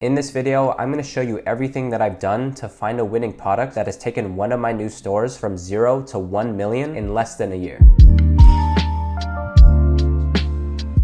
In this video, I'm going to show you everything that I've done to find a winning product that has taken one of my new stores from 0 to 1 million in less than a year.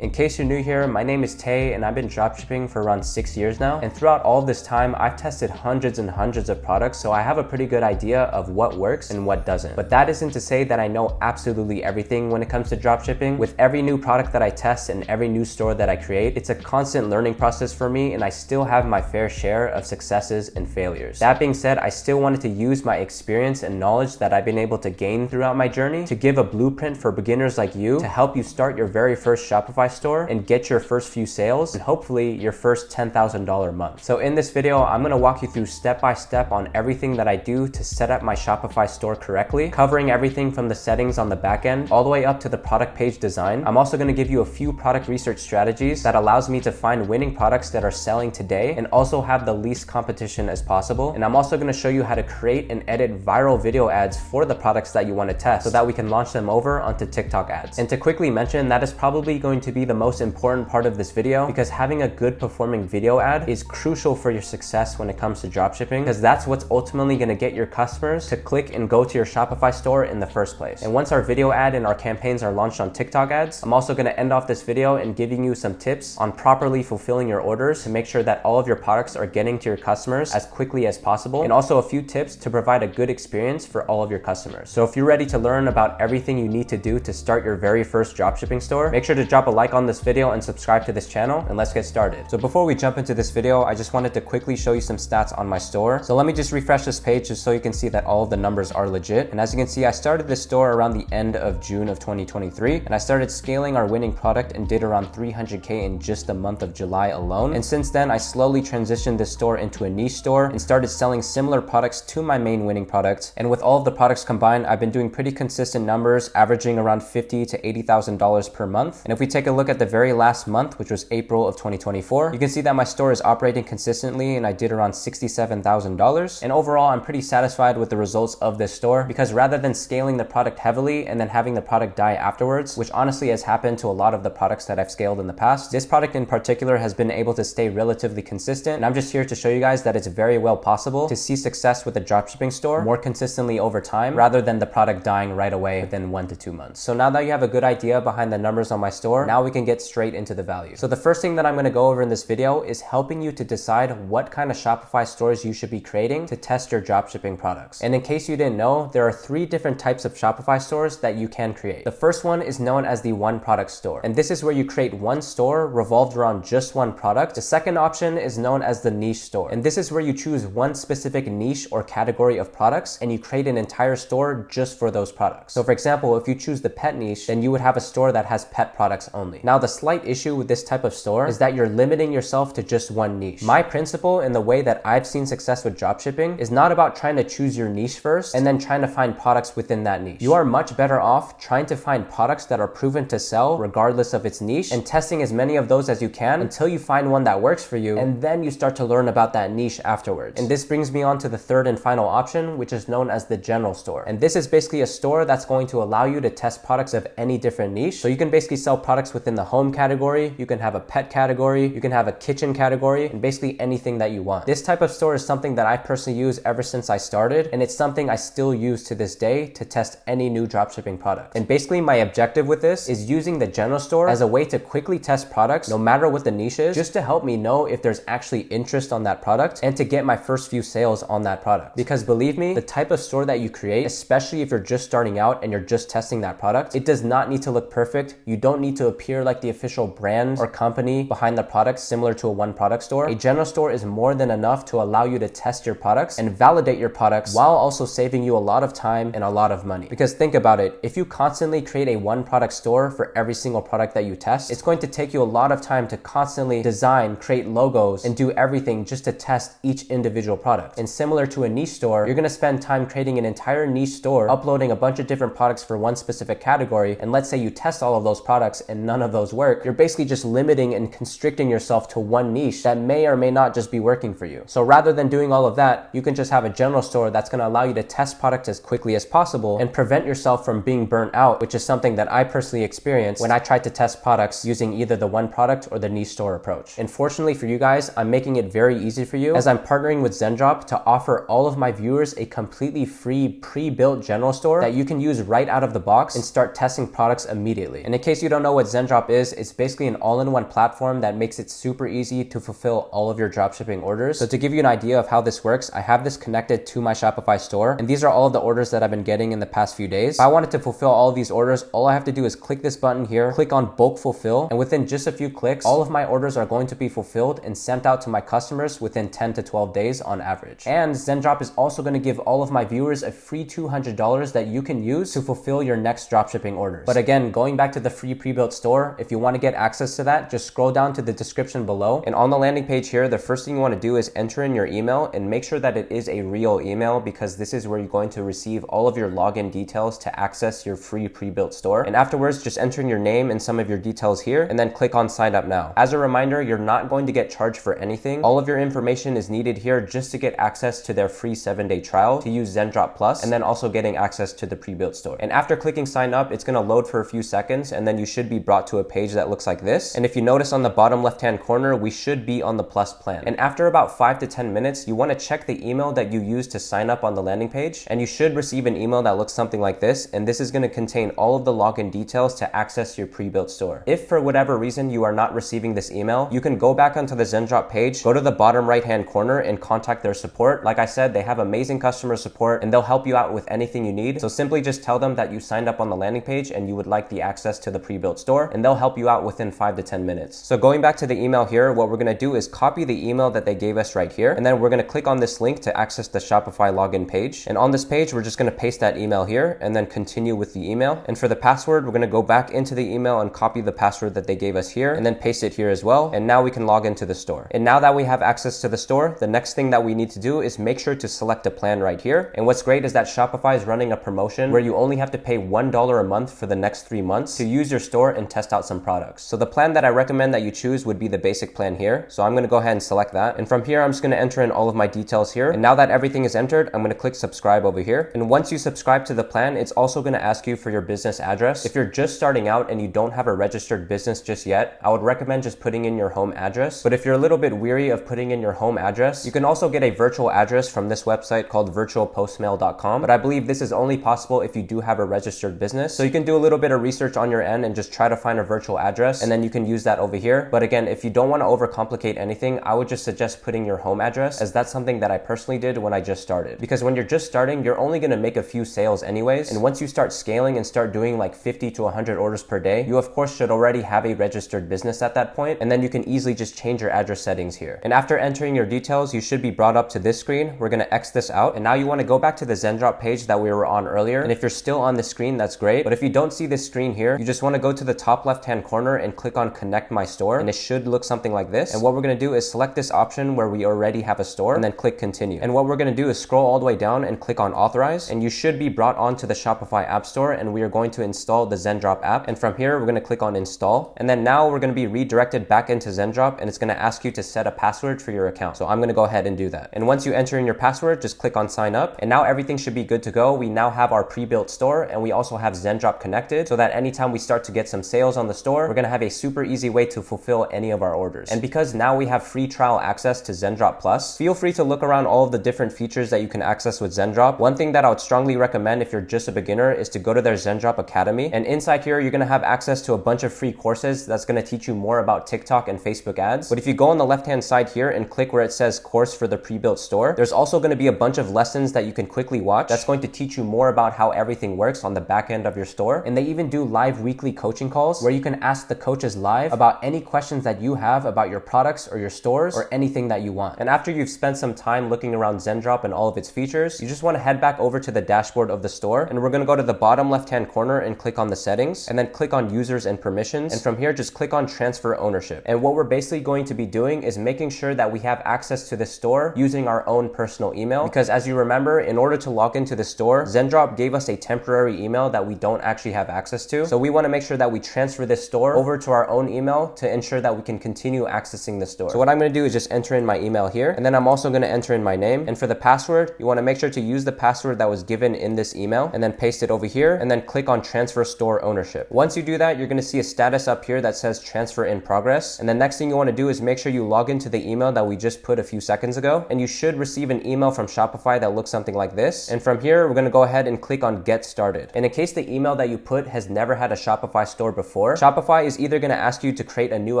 In case you're new here, my name is Tay and I've been dropshipping for around 6 years now. And throughout all of this time, I've tested hundreds and hundreds of products, so I have a pretty good idea of what works and what doesn't. But that isn't to say that I know absolutely everything when it comes to dropshipping. With every new product that I test and every new store that I create, it's a constant learning process for me, and I still have my fair share of successes and failures. That being said, I still wanted to use my experience and knowledge that I've been able to gain throughout my journey to give a blueprint for beginners like you to help you start your very first Shopify store and get your first few sales and hopefully your first $10,000 month. So in this video, I'm gonna walk you through step by step on everything that I do to set up my Shopify store correctly, covering everything from the settings on the back end all the way up to the product page design. I'm also gonna give you a few product research strategies that allows me to find winning products that are selling today and also have the least competition as possible. And I'm also gonna show you how to create and edit viral video ads for the products that you wanna test so that we can launch them over onto TikTok ads. And to quickly mention, that is probably going to be the most important part of this video, because having a good performing video ad is crucial for your success when it comes to dropshipping, because that's what's ultimately going to get your customers to click and go to your Shopify store in the first place. And once our video ad and our campaigns are launched on TikTok ads, I'm also going to end off this video and giving you some tips on properly fulfilling your orders to make sure that all of your products are getting to your customers as quickly as possible, and also a few tips to provide a good experience for all of your customers. So if you're ready to learn about everything you need to do to start your very first dropshipping store, make sure to drop a like on this video and subscribe to this channel, and let's get started. So before we jump into this video, I just wanted to quickly show you some stats on my store. So let me just refresh this page just so you can see that all of the numbers are legit. And as you can see, I started this store around the end of June of 2023, and I started scaling our winning product and did around 300K in just the month of July alone. And since then, I slowly transitioned this store into a niche store and started selling similar products to my main winning product. And with all of the products combined, I've been doing pretty consistent numbers, averaging around $50,000 to $80,000 per month. And if we take a look at the very last month, which was April of 2024, you can see that my store is operating consistently and I did around $67,000. And overall, I'm pretty satisfied with the results of this store, because rather than scaling the product heavily and then having the product die afterwards, which honestly has happened to a lot of the products that I've scaled in the past, this product in particular has been able to stay relatively consistent. And I'm just here to show you guys that it's very well possible to see success with a dropshipping store more consistently over time, rather than the product dying right away within 1 to 2 months. So now that you have a good idea behind the numbers on my store, now we can get straight into the value. So the first thing that I'm going to go over in this video is helping you to decide what kind of Shopify stores you should be creating to test your dropshipping products. And in case you didn't know, there are 3 different types of Shopify stores that you can create. The first one is known as the one product store. And this is where you create one store revolved around just one product. The second option is known as the niche store. And this is where you choose one specific niche or category of products and you create an entire store just for those products. So for example, if you choose the pet niche, then you would have a store that has pet products only. Now, the slight issue with this type of store is that you're limiting yourself to just one niche. My principle in the way that I've seen success with dropshipping is not about trying to choose your niche first and then trying to find products within that niche. You are much better off trying to find products that are proven to sell regardless of its niche and testing as many of those as you can until you find one that works for you, and then you start to learn about that niche afterwards. And this brings me on to the third and final option, which is known as the general store. And this is basically a store that's going to allow you to test products of any different niche. So you can basically sell products within the home category, you can have a pet category, you can have a kitchen category, and basically anything that you want. This type of store is something that I personally use ever since I started, and it's something I still use to this day to test any new dropshipping product. And basically my objective with this is using the general store as a way to quickly test products, no matter what the niche is, just to help me know if there's actually interest on that product and to get my first few sales on that product. Because believe me, the type of store that you create, especially if you're just starting out and you're just testing that product, it does not need to look perfect. You don't need to appear like the official brand or company behind the product similar to a one product store. A general store is more than enough to allow you to test your products and validate your products while also saving you a lot of time and a lot of money. Because think about it, if you constantly create a one product store for every single product that you test, it's going to take you a lot of time to constantly design, create logos, and do everything just to test each individual product. And similar to a niche store, you're going to spend time creating an entire niche store, uploading a bunch of different products for one specific category, and let's say you test all of those products and none none of those work, you're basically just limiting and constricting yourself to one niche that may or may not just be working for you. So rather than doing all of that, you can just have a general store that's going to allow you to test products as quickly as possible and prevent yourself from being burnt out, which is something that I personally experienced when I tried to test products using either the one product or the niche store approach. And fortunately for you guys, I'm making it very easy for you as I'm partnering with Zendrop to offer all of my viewers a completely free pre-built general store that you can use right out of the box and start testing products immediately. And in case you don't know what Zendrop is, it's basically an all-in-one platform that makes it super easy to fulfill all of your dropshipping orders. So to give you an idea of how this works, I have this connected to my Shopify store, and these are all of the orders that I've been getting in the past few days. If I wanted to fulfill all of these orders, all I have to do is click this button here, click on bulk fulfill, and within just a few clicks, all of my orders are going to be fulfilled and sent out to my customers within 10 to 12 days on average. And Zendrop is also going to give all of my viewers a free $200 that you can use to fulfill your next dropshipping orders. But again, going back to the free pre-built store, if you want to get access to that, just scroll down to the description below. And on the landing page here, the first thing you want to do is enter in your email and make sure that it is a real email, because this is where you're going to receive all of your login details to access your free pre-built store. And afterwards, just enter in your name and some of your details here and then click on sign up now. As a reminder, you're not going to get charged for anything. All of your information is needed here just to get access to their free 7-day trial to use Zendrop Plus, and then also getting access to the pre-built store. And after clicking sign up, it's going to load for a few seconds, and then you should be brought to a page that looks like this. And if you notice on the bottom left-hand corner, we should be on the Plus plan. And after about 5 to 10 minutes, you want to check the email that you used to sign up on the landing page, and you should receive an email that looks something like this. And this is going to contain all of the login details to access your pre-built store. If for whatever reason you are not receiving this email, you can go back onto the Zendrop page, go to the bottom right-hand corner and contact their support. Like I said, they have amazing customer support and they'll help you out with anything you need. So simply just tell them that you signed up on the landing page and you would like the access to the pre-built store, and they'll help you out within 5 to 10 minutes. So going back to the email here, what we're going to do is copy the email that they gave us right here, and then we're going to click on this link to access the Shopify login page. And on this page, we're just going to paste that email here and then continue with the email. And for the password, we're going to go back into the email and copy the password that they gave us here and then paste it here as well. And now we can log into the store. And now that we have access to the store, the next thing that we need to do is make sure to select a plan right here. And what's great is that Shopify is running a promotion where you only have to pay $1 a month for the next 3 months to use your store and test out some products. So the plan that I recommend that you choose would be the basic plan here. So I'm going to go ahead and select that. And from here, I'm just going to enter in all of my details here. And now that everything is entered, I'm going to click subscribe over here. And once you subscribe to the plan, it's also going to ask you for your business address. If you're just starting out and you don't have a registered business just yet, I would recommend just putting in your home address. But if you're a little bit weary of putting in your home address, you can also get a virtual address from this website called virtualpostmail.com. But I believe this is only possible if you do have a registered business. So you can do a little bit of research on your end and just try to find a virtual address, and then you can use that over here. But again, if you don't want to overcomplicate anything, I would just suggest putting your home address, as that's something that I personally did when I just started. Because when you're just starting, you're only going to make a few sales anyways. And once you start scaling and start doing like 50 to 100 orders per day, you of course should already have a registered business at that point. And then you can easily just change your address settings here. And after entering your details, you should be brought up to this screen. We're going to X this out. And now you want to go back to the Zendrop page that we were on earlier. And if you're still on the screen, that's great. But if you don't see this screen here, you just want to go to the top left-hand corner and click on connect my store. And it should look something like this. And what we're going to do is select this option where we already have a store and then click continue. And what we're going to do is scroll all the way down and click on authorize. And you should be brought onto the Shopify app store, and we are going to install the Zendrop app. And from here, we're going to click on install. And then now we're going to be redirected back into Zendrop, and it's going to ask you to set a password for your account. So I'm going to go ahead and do that. And once you enter in your password, just click on sign up. And now everything should be good to go. We now have our pre-built store, and we also have Zendrop connected, so that anytime we start to get some sales on the store, we're going to have a super easy way to fulfill any of our orders. And because now we have free trial access to Zendrop Plus, feel free to look around all of the different features that you can access with Zendrop. One thing that I would strongly recommend if you're just a beginner is to go to their Zendrop Academy. And inside here, you're going to have access to a bunch of free courses that's going to teach you more about TikTok and Facebook ads. But if you go on the left-hand side here and click where it says course for the pre-built store, there's also going to be a bunch of lessons that you can quickly watch that's going to teach you more about how everything works on the back end of your store. And they even do live weekly coaching calls where you can ask the coaches live about any questions that you have about your products or your stores or anything that you want. And after you've spent some time looking around Zendrop and all of its features, you just want to head back over to the dashboard of the store, and we're going to go to the bottom left-hand corner and click on the settings, and then click on users and permissions. And from here, just click on transfer ownership. And what we're basically going to be doing is making sure that we have access to the store using our own personal email. Because as you remember, in order to log into the store, Zendrop gave us a temporary email that we don't actually have access to. So we want to make sure that we transfer transfer this store over to our own email to ensure that we can continue accessing the store. So what I'm going to do is just enter in my email here, and then I'm also going to enter in my name. And for the password, you want to make sure to use the password that was given in this email and then paste it over here and then click on transfer store ownership. Once you do that, you're going to see a status up here that says transfer in progress. And the next thing you want to do is make sure you log into the email that we just put a few seconds ago, and you should receive an email from Shopify that looks something like this. And from here, we're going to go ahead and click on get started. And in case the email that you put has never had a Shopify store before, Shopify is either going to ask you to create a new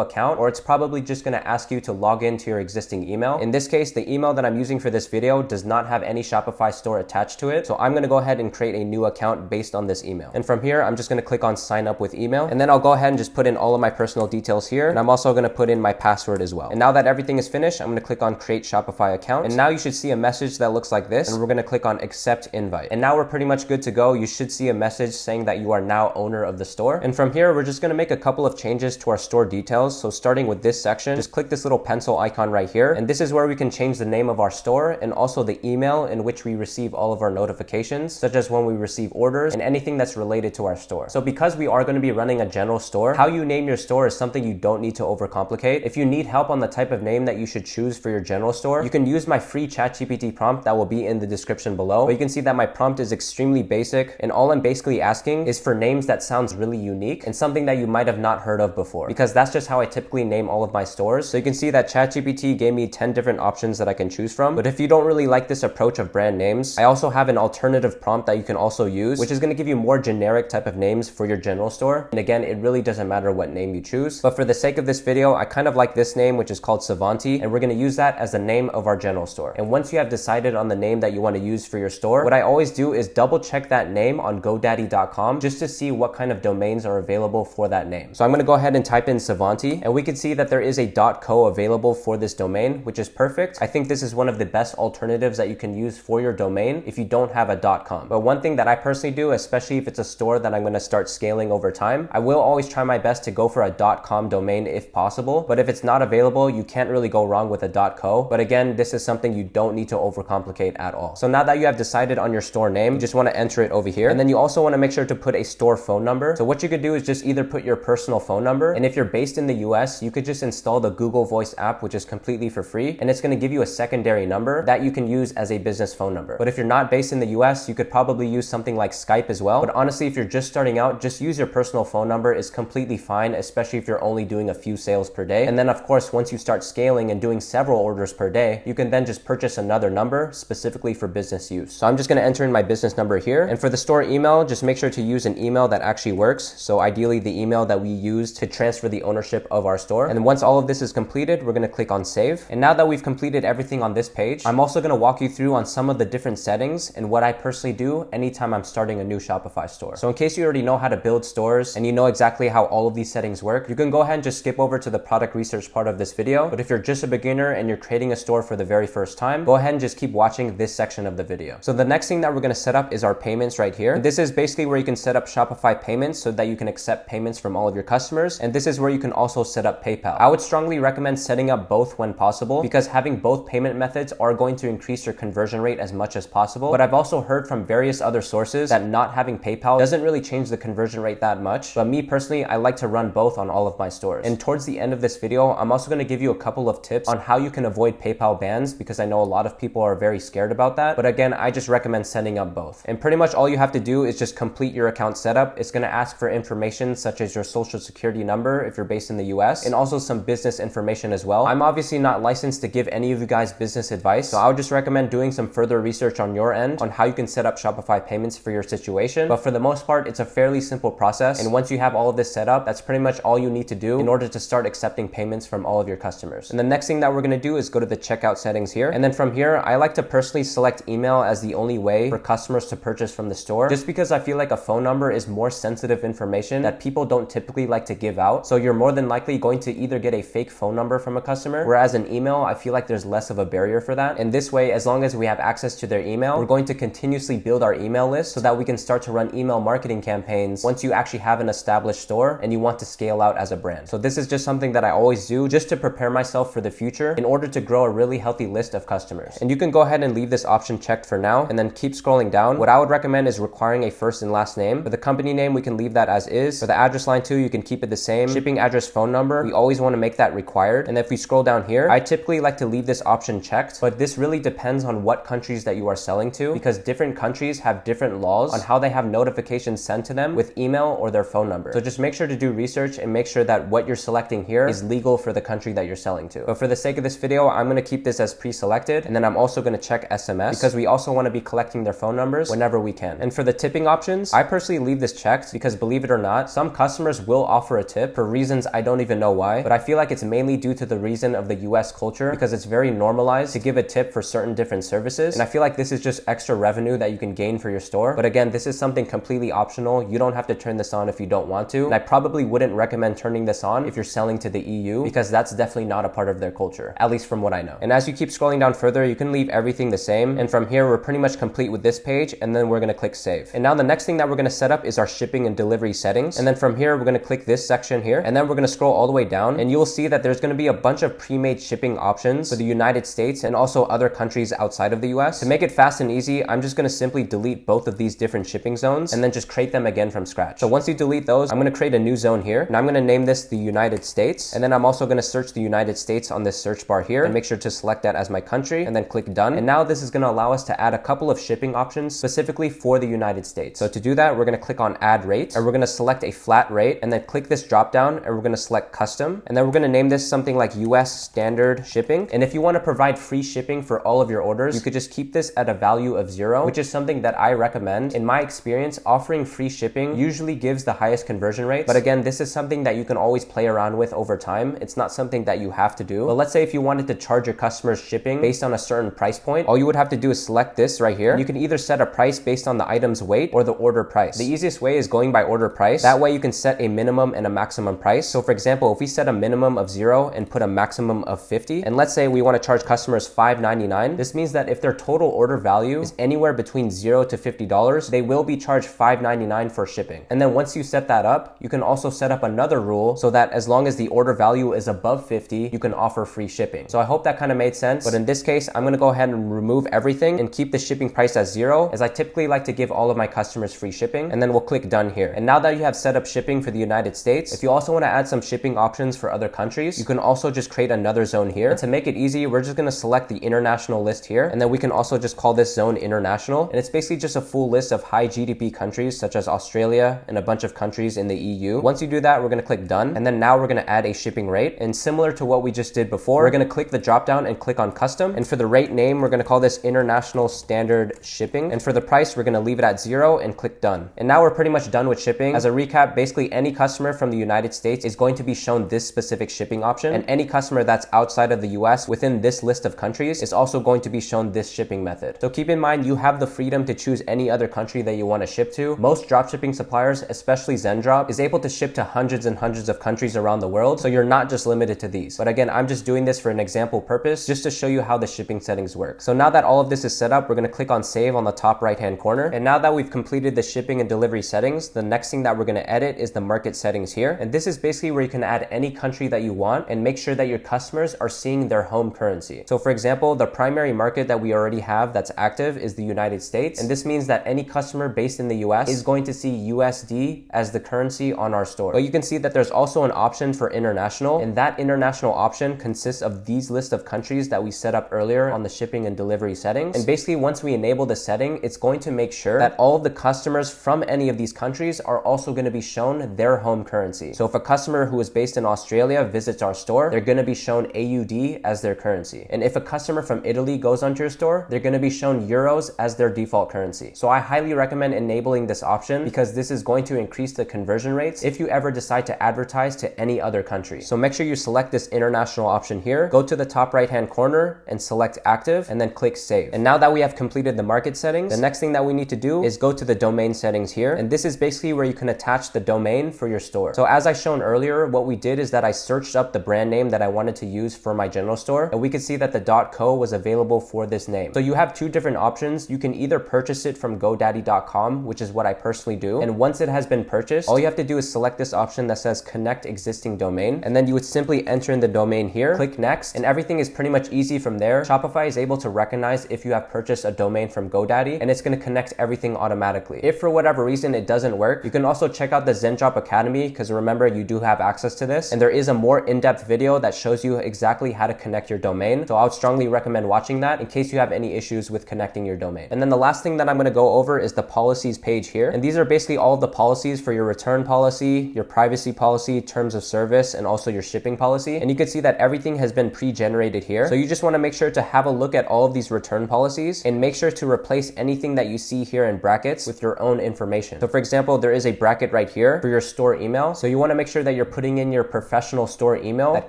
account, or it's probably just going to ask you to log into your existing email. In this case, the email that I'm using for this video does not have any Shopify store attached to it. So I'm going to go ahead and create a new account based on this email. And from here, I'm just going to click on sign up with email. And then I'll go ahead and just put in all of my personal details here. And I'm also going to put in my password as well. And now that everything is finished, I'm going to click on create Shopify account. And now you should see a message that looks like this. And we're going to click on accept invite. And now we're pretty much good to go. You should see a message saying that you are now owner of the store. And from here, we're just going to make a couple of changes to our store details. So starting with this section, just click this little pencil icon right here. And this is where we can change the name of our store and also the email in which we receive all of our notifications, such as when we receive orders and anything that's related to our store. So because we are going to be running a general store, how you name your store is something you don't need to overcomplicate. If you need help on the type of name that you should choose for your general store, you can use my free ChatGPT prompt that will be in the description below. But you can see that my prompt is extremely basic, and all I'm basically asking is for names that sounds really unique and something that you might have not heard of before, because that's just how I typically name all of my stores. So you can see that ChatGPT gave me 10 different options that I can choose from. But if you don't really like this approach of brand names, I also have an alternative prompt that you can also use, which is going to give you more generic type of names for your general store. And again, it really doesn't matter what name you choose. But for the sake of this video, I kind of like this name, which is called Savanti, and we're going to use that as the name of our general store. And once you have decided on the name that you want to use for your store, what I always do is double check that name on GoDaddy.com just to see what kind of domains are available for that name. So I'm going to go ahead and type in Savanti, and we can see that there is a .co available for this domain, which is perfect. I think this is one of the best alternatives that you can use for your domain if you don't have a .com. But one thing that I personally do, especially if it's a store that I'm going to start scaling over time, I will always try my best to go for a .com domain if possible. But if it's not available, you can't really go wrong with a .co. But again, this is something you don't need to overcomplicate at all. So now that you have decided on your store name, you just want to enter it over here. And then you also want to make sure to put a store phone number. So what you could do is just either put your personal phone number, and if you're based in the US, you could just install the Google Voice app, which is completely for free, and it's going to give you a secondary number that you can use as a business phone number. But if you're not based in the US, you could probably use something like Skype as well. But honestly, if you're just starting out, just use your personal phone number is completely fine, especially if you're only doing a few sales per day. And then of course, once you start scaling and doing several orders per day, you can then just purchase another number specifically for business use. So I'm just going to enter in my business number here. And for the store email, just make sure to use an email that actually works. So ideally the email that we use to transfer the ownership of our store. And then once all of this is completed, we're going to click on save. And now that we've completed everything on this page, I'm also going to walk you through on some of the different settings and what I personally do anytime I'm starting a new Shopify store. So in case you already know how to build stores and you know exactly how all of these settings work, you can go ahead and just skip over to the product research part of this video. But if you're just a beginner and you're creating a store for the very first time, go ahead and just keep watching this section of the video. So the next thing that we're going to set up is our payments right here. And this is basically where you can set up Shopify payments so that you can accept payments from all of your customers. And this is where you can also set up PayPal. I would strongly recommend setting up both when possible, because having both payment methods are going to increase your conversion rate as much as possible. But I've also heard from various other sources that not having PayPal doesn't really change the conversion rate that much. But me personally, I like to run both on all of my stores. And towards the end of this video, I'm also going to give you a couple of tips on how you can avoid PayPal bans, because I know a lot of people are very scared about that. But again, I just recommend setting up both. And pretty much all you have to do is just complete your account setup. It's going to ask for information such as your social security number if you're based in the US, and also some business information as well. I'm obviously not licensed to give any of you guys business advice, so I would just recommend doing some further research on your end on how you can set up Shopify payments for your situation. But for the most part, it's a fairly simple process. And once you have all of this set up, that's pretty much all you need to do in order to start accepting payments from all of your customers. And the next thing that we're going to do is go to the checkout settings here. And then from here, I like to personally select email as the only way for customers to purchase from the store, just because I feel like a phone number is more sensitive information that people don't typically like to give out. So you're more than likely going to either get a fake phone number from a customer, whereas an email, I feel like there's less of a barrier for that. And this way, as long as we have access to their email, we're going to continuously build our email list so that we can start to run email marketing campaigns once you actually have an established store and you want to scale out as a brand. So this is just something that I always do just to prepare myself for the future in order to grow a really healthy list of customers. And you can go ahead and leave this option checked for now and then keep scrolling down. What I would recommend is requiring a first and last name. For the company name, we can leave that as is. For the address line too, you can keep it the same. Shipping address, phone number, we always want to make that required. And if we scroll down here, I typically like to leave this option checked, but this really depends on what countries that you are selling to, because different countries have different laws on how they have notifications sent to them with email or their phone number. So just make sure to do research and make sure that what you're selecting here is legal for the country that you're selling to. But for the sake of this video, I'm going to keep this as pre-selected, and then I'm also going to check SMS because we also want to be collecting their phone numbers whenever we can. And for the tipping options, I personally leave this checked because, believe it or not, some customers will offer a tip for reasons I don't even know why, but I feel like it's mainly due to the reason of the US culture, because it's very normalized to give a tip for certain different services. And I feel like this is just extra revenue that you can gain for your store. But again, this is something completely optional. You don't have to turn this on if you don't want to. And I probably wouldn't recommend turning this on if you're selling to the EU, because that's definitely not a part of their culture, at least from what I know. And as you keep scrolling down further, you can leave everything the same. And from here, we're pretty much complete with this page, and then we're going to click save. And now the next thing that we're going to set up is our shipping and delivery settings. And then from here, we're going to click this section here, and then we're going to scroll all the way down, and you'll see that there's going to be a bunch of pre-made shipping options for the United States and also other countries outside of the US. To make it fast and easy, I'm just going to simply delete both of these different shipping zones and then just create them again from scratch. So once you delete those, I'm going to create a new zone here, and I'm going to name this the United States. And then I'm also going to search the United States on this search bar here and make sure to select that as my country, and then click done. And now this is going to allow us to add a couple of shipping options specifically for the United States. So to do that, we're going to click on add rate, and we're going to select a flat rate, and then click this drop down, and we're going to select custom, and then we're going to name this something like US standard shipping. And if you want to provide free shipping for all of your orders, you could just keep this at a value of 0, which is something that I recommend. In my experience, offering free shipping usually gives the highest conversion rates. But again, this is something that you can always play around with over time. It's not something that you have to do. But let's say if you wanted to charge your customers shipping based on a certain price point, all you would have to do is select this right here. You can either set a price based on the item's weight or the order price. The easiest way is going by order price. That way you can set a minimum and a maximum price. So for example, if we set a minimum of 0 and put a maximum of 50, and let's say we want to charge customers $5.99, this means that if their total order value is anywhere between $0 to $50, they will be charged $5.99 for shipping. And then once you set that up, you can also set up another rule so that as long as the order value is above 50, you can offer free shipping. So I hope that kind of made sense. But in this case, I'm going to go ahead and remove everything and keep the shipping price as 0, as I typically like to give all of my customers free shipping. And then we'll click done here. And now that you have set up shipping for the United States, if you also want to add some shipping options for other countries, you can also just create another zone here. And to make it easy, we're just going to select the international list here. And then we can also just call this zone international. And it's basically just a full list of high GDP countries such as Australia and a bunch of countries in the EU. Once you do that, we're going to click done. And then now we're going to add a shipping rate. And similar to what we just did before, we're going to click the drop down and click on custom. And for the rate name, we're going to call this international standard shipping. And for the price, we're going to leave it at 0 and click done. And now we're pretty much done with shipping. As a recap, basically any customer from the United States is going to be shown this specific shipping option. And any customer that's outside of the US within this list of countries is also going to be shown this shipping method. So keep in mind, you have the freedom to choose any other country that you want to ship to. Most dropshipping suppliers, especially Zendrop, is able to ship to hundreds and hundreds of countries around the world. So you're not just limited to these. But again, I'm just doing this for an example purpose, just to show you how the shipping settings work. So now that all of this is set up, we're going to click on save on the top right hand corner. And now that we've completed the shipping and delivery settings, the next thing that we're going to edit is the market settings here. And this is basically where you can add any country that you want and make sure that your customers are seeing their home currency. So for example, the primary market that we already have that's active is the United States. And this means that any customer based in the US is going to see USD as the currency on our store. But you can see that there's also an option for international, and that international option consists of these list of countries that we set up earlier on the shipping and delivery settings. And basically once we enable the setting, it's going to make sure that all of the customers from any of these countries are also going to be shown their home currency. So if a customer who is based in Australia visits our store, they're going to be shown AUD as their currency. And if a customer from Italy goes onto your store, they're going to be shown euros as their default currency. So I highly recommend enabling this option because this is going to increase the conversion rates if you ever decide to advertise to any other country. So make sure you select this international option here, go to the top right hand corner and select active, and then click save. And now that we have completed the market settings, the next thing that we need to do is go to the domain settings here. And this is basically where you can attach the domain for your store. So as I shown earlier, what we did is that I searched up the brand name that I wanted to use for my general store, and we could see that the .co was available for this name. So you have two different options. You can either purchase it from GoDaddy.com, which is what I personally do. And once it has been purchased, all you have to do is select this option that says connect existing domain. And then you would simply enter in the domain here, click next, and everything is pretty much easy from there. Shopify is able to recognize if you have purchased a domain from GoDaddy, and it's going to connect everything automatically. If for whatever reason it doesn't work, you can also check out the the Zendrop Academy, because remember, you do have access to this, and there is a more in-depth video that shows you exactly how to connect your domain. So I would strongly recommend watching that in case you have any issues with connecting your domain. And then the last thing that I'm going to go over is the policies page here. And these are basically all of the policies for your return policy, your privacy policy, terms of service, and also your shipping policy. And you can see that everything has been pre-generated here. So you just want to make sure to have a look at all of these return policies and make sure to replace anything that you see here in brackets with your own information. So for example, there is a bracket right here for your store email. So you want to make sure that you're putting in your professional store email that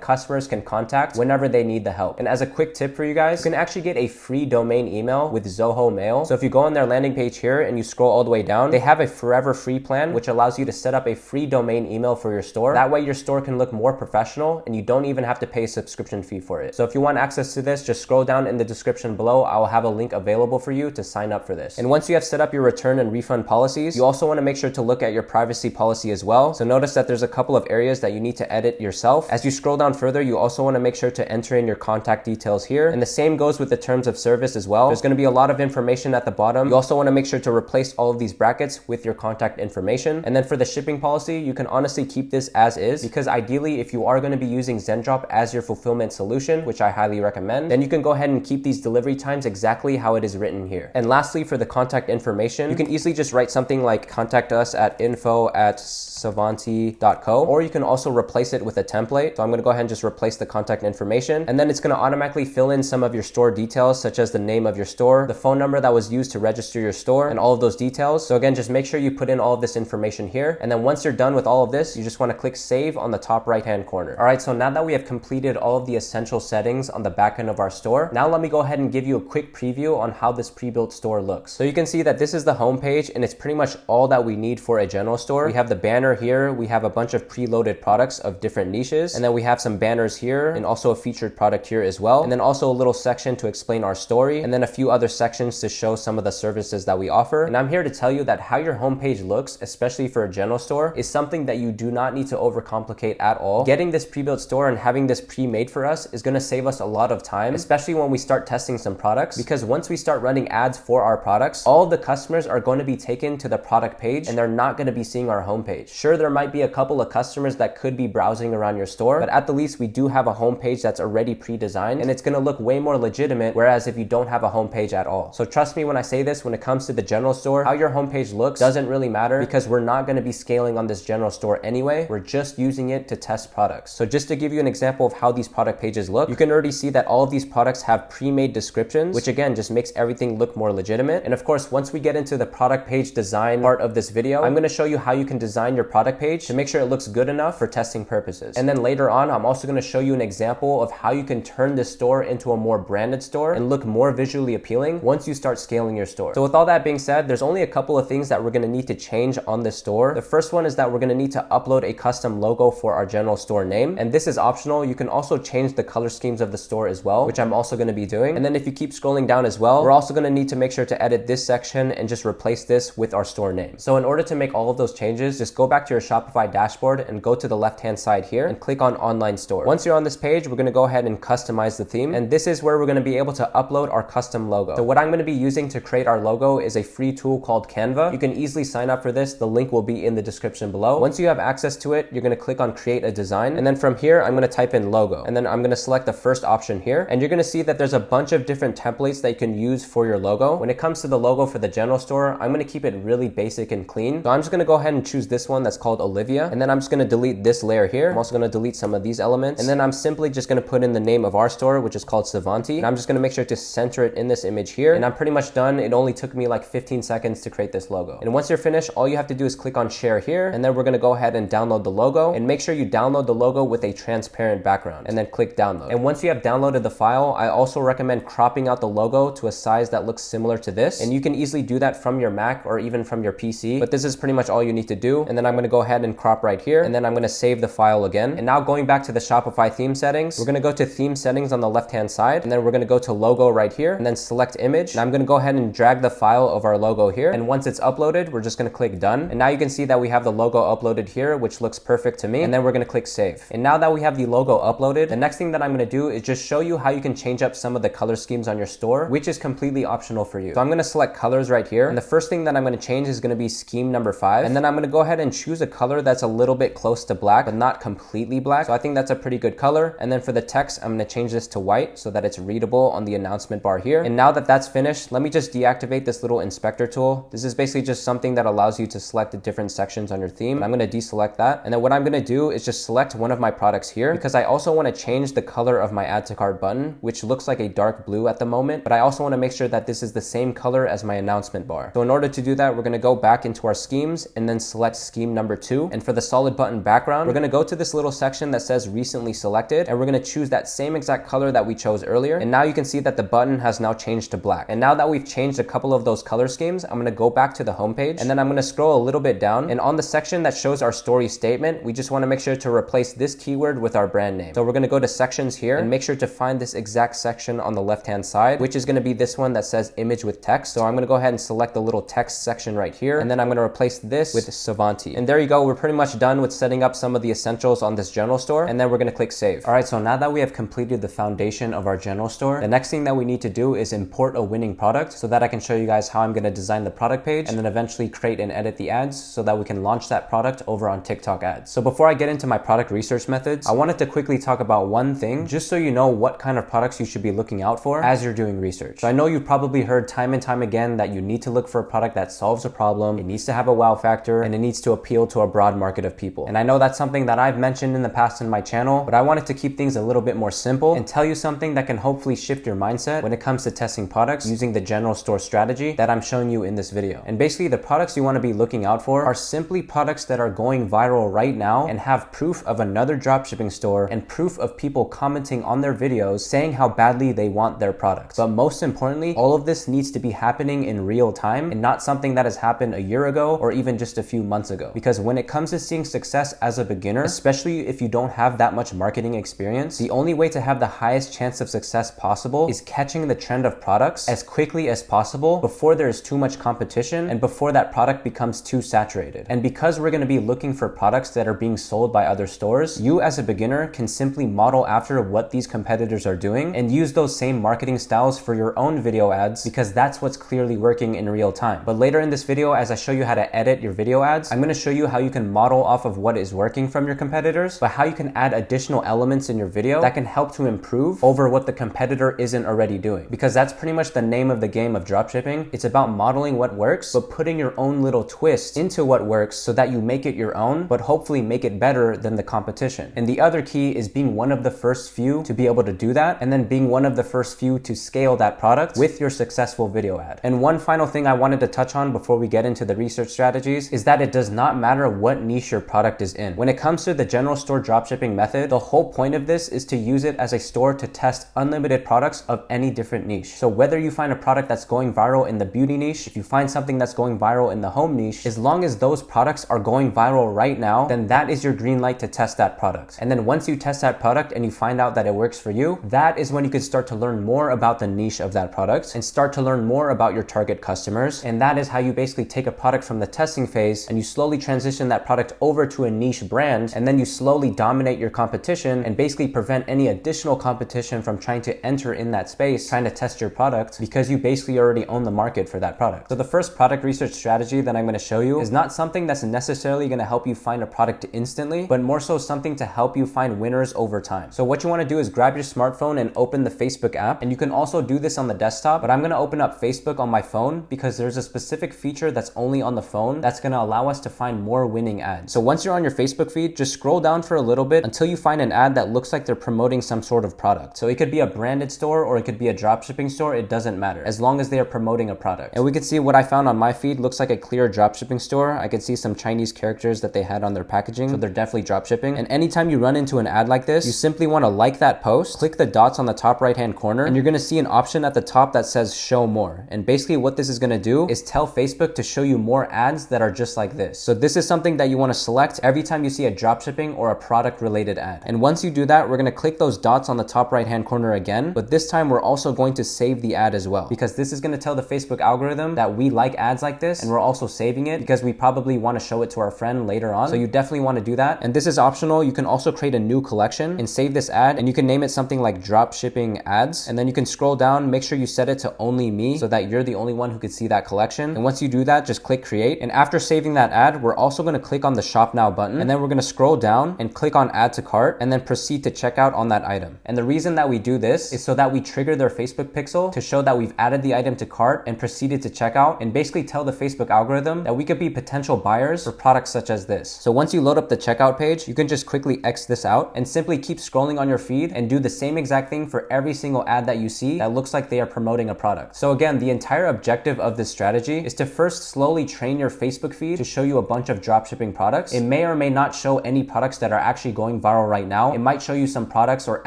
customers can contact whenever they need the help. And as a quick tip for you guys, you can actually get a free domain email with Zoho Mail. So if you go on their landing page here and you scroll all the way down, they have a forever free plan, which allows you to set up a free domain email for your store. That way your store can look more professional and you don't even have to pay a subscription fee for it. So if you want access to this, just scroll down in the description below. I will have a link available for you to sign up for this. And once you have set up your return and refund policies, you also want to make sure to look at your privacy policy as well. So notice that there's a couple of areas that you need to edit yourself. As you scroll down further, you also want to make sure to enter in your contact details here. And the same goes with the terms of service as well. There's going to be a lot of information at the bottom. You also want to make sure to replace all of these brackets with your contact information. And then for the shipping policy, you can honestly keep this as is, because ideally, if you are going to be using Zendrop as your fulfillment solution, which I highly recommend, then you can go ahead and keep these delivery times exactly how it is written here. And lastly, for the contact information, you can easily just write something like contact us at info@savanti.co, or you can also replace it with a template. So I'm going to go ahead and just replace the contact information, and then it's going to automatically fill in some of your store details, such as the name of your store, the phone number that was used to register your store, and all of those details. So again, just make sure you put in all of this information here. And then once you're done with all of this, you just want to click save on the top right hand corner. All right, so now that we have completed all of the essential settings on the back end of our store, now let me go ahead and give you a quick preview on how this pre-built store looks. So you can see that this is the home page, and it's pretty much all that we need for a general store. We have the banner here, we have a bunch of preloaded products of different niches, and then we have some banners here and also a featured product here as well, and then also a little section to explain our story, and then a few other sections to show some of the services that we offer. And I'm here to tell you that how your homepage looks, especially for a general store, is something that you do not need to overcomplicate at all. Getting this pre-built store and having this pre-made for us is going to save us a lot of time, especially when we start testing some products, because once we start running ads for our products, all the customers are going to be taken to the product page and they're not going to be seeing our homepage. Sure, there might be a couple of customers that could be browsing around your store, but at the least we do have a homepage that's already pre-designed, and it's going to look way more legitimate, whereas if you don't have a homepage at all. So trust me when I say this, when it comes to the general store, how your homepage looks doesn't really matter, because we're not going to be scaling on this general store anyway. We're just using it to test products. So just to give you an example of how these product pages look, you can already see that all of these products have pre-made descriptions, which again just makes everything look more legitimate. And of course, once we get into the product page design part of this video, I'm going to show you how you can design your product page to make sure it looks good enough for testing purposes. And then later on, I'm also going to show you an example of how you can turn this store into a more branded store and look more visually appealing once you start scaling your store. So with all that being said, there's only a couple of things that we're going to need to change on this store. The first one is that we're going to need to upload a custom logo for our general store name, and this is optional. You can also change the color schemes of the store as well, which I'm also going to be doing. And then if you keep scrolling down as well, we're also going to need to make sure to edit this section and just replace this with our store name. So in order to make all of those changes, just go back to your Shopify dashboard and go to the left hand side here and click on online store. Once you're on this page, we're going to go ahead and customize the theme, and this is where we're going to be able to upload our custom logo. So what I'm going to be using to create our logo is a free tool called Canva. You can easily sign up for this. The link will be in the description below. Once you have access to it, you're going to click on create a design, and then from here I'm going to type in logo, and then I'm going to select the first option here, and you're going to see that there's a bunch of different templates that you can use for your logo. When it comes to the logo for the general store, I'm going to keep it really basic and clean. So I'm just going to go ahead and choose this one that's called Olivia, and then I'm just going to delete this layer here. I'm also going to delete some of these elements, and then I'm simply just going to put in the name of our store, which is called Savanti, and I'm just going to make sure to center it in this image here, and I'm pretty much done. It only took me like 15 seconds to create this logo. And once you're finished, all you have to do is click on share here, and then we're going to go ahead and download the logo, and make sure you download the logo with a transparent background, and then click download. And once you have downloaded the file, I also recommend cropping out the logo to a size that looks similar to this, and you can easily do that from your Mac or even from your PC, but this is pretty much all you need to do. And then I'm going to go ahead and crop right here, and then I'm going to save the file again. And now going back to the Shopify theme settings, we're going to go to theme settings on the left hand side, and then we're going to go to logo right here, and then select image, and I'm going to go ahead and drag the file of our logo here, and once it's uploaded, we're just going to click done. And now you can see that we have the logo uploaded here, which looks perfect to me, and then we're going to click save. And now that we have the logo uploaded, the next thing that I'm going to do is just show you how you can change up some of the color schemes on your store, which is completely optional for you. So I'm going to select colors right here, and the first thing that I'm going to change is going to be scheme number 5, and then I'm going to go ahead and choose a color that's a little bit close to black, but not completely black. So I think that's a pretty good color. And then for the text, I'm gonna change this to white so that it's readable on the announcement bar here. And now that that's finished, let me just deactivate this little inspector tool. This is basically just something that allows you to select the different sections on your theme. I'm gonna deselect that. And then what I'm gonna do is just select one of my products here, because I also wanna change the color of my add to cart button, which looks like a dark blue at the moment, but I also wanna make sure that this is the same color as my announcement bar. So in order to do that, we're gonna go back into our schemes and then select scheme number 2. And for the solid button background, we're gonna go to this little section that says recently selected, and we're gonna choose that same exact color that we chose earlier. And now you can see that the button has now changed to black. And now that we've changed a couple of those color schemes, I'm gonna go back to the home page, and then I'm gonna scroll a little bit down, and on the section that shows our story statement, we just wanna make sure to replace this keyword with our brand name. So we're gonna go to sections here and make sure to find this exact section on the left-hand side, which is gonna be this one that says image with text. So I'm gonna go ahead and select the little text section right here, and then I'm gonna replace this with SEOant. And there you go, we're pretty much done with setting up some of the essentials on this general store, and then we're gonna click save. All right, so now that we have completed the foundation of our general store, the next thing that we need to do is import a winning product so that I can show you guys how I'm gonna design the product page and then eventually create and edit the ads so that we can launch that product over on TikTok ads. So before I get into my product research methods, I wanted to quickly talk about one thing, just so you know what kind of products you should be looking out for as you're doing research. So I know you've probably heard time and time again that you need to look for a product that solves a problem, it needs to have a wow factor, and it needs to appeal to a broad market of people. And I know that's something that I've mentioned in the past in my channel, but I wanted to keep things a little bit more simple and tell you something that can hopefully shift your mindset when it comes to testing products using the general store strategy that I'm showing you in this video. And basically the products you want to be looking out for are simply products that are going viral right now and have proof of another dropshipping store and proof of people commenting on their videos saying how badly they want their products. But most importantly, all of this needs to be happening in real time and not something that has happened a year ago or even just a few months ago. Because when it comes to seeing success as a beginner, especially if you don't have that much marketing experience, the only way to have the highest chance of success possible is catching the trend of products as quickly as possible before there is too much competition and before that product becomes too saturated. And because we're going to be looking for products that are being sold by other stores, you as a beginner can simply model after what these competitors are doing and use those same marketing styles for your own video ads, because that's what's clearly working in real time. But later in this video, as I show you how to edit your video ads, I'm going to show you how you can model off of what is working from your competitors, but how you can add additional elements in your video that can help to improve over what the competitor isn't already doing. Because that's pretty much the name of the game of dropshipping. It's about modeling what works, but putting your own little twist into what works so that you make it your own, but hopefully make it better than the competition. And the other key is being one of the first few to be able to do that, and then being one of the first few to scale that product with your successful video ad. And one final thing I wanted to touch on before we get into the research strategies is that it does not matter what niche your product is in. When it comes to the general store dropshipping method, the whole point of this is to use it as a store to test unlimited products of any different niche. So whether you find a product that's going viral in the beauty niche, if you find something that's going viral in the home niche, as long as those products are going viral right now, then that is your green light to test that product. And then once you test that product and you find out that it works for you, that is when you can start to learn more about the niche of that product and start to learn more about your target customers. And that is how you basically take a product from the testing phase and you slowly transition that product over to a niche brand, and then you slowly dominate your competition and basically prevent any additional competition from trying to enter in that space, trying to test your product, because you basically already own the market for that product. So the first product research strategy that I'm going to show you is not something that's necessarily going to help you find a product instantly, but more so something to help you find winners over time. So what you want to do is grab your smartphone and open the Facebook app, and you can also do this on the desktop, but I'm going to open up Facebook on my phone because there's a specific feature that's only on the phone that's going to allow us to find more winning ads. So once you're on your Facebook feed, just scroll down for a little bit until you find an ad that looks like they're promoting some sort of product. So it could be a branded store or it could be a dropshipping store, it doesn't matter, as long as they are promoting a product. And we can see what I found on my feed looks like a clear dropshipping store. I could see some Chinese characters that they had on their packaging, so they're definitely dropshipping. And anytime you run into an ad like this, you simply want to like that post, click the dots on the top right hand corner, and you're going to see an option at the top that says show more. And basically what this is going to do is tell Facebook to show you more ads that are just like this. So this is something that you want to select every time you see a dropshipping or a product related ad. And once you do that, we're going to click those dots on the top right hand corner again, but this time we're also going to save the ad as well, because this is going to tell the Facebook algorithm that we like ads like this, and we're also saving it because we probably want to show it to our friend later on. So you definitely want to do that. And this is optional. You can also create a new collection and save this ad, and you can name it something like dropshipping ads, and then you can scroll down, make sure you set it to only me so that you're the only one who could see that collection. And once you do that, just click create. And after saving clicking that ad, we're also going to click on the shop now button, and then we're going to scroll down and click on add to cart, and then proceed to checkout on that item. And the reason that we do this is so that we trigger their Facebook pixel to show that we've added the item to cart and proceeded to checkout, and basically tell the Facebook algorithm that we could be potential buyers for products such as this. So once you load up the checkout page, you can just quickly X this out and simply keep scrolling on your feed and do the same exact thing for every single ad that you see that looks like they are promoting a product. So again, the entire objective of this strategy is to first slowly train your Facebook feed to show you a bunch of dropshipping products. It may or may not show any products that are actually going viral right now. It might show you some products or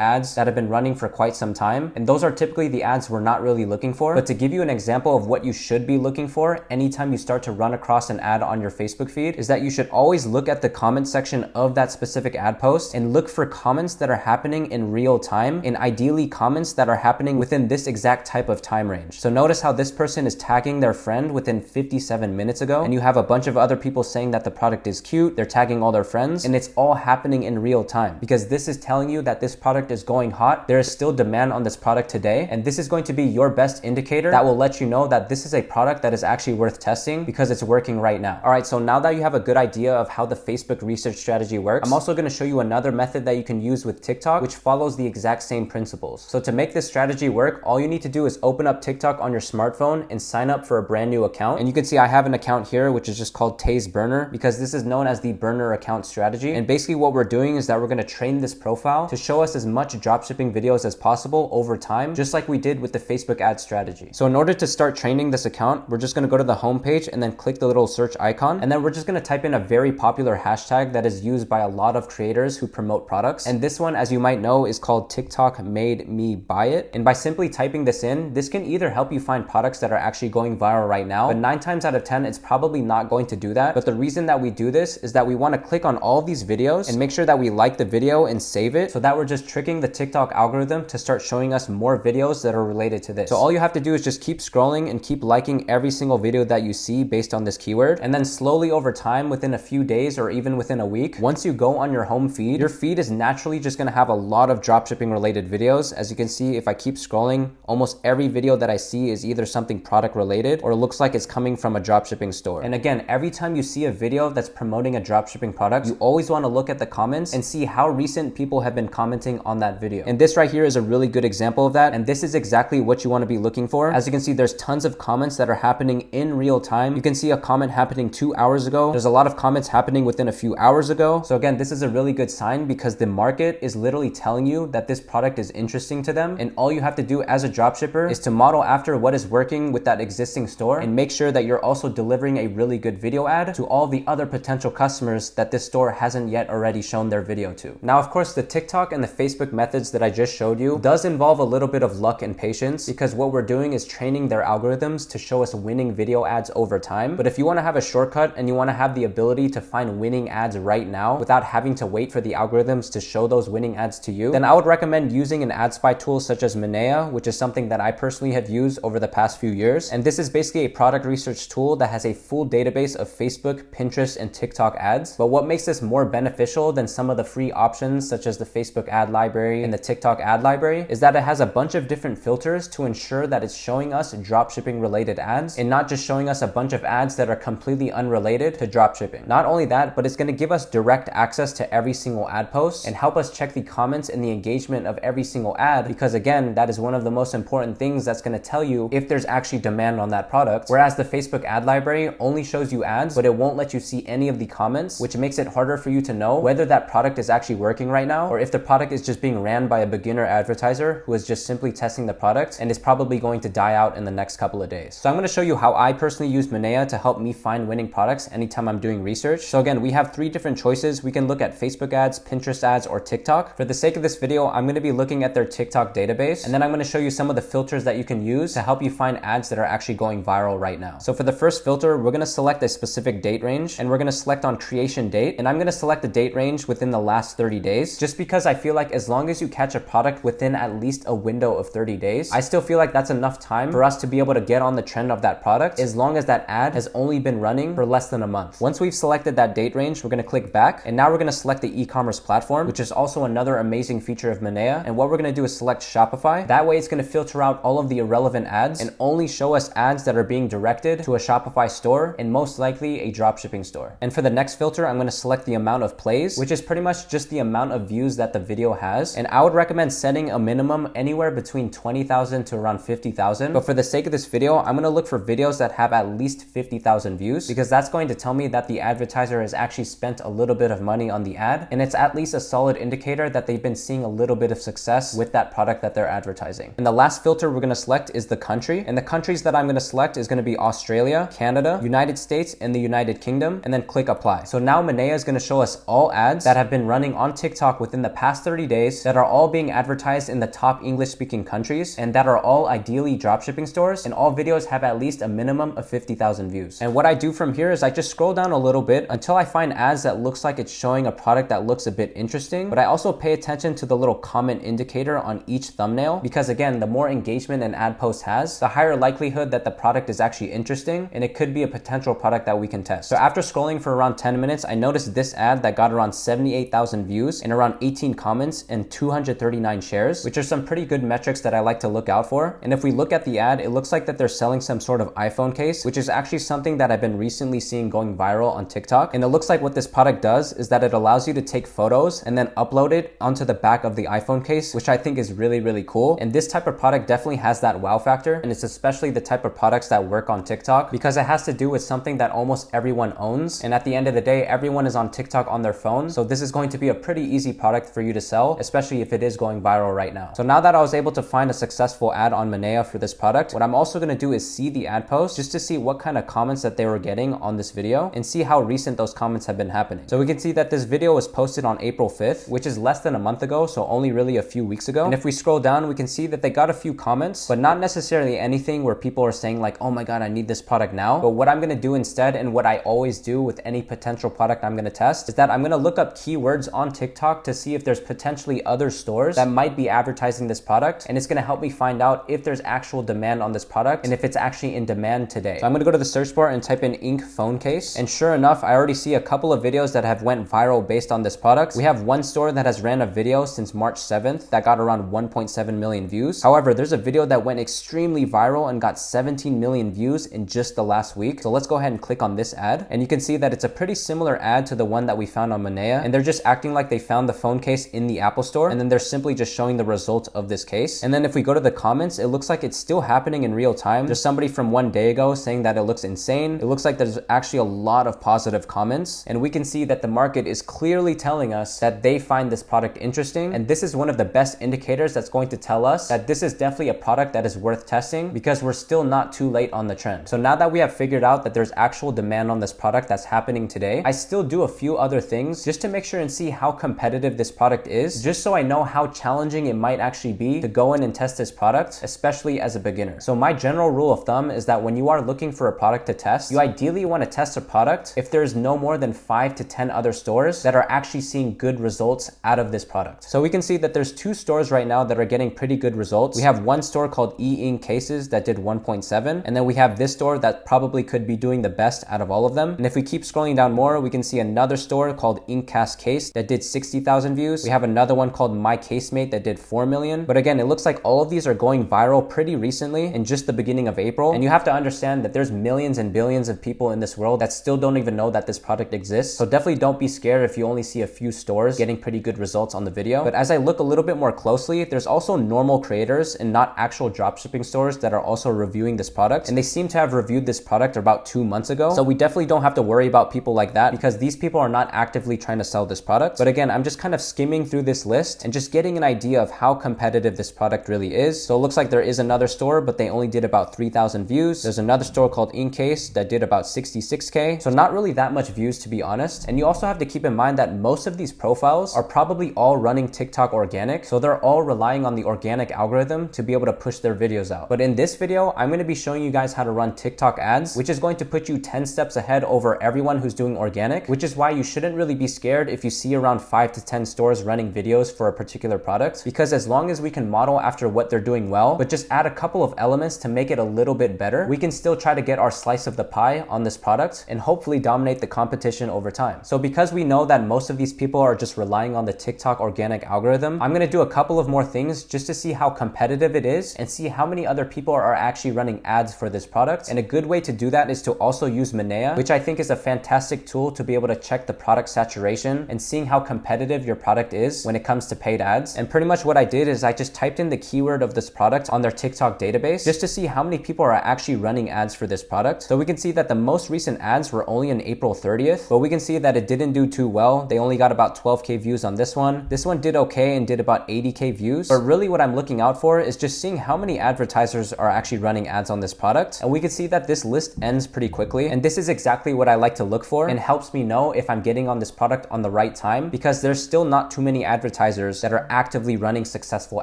ads that have been running for quite some time, and those are typically the ads we're not really looking for. But to give you an example of what you should be looking for anytime you start to run across an ad on your Facebook feed is that you should always look at the comment section of that specific ad post and look for comments that are happening in real time, and ideally comments that are happening within this exact type of time range. So notice how this person is tagging their friend within 57 minutes ago, and you have a bunch of other people saying that the product is cute, they're tagging all their friends, and it's all happening in real time because this is telling you that this product is going hot. There is still demand on this product today, and this is going to be your best indicator that will let you know that this is a product that is actually worth testing because it's working right now. All right, so now that you have a good idea of how the Facebook research strategy works, I'm also going to show you another method that you can use with TikTok, which follows the exact same principles. So to make this strategy work, all you need to do is open up TikTok on your smartphone and sign up for a brand new account. And you can see I have an account here, which is just called Tay's Burner, because this is known as the burner account strategy. And basically what we're doing is that we're going to train this profile to show us as much dropshipping videos as possible over time, just like we did with the Facebook ad strategy. So in order to start training this account, we're just going to go to the home page and then click the little search icon. And then we're just going to type in a very popular hashtag that is used by a lot of creators who promote products. And this one, as you might know, is called TikTok made me buy it. And by simply typing this in, this can either help you find products that are actually going viral right now, but 9 times out of 10, it's probably not going to do that. But the reason that we do this is that we want to click on all of these videos and make sure that we like the video and save it, so that we're just tricking the TikTok algorithm to start showing us more videos that are related to this. So all you have to do is just keep scrolling and keep liking every single video that you see based on this keyword. And then slowly over time, within a few days or even within a week, once you go on your home feed, your feed is naturally just going to have a lot of dropshipping related videos. As you can see, if I keep scrolling, almost every video that I see is either something product related or it looks like it's coming from a dropshipping store. And again, every time you see a video that's promoting a dropshipping product, you always want to look at the comments and see how recent people have been commenting on that video. And this right here is a really good example of that. And this is exactly what you want to be looking for. As you can see, there's tons of comments that are happening in real time. You can see a comment happening 2 hours ago. There's a lot of comments happening within a few hours ago. So again, this is a really good sign because the market is literally telling you that this product is interesting to them. And all you have to do as a dropshipper is to model after what is working with that existing store and make sure that you're also delivering a really good video ad to all the other potential customers that this store hasn't yet already shown their video to. Now, of course, the TikTok and the Facebook methods that I just showed you does involve a little bit of luck and patience, because what we're doing is training their algorithms to show us winning video ads over time. But if you want to have a shortcut and you want to have the ability to find winning ads right now without having to wait for the algorithms to show those winning ads to you, then I would recommend using an ad spy tool such as Minea, which is something that I personally have used over the past few years. And this is basically a product research tool that has a full database of Facebook, Pinterest, and TikTok ads. But what makes this more beneficial than some of the free options such as the Facebook ad library and the TikTok ad library is that it has a bunch of different filters to ensure that it's showing us dropshipping related ads and not just showing us a bunch of ads that are completely unrelated to dropshipping. Not only that, but it's going to give us direct access to every single ad post and help us check the comments and the engagement of every single ad, because again, that is one of the most important things that's going to tell you if there's actually demand on that product. Whereas the Facebook ad library only shows you ads, but it won't let you see any of the comments, which makes it harder for you to know whether that product is actually working right now or if the product is just being ran by a beginner advertiser who is just simply testing the product and is probably going to die out in the next couple of days. So I'm going to show you how I personally use Minea to help me find winning products anytime I'm doing research. So again, we have 3 different choices. We can look at Facebook ads, Pinterest ads, or TikTok. For the sake of this video, I'm going to be looking at their TikTok database, and then I'm going to show you some of the filters that you can use to help you find ads that are actually going viral right now. So for the first filter, we're going to select a specific date range, and we're going to select on creation date, and I'm going to select the date range within the last 30 days, just because I feel like as long as you catch a product within at least a window of 30 days, I still feel like that's enough time for us to be able to get on the trend of that product, as long as that ad has only been running for less than a month. Once we've selected that date range, we're going to click back, and now we're going to select the e-commerce platform, which is also another amazing feature of Minea. And what we're going to do is select Shopify. That way it's going to filter out all of the irrelevant ads and only show us ads that are being directed to a Shopify store and most likely likely a dropshipping store. And for the next filter, I'm going to select the amount of plays, which is pretty much just the amount of views that the video has. And I would recommend setting a minimum anywhere between 20,000 to around 50,000. But for the sake of this video, I'm going to look for videos that have at least 50,000 views, because that's going to tell me that the advertiser has actually spent a little bit of money on the ad. And it's at least a solid indicator that they've been seeing a little bit of success with that product that they're advertising. And the last filter we're going to select is the country. And the countries that I'm going to select is going to be Australia, Canada, United States, and the United Kingdom, and then click apply. So now Monea is going to show us all ads that have been running on TikTok within the past 30 days that are all being advertised in the top English speaking countries, and that are all ideally dropshipping stores, and all videos have at least a minimum of 50,000 views. And what I do from here is I just scroll down a little bit until I find ads that looks like it's showing a product that looks a bit interesting, but I also pay attention to the little comment indicator on each thumbnail, because again, the more engagement an ad post has, the higher likelihood that the product is actually interesting and it could be a potential product that we can test. So after scrolling for around 10 minutes, I noticed this ad that got around 78,000 views and around 18 comments and 239 shares, which are some pretty good metrics that I like to look out for. And if we look at the ad, it looks like that they're selling some sort of iPhone case, which is actually something that I've been recently seeing going viral on TikTok. And it looks like what this product does is that it allows you to take photos and then upload it onto the back of the iPhone case, which I think is really, really cool. And this type of product definitely has that wow factor. And it's especially the type of products that work on TikTok, because it has to do with something that almost everyone owns. And at the end of the day, everyone is on TikTok on their phone. So this is going to be a pretty easy product for you to sell, especially if it is going viral right now. So now that I was able to find a successful ad on Monea for this product, what I'm also going to do is see the ad post just to see what kind of comments that they were getting on this video and see how recent those comments have been happening. So we can see that this video was posted on April 5th, which is less than a month ago, so only really a few weeks ago. And if we scroll down, we can see that they got a few comments, but not necessarily anything where people are saying like, oh my God, I need this product now. But what I'm going to do instead, and what I always do with any potential product I'm going to test, is that I'm going to look up keywords on TikTok to see if there's potentially other stores that might be advertising this product. And it's going to help me find out if there's actual demand on this product and if it's actually in demand today. So I'm going to go to the search bar and type in ink phone case. And sure enough, I already see a couple of videos that have went viral based on this product. We have one store that has ran a video since March 7th that got around 1.7 million views. However, there's a video that went extremely viral and got 17 million views in just the last week. So let's go ahead and click on this ad. And you can see that it's a pretty similar ad to the one that we found on Monea. And they're just acting like they found the phone case in the Apple Store. And then they're simply just showing the result of this case. And then if we go to the comments, it looks like it's still happening in real time. There's somebody from one day ago saying that it looks insane. It looks like there's actually a lot of positive comments. And we can see that the market is clearly telling us that they find this product interesting. And this is one of the best indicators that's going to tell us that this is definitely a product that is worth testing, because we're still not too late on the trend. So now that we have figured out that there's actual demand on this product that's happening today, I still do a few other things just to make sure and see how competitive this product is, just so I know how challenging it might actually be to go in and test this product, especially as a beginner. So my general rule of thumb is that when you are looking for a product to test, you ideally want to test a product if there's no more than 5 to 10 other stores that are actually seeing good results out of this product. So we can see that there's 2 stores right now that are getting pretty good results. We have one store called e-ink cases that did 1.7, and then we have this store that probably could be doing the best out of all of them. And if we keep scrolling down more, we can see another store called Inkcast Case that did 60,000 views. We have another one called My Casemate that did 4 million. But again, it looks like all of these are going viral pretty recently in just the beginning of April. And you have to understand that there's millions and billions of people in this world that still don't even know that this product exists. So definitely don't be scared if you only see a few stores getting pretty good results on the video. But as I look a little bit more closely, there's also normal creators and not actual dropshipping stores that are also reviewing this product. And they seem to have reviewed this product about 2 months ago. So we definitely don't have to worry about people like that, because these people are not actively trying to sell this product. But again, I'm just kind of skimming through this list and just getting an idea of how competitive this product really is. So it looks like there is another store, but they only did about 3,000 views. There's another store called Incase that did about 66K. So not really that much views, to be honest. And you also have to keep in mind that most of these profiles are probably all running TikTok organic. So they're all relying on the organic algorithm to be able to push their videos out. But in this video, I'm going to be showing you guys how to run TikTok ads, which is going to put you 10 steps ahead over everyone who's doing organic, which is why you shouldn't really be scared if you see around 5 to 10 stores running videos for a particular product, because as long as we can model after what they're doing well, but just add a couple of elements to make it a little bit better, we can still try to get our slice of the pie on this product and hopefully dominate the competition over time. So because we know that most of these people are just relying on the TikTok organic algorithm, I'm going to do a couple of more things just to see how competitive it is and see how many other people are actually running ads for this product. And a good way to do that is to also use use Manea, which I think is a fantastic tool to be able to check the product saturation and seeing how competitive your product is when it comes to paid ads. And pretty much what I did is I just typed in the keyword of this product on their TikTok database just to see how many people are actually running ads for this product. So we can see that the most recent ads were only on April 30th, but we can see that it didn't do too well. They only got about 12K views on this one. This one did okay and did about 80K views. But really what I'm looking out for is just seeing how many advertisers are actually running ads on this product. And we can see that this list ends pretty quickly. And this is exactly what I like to look for and helps me know if I'm getting on this product on the right time, because there's still not too many advertisers that are actively running successful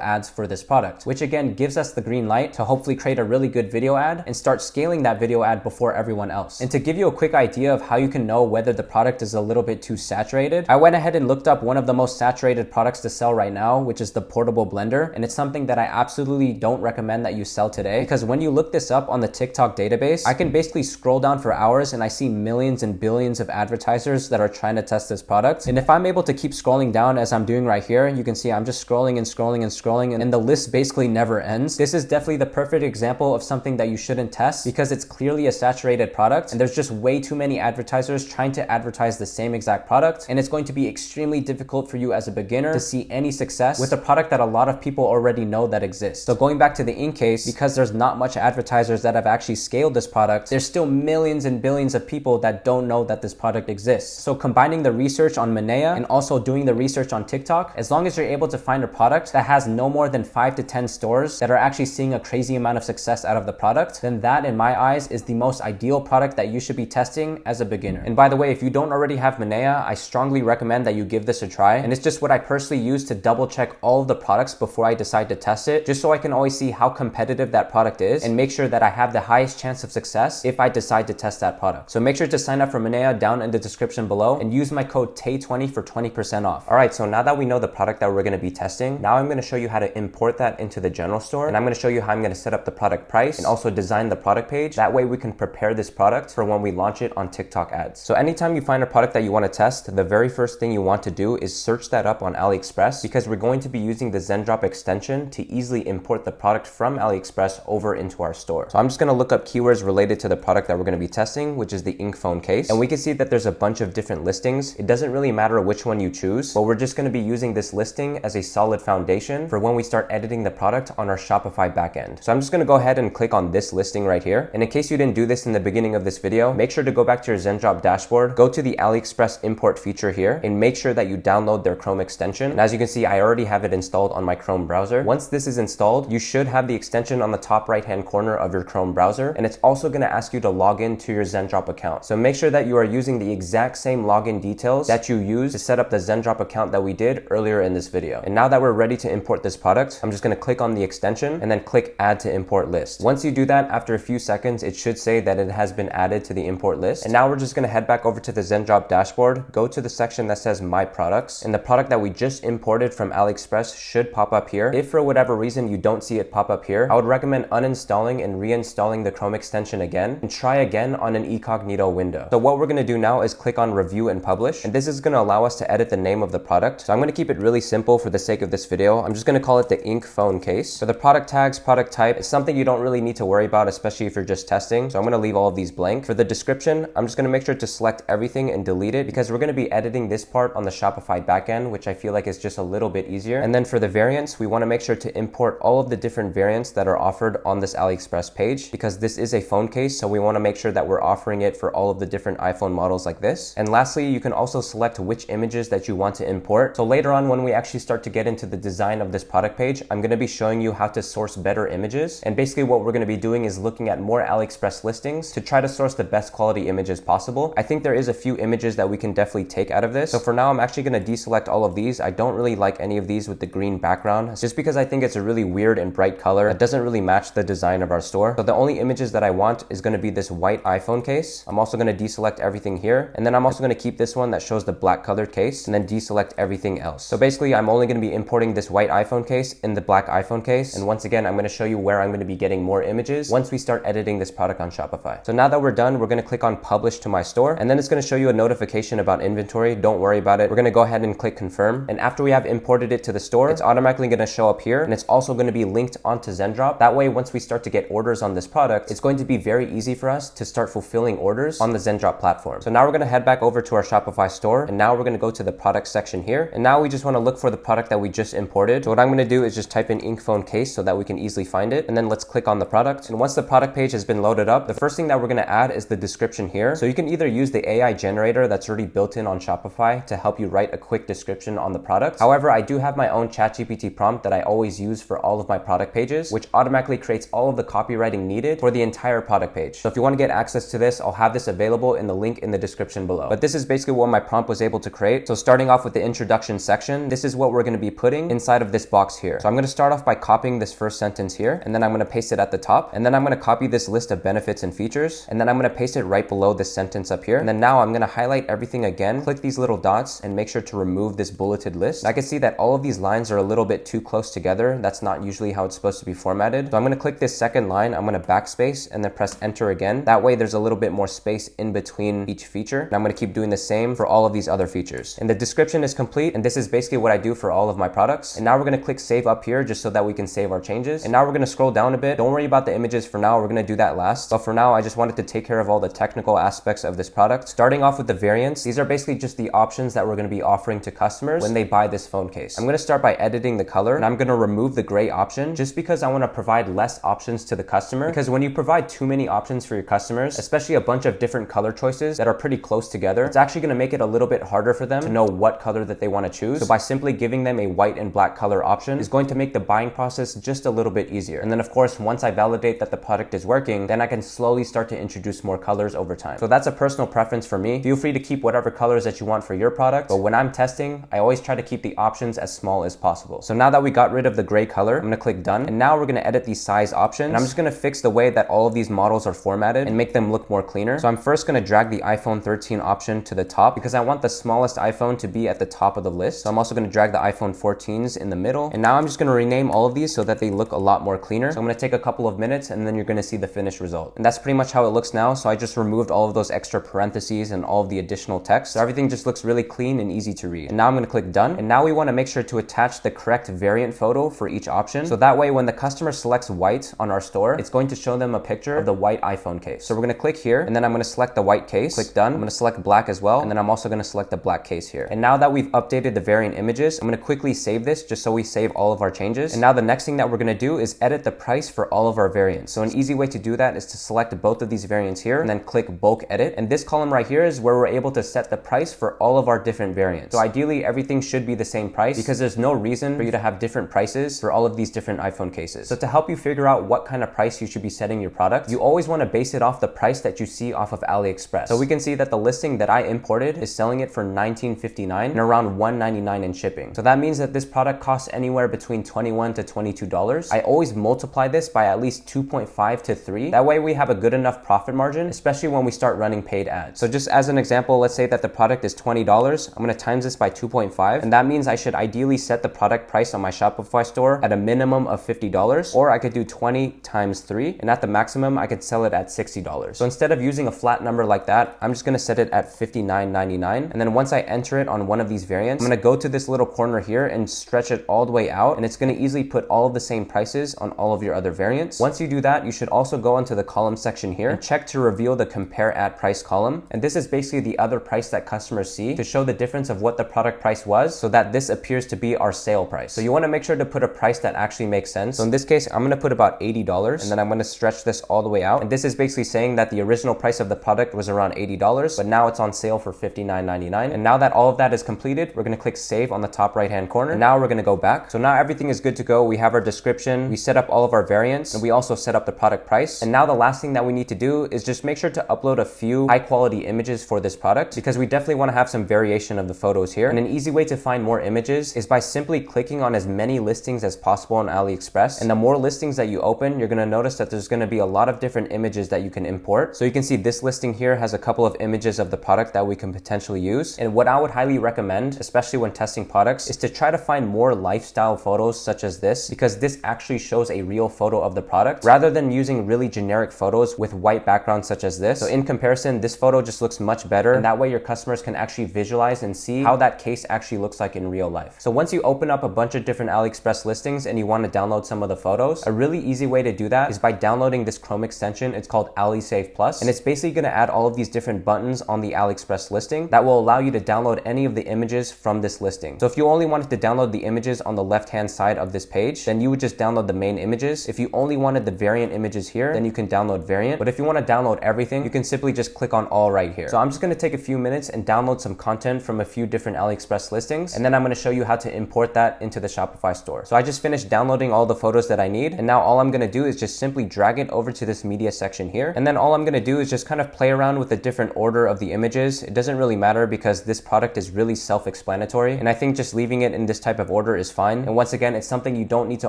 ads for this product, which again gives us the green light to hopefully create a really good video ad and start scaling that video ad before everyone else. And to give you a quick idea of how you can know whether the product is a little bit too saturated, I went ahead and looked up one of the most saturated products to sell right now, which is the portable blender. And it's something that I absolutely don't recommend that you sell today, because when you look this up on the TikTok database, I can basically scroll down for hours and I see millions and billions of advertisers that are trying to test this product. And if I'm able to keep scrolling down as I'm doing right here, you can see I'm just scrolling and scrolling and scrolling, and the list basically never ends. This is definitely the perfect example of something that you shouldn't test, because it's clearly a saturated product and there's just way too many advertisers trying to advertise the same exact product, and it's going to be extremely difficult for you as a beginner to see any success with a product that a lot of people already know that exists. So going back to the ink case, because there's not much advertisers that have actually scaled this product, there's still millions and billions of people that don't know that this product exists. So combining the research on Manea and also doing the research on TikTok, as long as you're able to find a product that has no more than 5 to 10 stores that are actually seeing a crazy amount of success out of the product, then that in my eyes is the most ideal product that you should be testing as a beginner. And by the way, if you don't already have Manea, I strongly recommend that you give this a try. And it's just what I personally use to double check all of the products before I decide to test it, just so I can always see how competitive that product is and make sure that I have the highest chance of success if I decide to test that product. So make sure to sign up for Manea down in the description below and use my code TAY20 for 20% off. All right, so now that we know the product that we're going to be testing, now I'm going to show you how to import that into the general store, and I'm going to show you how I'm going to set up the product price and also design the product page. That way we can prepare this product for when we launch it on TikTok ads. So anytime you find a product that you want to test, the very first thing you want to do is search that up on AliExpress, because we're going to be using the ZenDrop extension to easily import the product from AliExpress over into our store. So I'm just going to look up keywords related to the product that we're going to be testing, which is the ink phone case. And we can see that there's a bunch of different listings. It doesn't really matter which one you choose, but we're just going to be using this listing as a solid foundation for when we start editing the product on our Shopify backend. So I'm just going to go ahead and click on this listing right here. And in case you didn't do this in the beginning of this video, make sure to go back to your ZenDrop dashboard, go to the AliExpress import feature here, and make sure that you download their Chrome extension. And as you can see, I already have it installed on my Chrome browser. Once this is installed, you should have the extension on the top right hand corner of your Chrome browser, and it's also going to ask you to log in to your ZenDrop account. So make sure that you are using the exact same login details that you used to set up the ZenDrop account that we did earlier in this video. And now that we're ready to import this product, I'm just going to click on the extension and then click add to import list. Once you do that, after a few seconds, it should say that it has been added to the import list. And now we're just going to head back over to the ZenDrop dashboard, go to the section that says my products, and the product that we just imported from AliExpress should pop up here. If for whatever reason you don't see it pop up here, I would recommend uninstalling and reinstalling the Chrome extension again and try again on an incognito window. So what we're going to do now is click on review and publish, and this is going to allow us to edit the name of the product. So I'm going to keep it really simple for the sake of this video. I'm just going to call it the ink phone case. For the product tags, product type, it's something you don't really need to worry about, especially if you're just testing. So I'm going to leave all of these blank. For the description, I'm just going to make sure to select everything and delete it, because we're going to be editing this part on the Shopify backend, which I feel like is just a little bit easier. And then for the variants, we want to make sure to import all of the different variants that are offered on this AliExpress page, because this is a phone case. So we want to make sure that we're offering it for all of the different iPhone models like this. And lastly, you can also select which images that you want to import. So later on, when we actually start to get into the design of this product page, I'm going to be showing you how to source better images. And basically what we're going to be doing is looking at more AliExpress listings to try to source the best quality images possible. I think there is a few images that we can definitely take out of this. So for now, I'm actually going to deselect all of these. I don't really like any of these with the green background, just because I think it's a really weird and bright color. It doesn't really match the design of our store. So the only images that I want is going to be this white iPhone case. I'm also going to deselect everything here. And then I'm also going to keep this one that shows the black colored case and then deselect everything else. So basically, I'm only going to be importing this white iPhone case in the black iPhone case. And once again, I'm going to show you where I'm going to be getting more images once we start editing this product on Shopify. So now that we're done, we're going to click on publish to my store, and then it's going to show you a notification about inventory. Don't worry about it. We're going to go ahead and click confirm. And after we have imported it to the store, it's automatically going to show up here, and it's also going to be linked onto ZenDrop. That way, once we start to get orders on this product, it's going to be very easy for us to start fulfilling orders on the Zendrop platform. So now we're going to head back over to our Shopify store, and now we're going to go to the product section here. And now we just want to look for the product that we just imported. So what I'm going to do is just type in ink phone case so that we can easily find it. And then let's click on the product. And once the product page has been loaded up, the first thing that we're going to add is the description here. So you can either use the AI generator that's already built in on Shopify to help you write a quick description on the product. However, I do have my own ChatGPT prompt that I always use for all of my product pages, which automatically creates all of the copywriting needed for the entire product page. So if you want to get access to this, I'll have this available in the link in the description below. But this is basically what my prompt was able to create. So starting off with the introduction section, this is what we're going to be putting inside of this box here. So I'm going to start off by copying this first sentence here, and then I'm going to paste it at the top, and then I'm going to copy this list of benefits and features, and then I'm going to paste it right below this sentence up here. And then now I'm going to highlight everything again, click these little dots, and make sure to remove this bulleted list. And I can see that all of these lines are a little bit too close together. That's not usually how it's supposed to be formatted. So I'm going to click this second line, I'm going to backspace, and then press enter again. That way there's a little bit more space in between each feature. And I'm going to keep doing the same for all of these other features. And the description is complete, and this is basically what I do for all of my products. And now we're going to click save up here just so that we can save our changes. And now we're going to scroll down a bit. Don't worry about the images for now. We're going to do that last. But for now, I just wanted to take care of all the technical aspects of this product. Starting off with the variants, these are basically just the options that we're going to be offering to customers when they buy this phone case. I'm going to start by editing the color, and I'm going to remove the gray option just because I want to provide less options to the customer. Because when you provide too many options for your customers, especially a bunch of different color choices that are pretty close together, it's actually going to make it a little bit harder for them to know what color that they want to choose. So by simply giving them a white and black color option is going to make the buying process just a little bit easier. And then of course, once I validate that the product is working, then I can slowly start to introduce more colors over time. So that's a personal preference for me. Feel free to keep whatever colors that you want for your product, but when I'm testing, I always try to keep the options as small as possible. So now that we got rid of the gray color, I'm going to click done, and now we're going to edit these size options, and I'm just going to fix the way that all of these models are formatted and make them look more cleaner. So I'm first going to drag the iPhone 13 option to the top because I want the smallest iPhone to be at the top of the list. So I'm also going to drag the iPhone 14s in the middle, and now I'm just going to rename all of these so that they look a lot more cleaner. So I'm going to take a couple of minutes, and then you're going to see the finished result. And that's pretty much how it looks now. So I just removed all of those extra parentheses and all of the additional text. So everything just looks really clean and easy to read. And now I'm going to click done. And now we want to make sure to attach the correct variant photo for each option. So that way, when the customer selects white on our store, it's going to show them a picture of the white iPhone case. So we're going to click here, and then I'm going to select the white case, click done. I'm going to select black as well. And then I'm also going to select the black case here. And now that we've updated the variant images, I'm going to quickly save this just so we save all of our changes. And now the next thing that we're going to do is edit the price for all of our variants. So an easy way to do that is to select both of these variants here and then click bulk edit. And this column right here is where we're able to set the price for all of our different variants. So ideally everything should be the same price because there's no reason for you to have different prices for all of these different iPhone cases. So to help you figure out what kind of price you should be setting your product, you always want to base it off the price that you see off of AliExpress. So we can see that the listing that I imported is selling it for $19.59 and around $1.99 in shipping. So that means that this product costs anywhere between $21 to $22. I always multiply this by at least 2.5 to 3. That way we have a good enough profit margin, especially when we start running paid ads. So just as an example, let's say that the product is $20. I'm going to times this by 2.5, and that means I should ideally set the product price on my Shopify store at a minimum of $50, or I could do 20 times 3, and at the maximum I could sell it at $60. So instead of using a flat number like that, I'm just going to set it at $59.99, and then once I enter it on one of these variants, I'm going to go to this little corner here and stretch it all the way out, and it's going to easily put all of the same prices on all of your other variants. Once you do that, you should also go into the column section here and check to reveal the compare at price column, and this is basically the other price that customers see to show the difference of what the product price was, so that this appears to be our sale price. So you want to make sure to put a price that actually makes sense. So in this case, I'm going to put about $80, and then I'm going to stretch this all the way out, and this is basically saying that the original price of the product was around $80, but now it's on sale for $59.99. And now that all of that is completed, we're going to click save on the top right hand corner. And now we're going to go back. So now everything is good to go. We have our description, we set up all of our variants, and we also set up the product price. And now the last thing that we need to do is just make sure to upload a few high quality images for this product, because we definitely want to have some variation of the photos here. And an easy way to find more images is by simply clicking on as many listings as possible on AliExpress. And the more listings that you open, you're going to notice that there's going to be a lot of different images that you can import. So you can see this listing here has a couple of images of the product that we can potentially use. And what I would highly recommend, especially when testing products, is to try to find more lifestyle photos such as this, because this actually shows a real photo of the product rather than using really generic photos with white backgrounds such as this. So in comparison, this photo just looks much better, and that way your customers can actually visualize and see how that case actually looks like in real life. So once you open up a bunch of different AliExpress listings and you want to download some of the photos, a really easy way to do that is by downloading this Chrome extension. It's called AliSave Save Plus, and it's basically going to add all of these different buttons on the AliExpress listing that will allow you to download any of the images from this listing. So if you only wanted to download the images on the left-hand side of this page, then you would just download the main images. If you only wanted the variant images here, then you can download variant. But if you want to download everything, you can simply just click on all right here. So I'm just going to take a few minutes and download some content from a few different AliExpress listings, and then I'm going to show you how to import that into the Shopify store. So I just finished downloading all the photos that I need, and now all I'm going to do is just simply drag it over to this media section here, and then all I'm going to do is just kind of play around with the different order of the images. It doesn't really matter because this product is really self-explanatory, and I think just leaving it in this type of order is fine. And once again, it's something you don't need to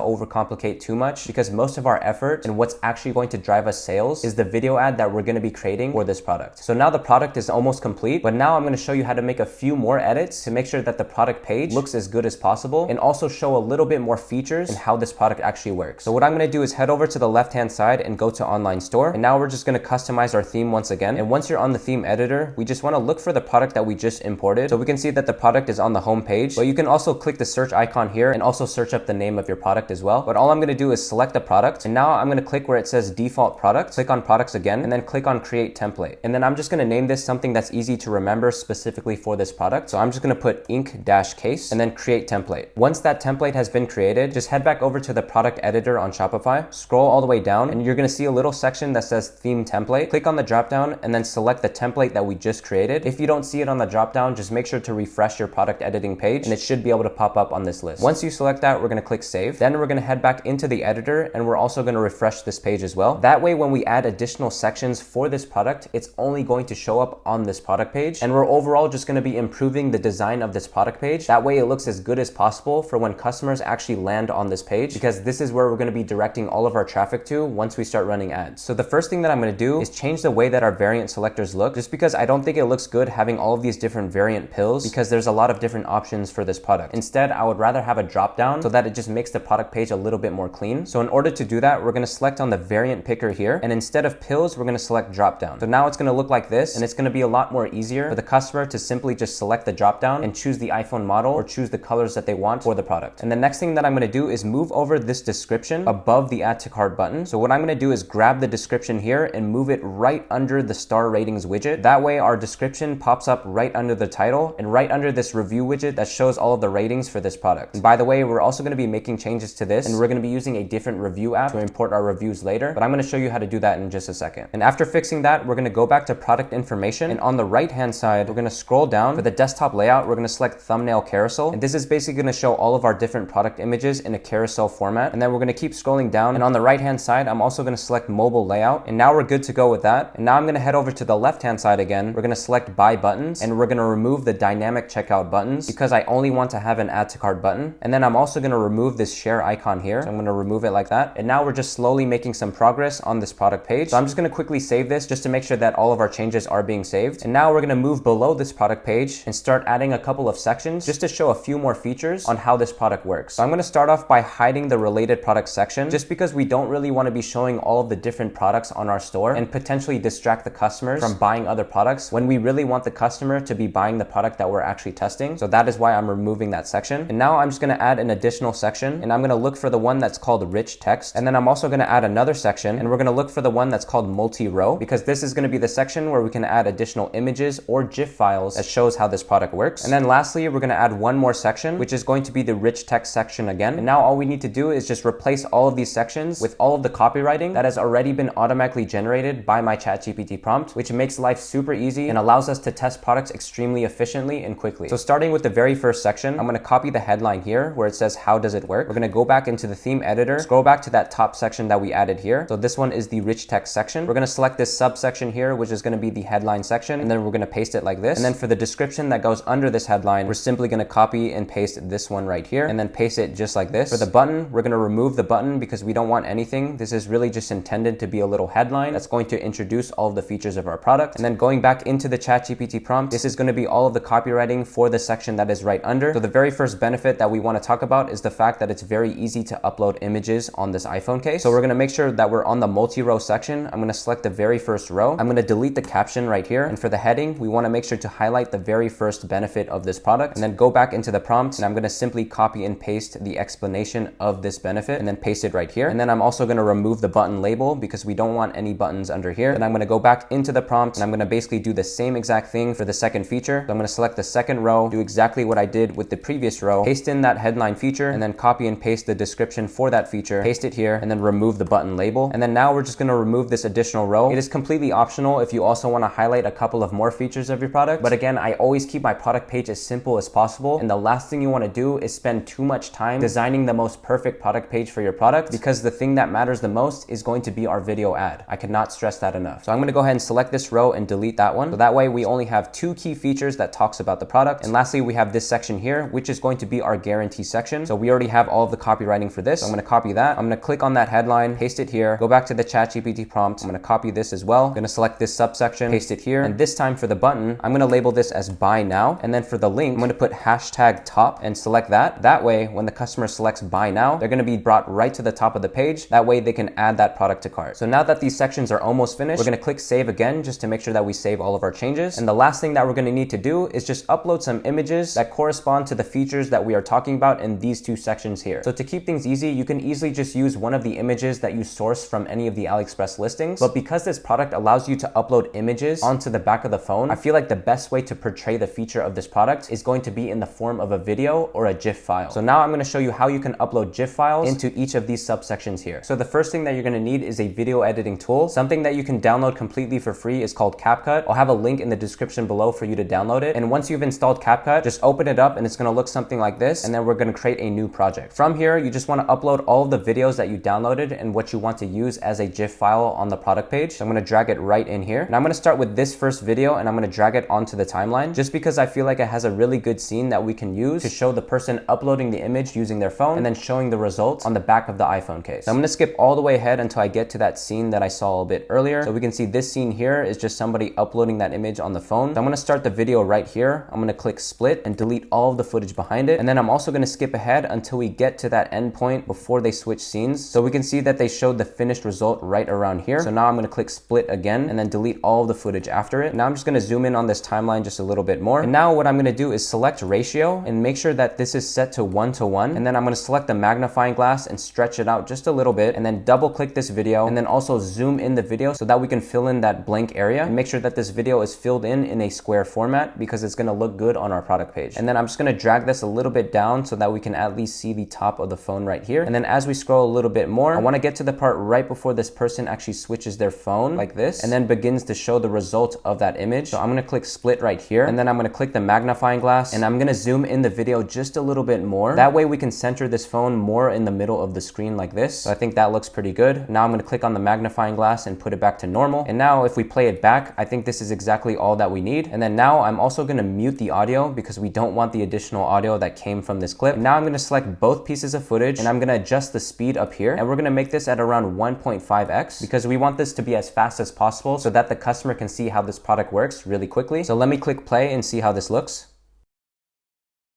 overcomplicate too much, because most of our effort and what's actually going to drive us sales is the video ad that we're going to be creating for this product. So now the product is almost complete, but now I'm going to show you how to make a few more edits to make sure that the product page looks as good as possible, and also show a little bit more features and how this product actually works. So what I'm going to do is head over to the left-hand side and go to online store, and now we're just going to customize our theme once again. And once you're on the theme editor, we just want to look for the product that we just imported. So we can see that the product is on the home page, but you can also click the search icon here and also search up the name of your product as well. But all I'm going to do is select the product, and now I'm going to click where it says default product, click on products again, and then click on create template. And then I'm just going to name this something that's easy to remember specifically for this product. So I'm just going to put ink-case and then create template. Once that template has been created, just head back over to the product editor on Shopify, scroll all the way down, and you're going to see a little section that says theme template. Click on the drop down and then select the template that we just created. If you don't see it on the drop down, just make sure to refresh your product editing page, and it should be able to pop up on this list. Once you select that, we're going to click save. Then we're going to head back into the editor, and we're also going to refresh this page as well. That way, when we add additional sections for this product, it's only going to show up on this product page, and we're overall just going to be improving the design of this product page. That way it looks as good as possible for when customers actually land on this page, because this is where we're going to be directing all of our traffic to once we start running ads. So the first thing that I'm going to do is change the way that our variant selectors look, just because I don't think it looks good having all of these different variant pills, because there's a lot of different options for this product. Instead, I would rather have a drop down so that it just makes the product page a little bit more clean. So in order to do that, we're going to select on the variant picker here, and instead of pills, we're going to select drop down. So now it's going to look like this, and it's going to be a lot more easier for the customer to simply just select the drop down and choose the iPhone model or choose the colors that they want for the product. And the next thing that I'm going to do is move over this description above the add to cart button. So what I'm going to do is grab the description here and move it right under the star ratings widget. That way our description pops up right under the title and right under this review widget that shows all of the ratings for this product. And by the way, we're also going to be making changes to this, and we're going to be using a different review app to import our reviews later, but I'm going to show you how to do that in just a second. And after fixing that, we're going to go back to product information, and on the right hand side, we're going to scroll down. For the desktop layout, we're going to select thumbnail carousel, and this is basically going to show all of our different product images in a carousel format. And then we're going to keep scrolling down, and on the right hand side, I'm also going to select mobile layout, and now we're good to go with that. And now I'm going to head over to the left hand side again. We're going to select buy buttons, and we're going to remove the dynamic checkout buttons because I only want to have an add to cart button. And then I'm also going to remove this share icon here. So I'm going to remove it like that. And now we're just slowly making some progress on this product page. So I'm just going to quickly save this just to make sure that all of our changes are being saved. And now we're going to move below this product page and start adding a couple of sections just to show a few more features on how this product works. So I'm going to start off by hiding the related product section, just because we don't really want to be showing all of the different products on our store and potentially distract the customers from buying other products when we really want the customer to be buying the product that we're actually testing. So that is why I'm removing that section. And now I'm just going to add an additional section, and I'm going to look for the one that's called rich text. And then I'm also going to add another section, and we're going to look for the one that's called multi-row, because this is going to be the section where we can add additional images or GIF files that shows how this product works. And then lastly, we're going to add one more section, which is going to be the rich text section again. And now all we need to do is just replace all of these sections with all of the copywriting that has already been automatically generated by my ChatGPT prompt, which makes life super easy and allows us to test products extremely efficiently and quickly. So starting with the very first section, I'm going to copy the headline here where it says, how does it work? We're going to go back into the theme editor, scroll back to that top section that we added here. So this one is the rich text section. We're going to select this subsection here, which is going to be the headline section, and then we're going to paste it like this. And then for the description that goes under this headline, we're simply going to copy and paste this one right here, and then paste it just like this. For the button, we're going to remove the button because we don't want anything. This is really just intended to be a little headline that's going to introduce all of the features of our product. And then going back into the ChatGPT prompt, this is going to be all of the copywriting for the section that is right under. So the very first benefit that we want to talk about is the fact that it's very easy to upload images on this iPhone case. So we're going to make sure that we're on the multi-row section. I'm going to select the very first row. I'm going to delete the caption right here. And for the heading, we want to make sure to highlight the very first benefit of this product, and then go back into the prompt, and I'm going to simply copy and paste the explanation of this benefit and then paste it right here. And then I'm also going to remove the button label because we don't want any button buttons under here. Then I'm going to go back into the prompt and I'm going to basically do the same exact thing for the second feature. So I'm going to select the second row, do exactly what I did with the previous row, paste in that headline feature, and then copy and paste the description for that feature, paste it here, and then remove the button label. And then now we're just going to remove this additional row. It is completely optional if you also want to highlight a couple of more features of your product. But again, I always keep my product page as simple as possible. And the last thing you want to do is spend too much time designing the most perfect product page for your product, because the thing that matters the most is going to be our video ad. I cannot stress that enough. So I'm going to go ahead and select this row and delete that one. So that way we only have 2 key features that talks about the product. And lastly, we have this section here, which is going to be our guarantee section. So we already have all of the copywriting for this. So I'm going to copy that. I'm going to click on that headline, paste it here, go back to the ChatGPT prompt. I'm going to copy this as well. I'm going to select this subsection, paste it here. And this time for the button, I'm going to label this as buy now. And then for the link, I'm going to put hashtag top and select that. That way, when the customer selects buy now, they're going to be brought right to the top of the page. That way they can add that product to cart. So now that these sections are almost finished, we're going to click save again, just to make sure that we save all of our changes. And the last thing that we're going to need to do is just upload some images that correspond to the features that we are talking about in these 2 sections here. So to keep things easy, you can easily just use one of the images that you source from any of the AliExpress listings. But because this product allows you to upload images onto the back of the phone, I feel like the best way to portray the feature of this product is going to be in the form of a video or a GIF file. So now I'm going to show you how you can upload GIF files into each of these subsections here. So the first thing that you're going to need is a video editing tool. Something that you can download completely for free is called CapCut. I'll have a link in the description below for you to download it. And once you've installed CapCut, just open it up and it's going to look something like this. And then we're going to create a new project. From here, you just want to upload all of the videos that you downloaded and what you want to use as a GIF file on the product page. So I'm going to drag it right in here. And I'm going to start with this first video and I'm going to drag it onto the timeline, just because I feel like it has a really good scene that we can use to show the person uploading the image using their phone and then showing the results on the back of the iPhone case. So I'm going to skip all the way ahead until I get to that scene that I saw a bit earlier. So we can see this scene here is just somebody uploading that image on the phone. So I'm going to start the video right here. I'm going to click split and delete all of the footage behind it. And then I'm also going to skip ahead until we get to that end point before they switch scenes. So we can see that they showed the finished result right around here. So now I'm going to click split again and then delete all of the footage after it. Now I'm just going to zoom in on this timeline just a little bit more. And now what I'm going to do is select ratio and make sure that this is set to 1:1. And then I'm going to select the magnifying glass and stretch it out just a little bit, and then double click this video and then also zoom in the video so that we can fill in that blank area and make sure that this video is filled in a square format, because it's going to look good on our product page. And then I'm just going to drag this a little bit down so that we can at least see the top of the phone right here. And then as we scroll a little bit more, I want to get to the part right before this person actually switches their phone like this and then begins to show the result of that image. So I'm going to click split right here, and then I'm going to click the magnifying glass and I'm going to zoom in the video just a little bit more. That way we can center this phone more in the middle of the screen like this. So I think that looks pretty good. Now I'm going to click on the magnifying glass and put it back to normal. And now if we play it back, I think this is exactly all that we need. And then now I'm also going to mute the audio because we don't want the additional audio that came from this clip. Now I'm going to select both pieces of footage and I'm going to adjust the speed up here. And we're going to make this at around 1.5x because we want this to be as fast as possible so that the customer can see how this product works really quickly. So let me click play and see how this looks.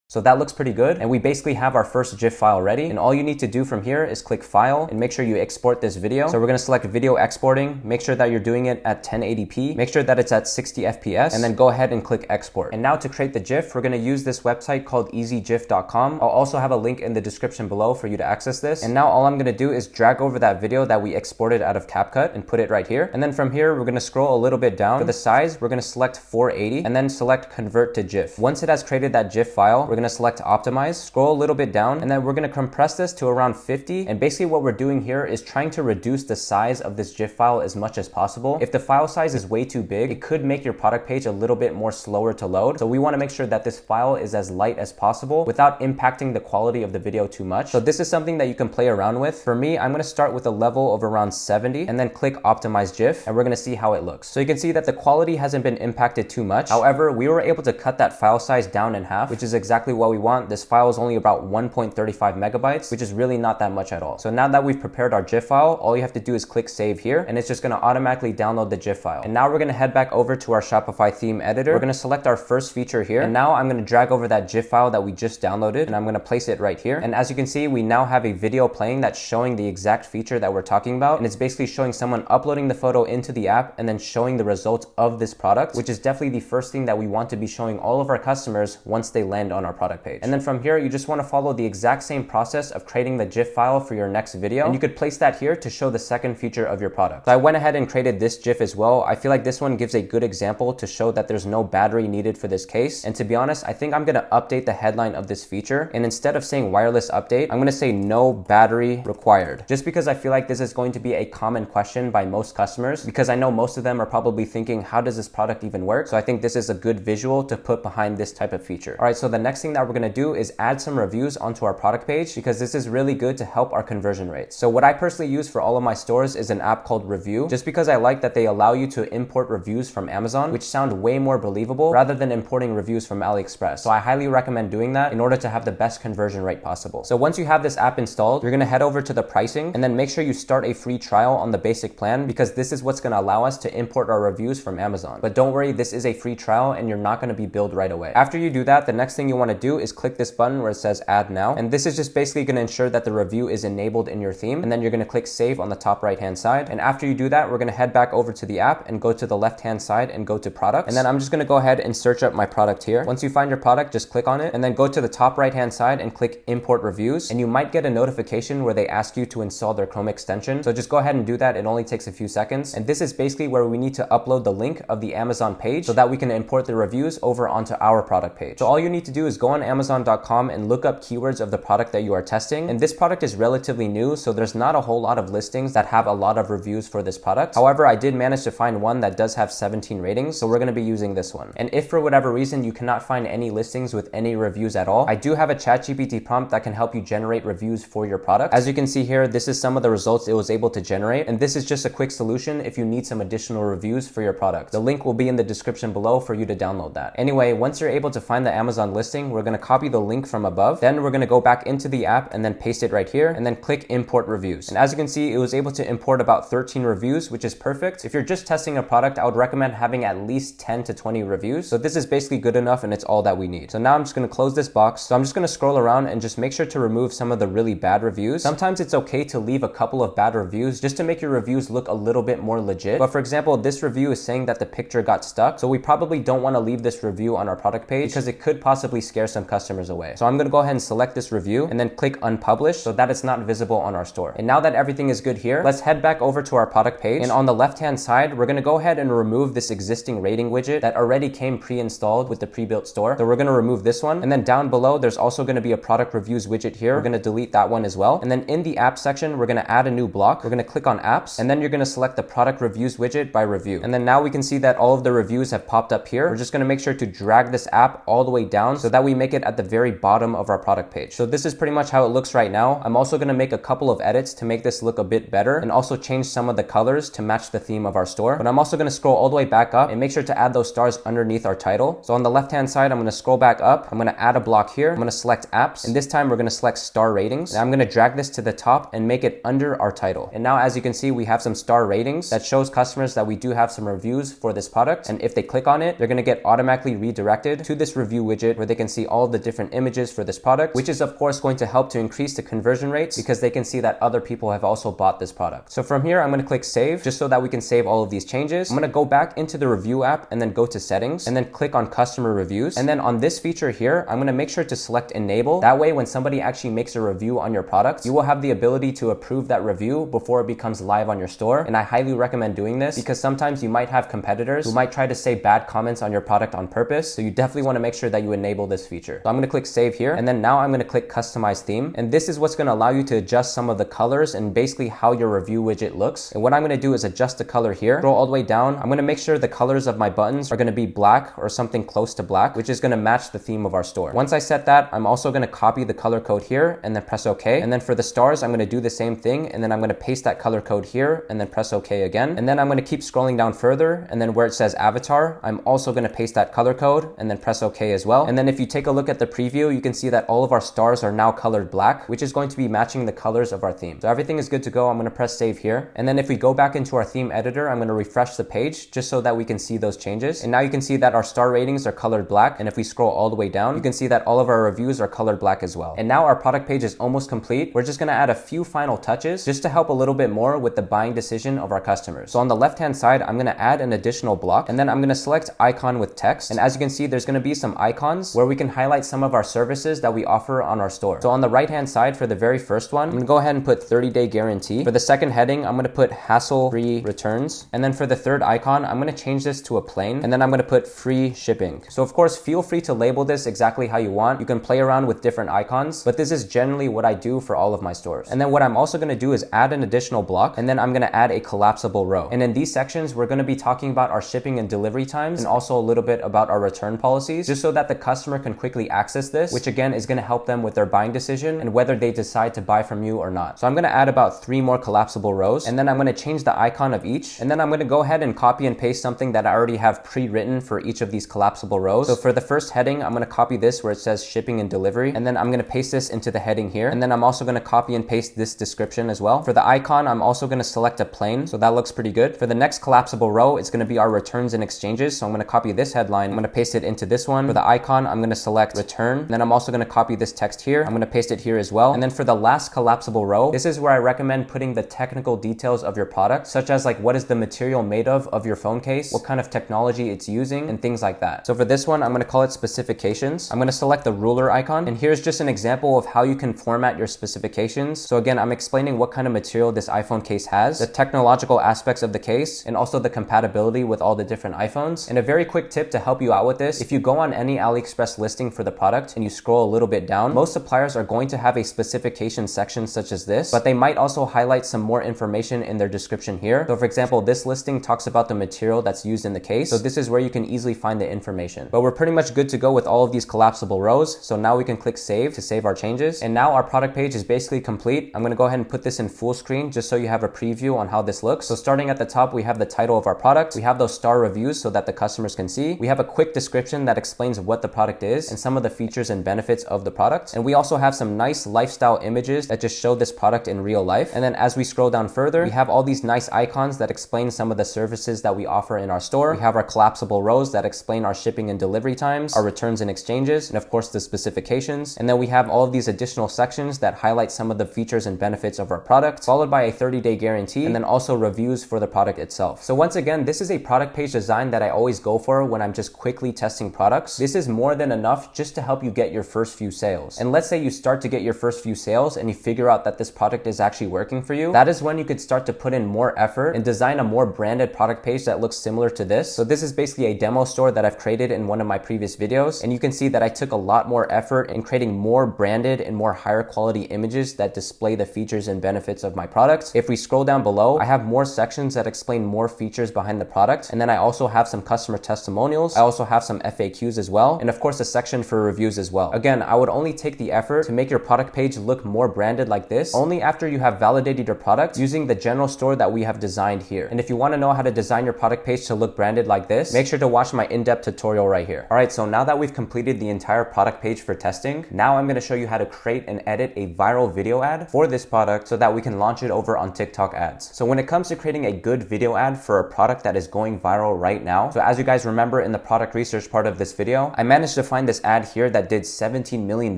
So that looks pretty good. And we basically have our first GIF file ready. And all you need to do from here is click file and make sure you export this video. So we're going to select video exporting. Make sure that you're doing it at 1080p. Make sure that it's at 60 FPS and then go ahead and click export. And now to create the GIF, we're going to use this website called easygif.com. I'll also have a link in the description below for you to access this. And now all I'm going to do is drag over that video that we exported out of CapCut and put it right here. And then from here, we're going to scroll a little bit down. For the size, we're going to select 480 and then select convert to GIF. Once it has created that GIF file, we're going to select optimize, scroll a little bit down, and then we're going to compress this to around 50. And basically what we're doing here is trying to reduce the size of this GIF file as much as possible. If the file size is way too big, it could make your product page a little bit more slower to load. So we want to make sure that this file is as light as possible without impacting the quality of the video too much. So this is something that you can play around with. For me, I'm going to start with a level of around 70 and then click optimize GIF, and we're going to see how it looks. So you can see that the quality hasn't been impacted too much. However, we were able to cut that file size down in half, which is exactly what we want. This file is only about 1.35 megabytes, which is really not that much at all. So now that we've prepared our GIF file, all you have to do is click save here, and it's just going to automatically download the GIF file. And now we're going to head back over to our Shopify theme editor. We're going to select our first feature here. And now I'm going to drag over that GIF file that we just downloaded, and I'm going to place it right here. And as you can see, we now have a video playing that's showing the exact feature that we're talking about. And it's basically showing someone uploading the photo into the app and then showing the results of this product, which is definitely the first thing that we want to be showing all of our customers once they land on our product page. And then from here, you just want to follow the exact same process of creating the GIF file for your next video. And you could place that here to show the second feature of your product. So I went ahead and created this GIF as well. I feel like this one gives a good example to show that there's no battery needed for this case. And to be honest, I think I'm going to update the headline of this feature. And instead of saying wireless update, I'm going to say no battery required. Just because I feel like this is going to be a common question by most customers, because I know most of them are probably thinking, how does this product even work? So I think this is a good visual to put behind this type of feature. All right, so the next thing that we're going to do is add some reviews onto our product page, because this is really good to help our conversion rates. So what I personally use for all of my stores is an app called Review, just because I like that they allow you to import reviews from Amazon, which sound way more believable rather than importing reviews from AliExpress. So I highly recommend doing that in order to have the best conversion rate possible. So once you have this app installed, you're going to head over to the pricing and then make sure you start a free trial on the basic plan, because this is what's going to allow us to import our reviews from Amazon. But don't worry, this is a free trial and you're not going to be billed right away. After you do that, the next thing you want to do is click this button where it says add now. And this is just basically going to ensure that the review is enabled in your theme. And then you're going to click save on the top right hand side. And after you do that, we're going to head back over to the app and go to the left hand side and go to products. And then I'm just going to go ahead and search up my product here. Once you find your product, just click on it and then go to the top right hand side and click import reviews. And you might get a notification where they ask you to install their Chrome extension. So just go ahead and do that. It only takes a few seconds. And this is basically where we need to upload the link of the Amazon page so that we can import the reviews over onto our product page. So all you need to do is go on Amazon.com and look up keywords of the product that you are testing. And this product is relatively new, so there's not a whole lot of listings that have a lot of reviews for this product. However, I did manage to find one that does have 17 ratings, so we're going to be using this one. And if for whatever reason you cannot find any listings with any reviews at all, I do have a ChatGPT prompt that can help you generate reviews for your product. As you can see here, this is some of the results it was able to generate, and this is just a quick solution if you need some additional reviews for your product. The link will be in the description below for you to download that. Anyway, once you're able to find the Amazon listing, we're going to copy the link from above. Then we're going to go back into the app and then paste it right here and then click import reviews. And as you can see, it was able to import about 13 reviews, which is perfect. If you're just testing a product, I would recommend having at least 10 to 20 reviews. So this is basically good enough and it's all that we need. So now I'm just going to close this box. So I'm just going to scroll around and just make sure to remove some of the really bad reviews. Sometimes it's okay to leave a couple of bad reviews just to make your reviews look a little bit more legit. But for example, this review is saying that the picture got stuck. So we probably don't want to leave this review on our product page because it could possibly scare some customers away. So I'm going to go ahead and select this review and then click unpublish so that it's not visible on our store. And now that everything is good here, let's head back over to our product page. And on the left-hand side, we're going to go ahead and remove this existing rating widget that already came pre-installed with the pre-built store. So we're going to remove this one. And then down below, there's also going to be a product reviews widget here. We're going to delete that one as well. And then in the app section, we're going to add a new block. We're going to click on apps, and then you're going to select the product reviews widget by review. And then now we can see that all of the reviews have popped up here. We're just going to make sure to drag this app all the way down so that we make it at the very bottom of our product page. So this is pretty much how it looks right now. I'm also going to make a couple of edits to make this look a bit better and also change some of the colors to match the theme of our store. But I'm also going to scroll all the way back up and make sure to add those stars underneath our title. So on the left-hand side, I'm going to scroll back up. I'm going to add a block here. I'm going to select apps. And this time we're going to select star ratings. And I'm going to drag this to the top and make it under our title. And now, as you can see, we have some star ratings that shows customers that we do have some reviews for this product. And if they click on it, they're going to get automatically redirected to this review widget where they can see all the different images for this product, which is of course going to help to increase the conversion rates because they can see that other people have also bought this product. So from here, I'm going to click save just so that we can save all of these changes. I'm going to go back into the review app and then go to settings and then click on customer reviews. And then on this feature here, I'm going to make sure to select enable. That way, when somebody actually makes a review on your product, you will have the ability to approve that review before it becomes live on your store. And I highly recommend doing this because sometimes you might have competitors who might try to say bad comments on your product on purpose. So you definitely want to make sure that you enable this feature. So I'm going to click save here. And then now I'm going to click customize theme. And this is what's going to allow you to adjust some of the colors and basically how your review widget looks. And what I'm going to do is adjust the color here, scroll all the way down. I'm going to make sure the colors of my buttons are going to be black or something close to black, which is going to match the theme of our store. Once I set that, I'm also going to copy the color code here and then press OK. And then for the stars, I'm going to do the same thing. And then I'm going to paste that color code here and then press OK again. And then I'm going to keep scrolling down further. And then where it says avatar, I'm also going to paste that color code and then press OK as well. And then if you take a look at the preview, you can see that all of our stars are now colored black, which is going to be matching the colors of our theme. So everything is good to go. I'm going to press save here. And then if we go back into our theme editor, I'm going to refresh the page just so that we can see those changes. And now you can see that our star ratings are colored black. And if we scroll all the way down, you can see that all of our reviews are colored black as well. And now our product page is almost complete. We're just going to add a few final touches just to help a little bit more with the buying decision of our customers. So on the left-hand side, I'm going to add an additional block, and then I'm going to select icon with text. And as you can see, there's going to be some icons where we can can highlight some of our services that we offer on our store. So on the right hand side, for the very first one, I'm gonna go ahead and put 30-day guarantee. For the second heading, I'm gonna put hassle-free returns. And then for the third icon, I'm gonna change this to a plain, and then I'm gonna put free shipping. So of course, feel free to label this exactly how you want. You can play around with different icons, but this is generally what I do for all of my stores. And then what I'm also gonna do is add an additional block, and then I'm gonna add a collapsible row. And in these sections, we're gonna be talking about our shipping and delivery times, and also a little bit about our return policies, just so that the customer can quickly access this, which again is gonna help them with their buying decision and whether they decide to buy from you or not. So I'm gonna add about 3 more collapsible rows, and then I'm gonna change the icon of each, and then I'm gonna go ahead and copy and paste something that I already have pre-written for each of these collapsible rows. So for the first heading, I'm gonna copy this where it says shipping and delivery, and then I'm gonna paste this into the heading here, and then I'm also gonna copy and paste this description as well. For the icon, I'm also gonna select a plain, so that looks pretty good. For the next collapsible row, it's gonna be our returns and exchanges, so I'm gonna copy this headline, I'm gonna paste it into this one. For the icon, I'm gonna select return, and then I'm also gonna copy this text here, I'm gonna paste it here as well. And then for the last collapsible row, this is where I recommend putting the technical details of your product, such as like what is the material made of your phone case, what kind of technology it's using, and things like that. So for this one, I'm gonna call it specifications. I'm gonna select the ruler icon, and here's just an example of how you can format your specifications. So again, I'm explaining what kind of material this iPhone case has, the technological aspects of the case, and also the compatibility with all the different iPhones. And a very quick tip to help you out with this, if you go on any AliExpress listing for the product and you scroll a little bit down, most suppliers are going to have a specification section such as this, but they might also highlight some more information in their description here. So for example, this listing talks about the material that's used in the case. So this is where you can easily find the information. But we're pretty much good to go with all of these collapsible rows. So now we can click save to save our changes. And now our product page is basically complete. I'm gonna go ahead and put this in full screen just so you have a preview on how this looks. So starting at the top, we have the title of our product. We have those star reviews so that the customers can see. We have a quick description that explains what the product is and some of the features and benefits of the product. And we also have some nice lifestyle images that just show this product in real life. And then as we scroll down further, we have all these nice icons that explain some of the services that we offer in our store. We have our collapsible rows that explain our shipping and delivery times, our returns and exchanges, and of course the specifications. And then we have all of these additional sections that highlight some of the features and benefits of our product, followed by a 30-day guarantee, and then also reviews for the product itself. So once again, this is a product page design that I always go for when I'm just quickly testing products. This is more than enough just to help you get your first few sales. And let's say you start to get your first few sales and you figure out that this product is actually working for you. That is when you could start to put in more effort and design a more branded product page that looks similar to this. So this is basically a demo store that I've created in one of my previous videos. And you can see that I took a lot more effort in creating more branded and more higher quality images that display the features and benefits of my products. If we scroll down below, I have more sections that explain more features behind the product. And then I also have some customer testimonials. I also have some FAQs as well. And of course, a section for reviews as well. Again, I would only take the effort to make your product page look more branded like this only after you have validated your product using the general store that we have designed here. And if you want to know how to design your product page to look branded like this, make sure to watch my in-depth tutorial right here. All right, so now that we've completed the entire product page for testing, now I'm going to show you how to create and edit a viral video ad for this product so that we can launch it over on TikTok ads. So when it comes to creating a good video ad for a product that is going viral right now, so as you guys remember in the product research part of this video, I managed to find this ad here that did 17 million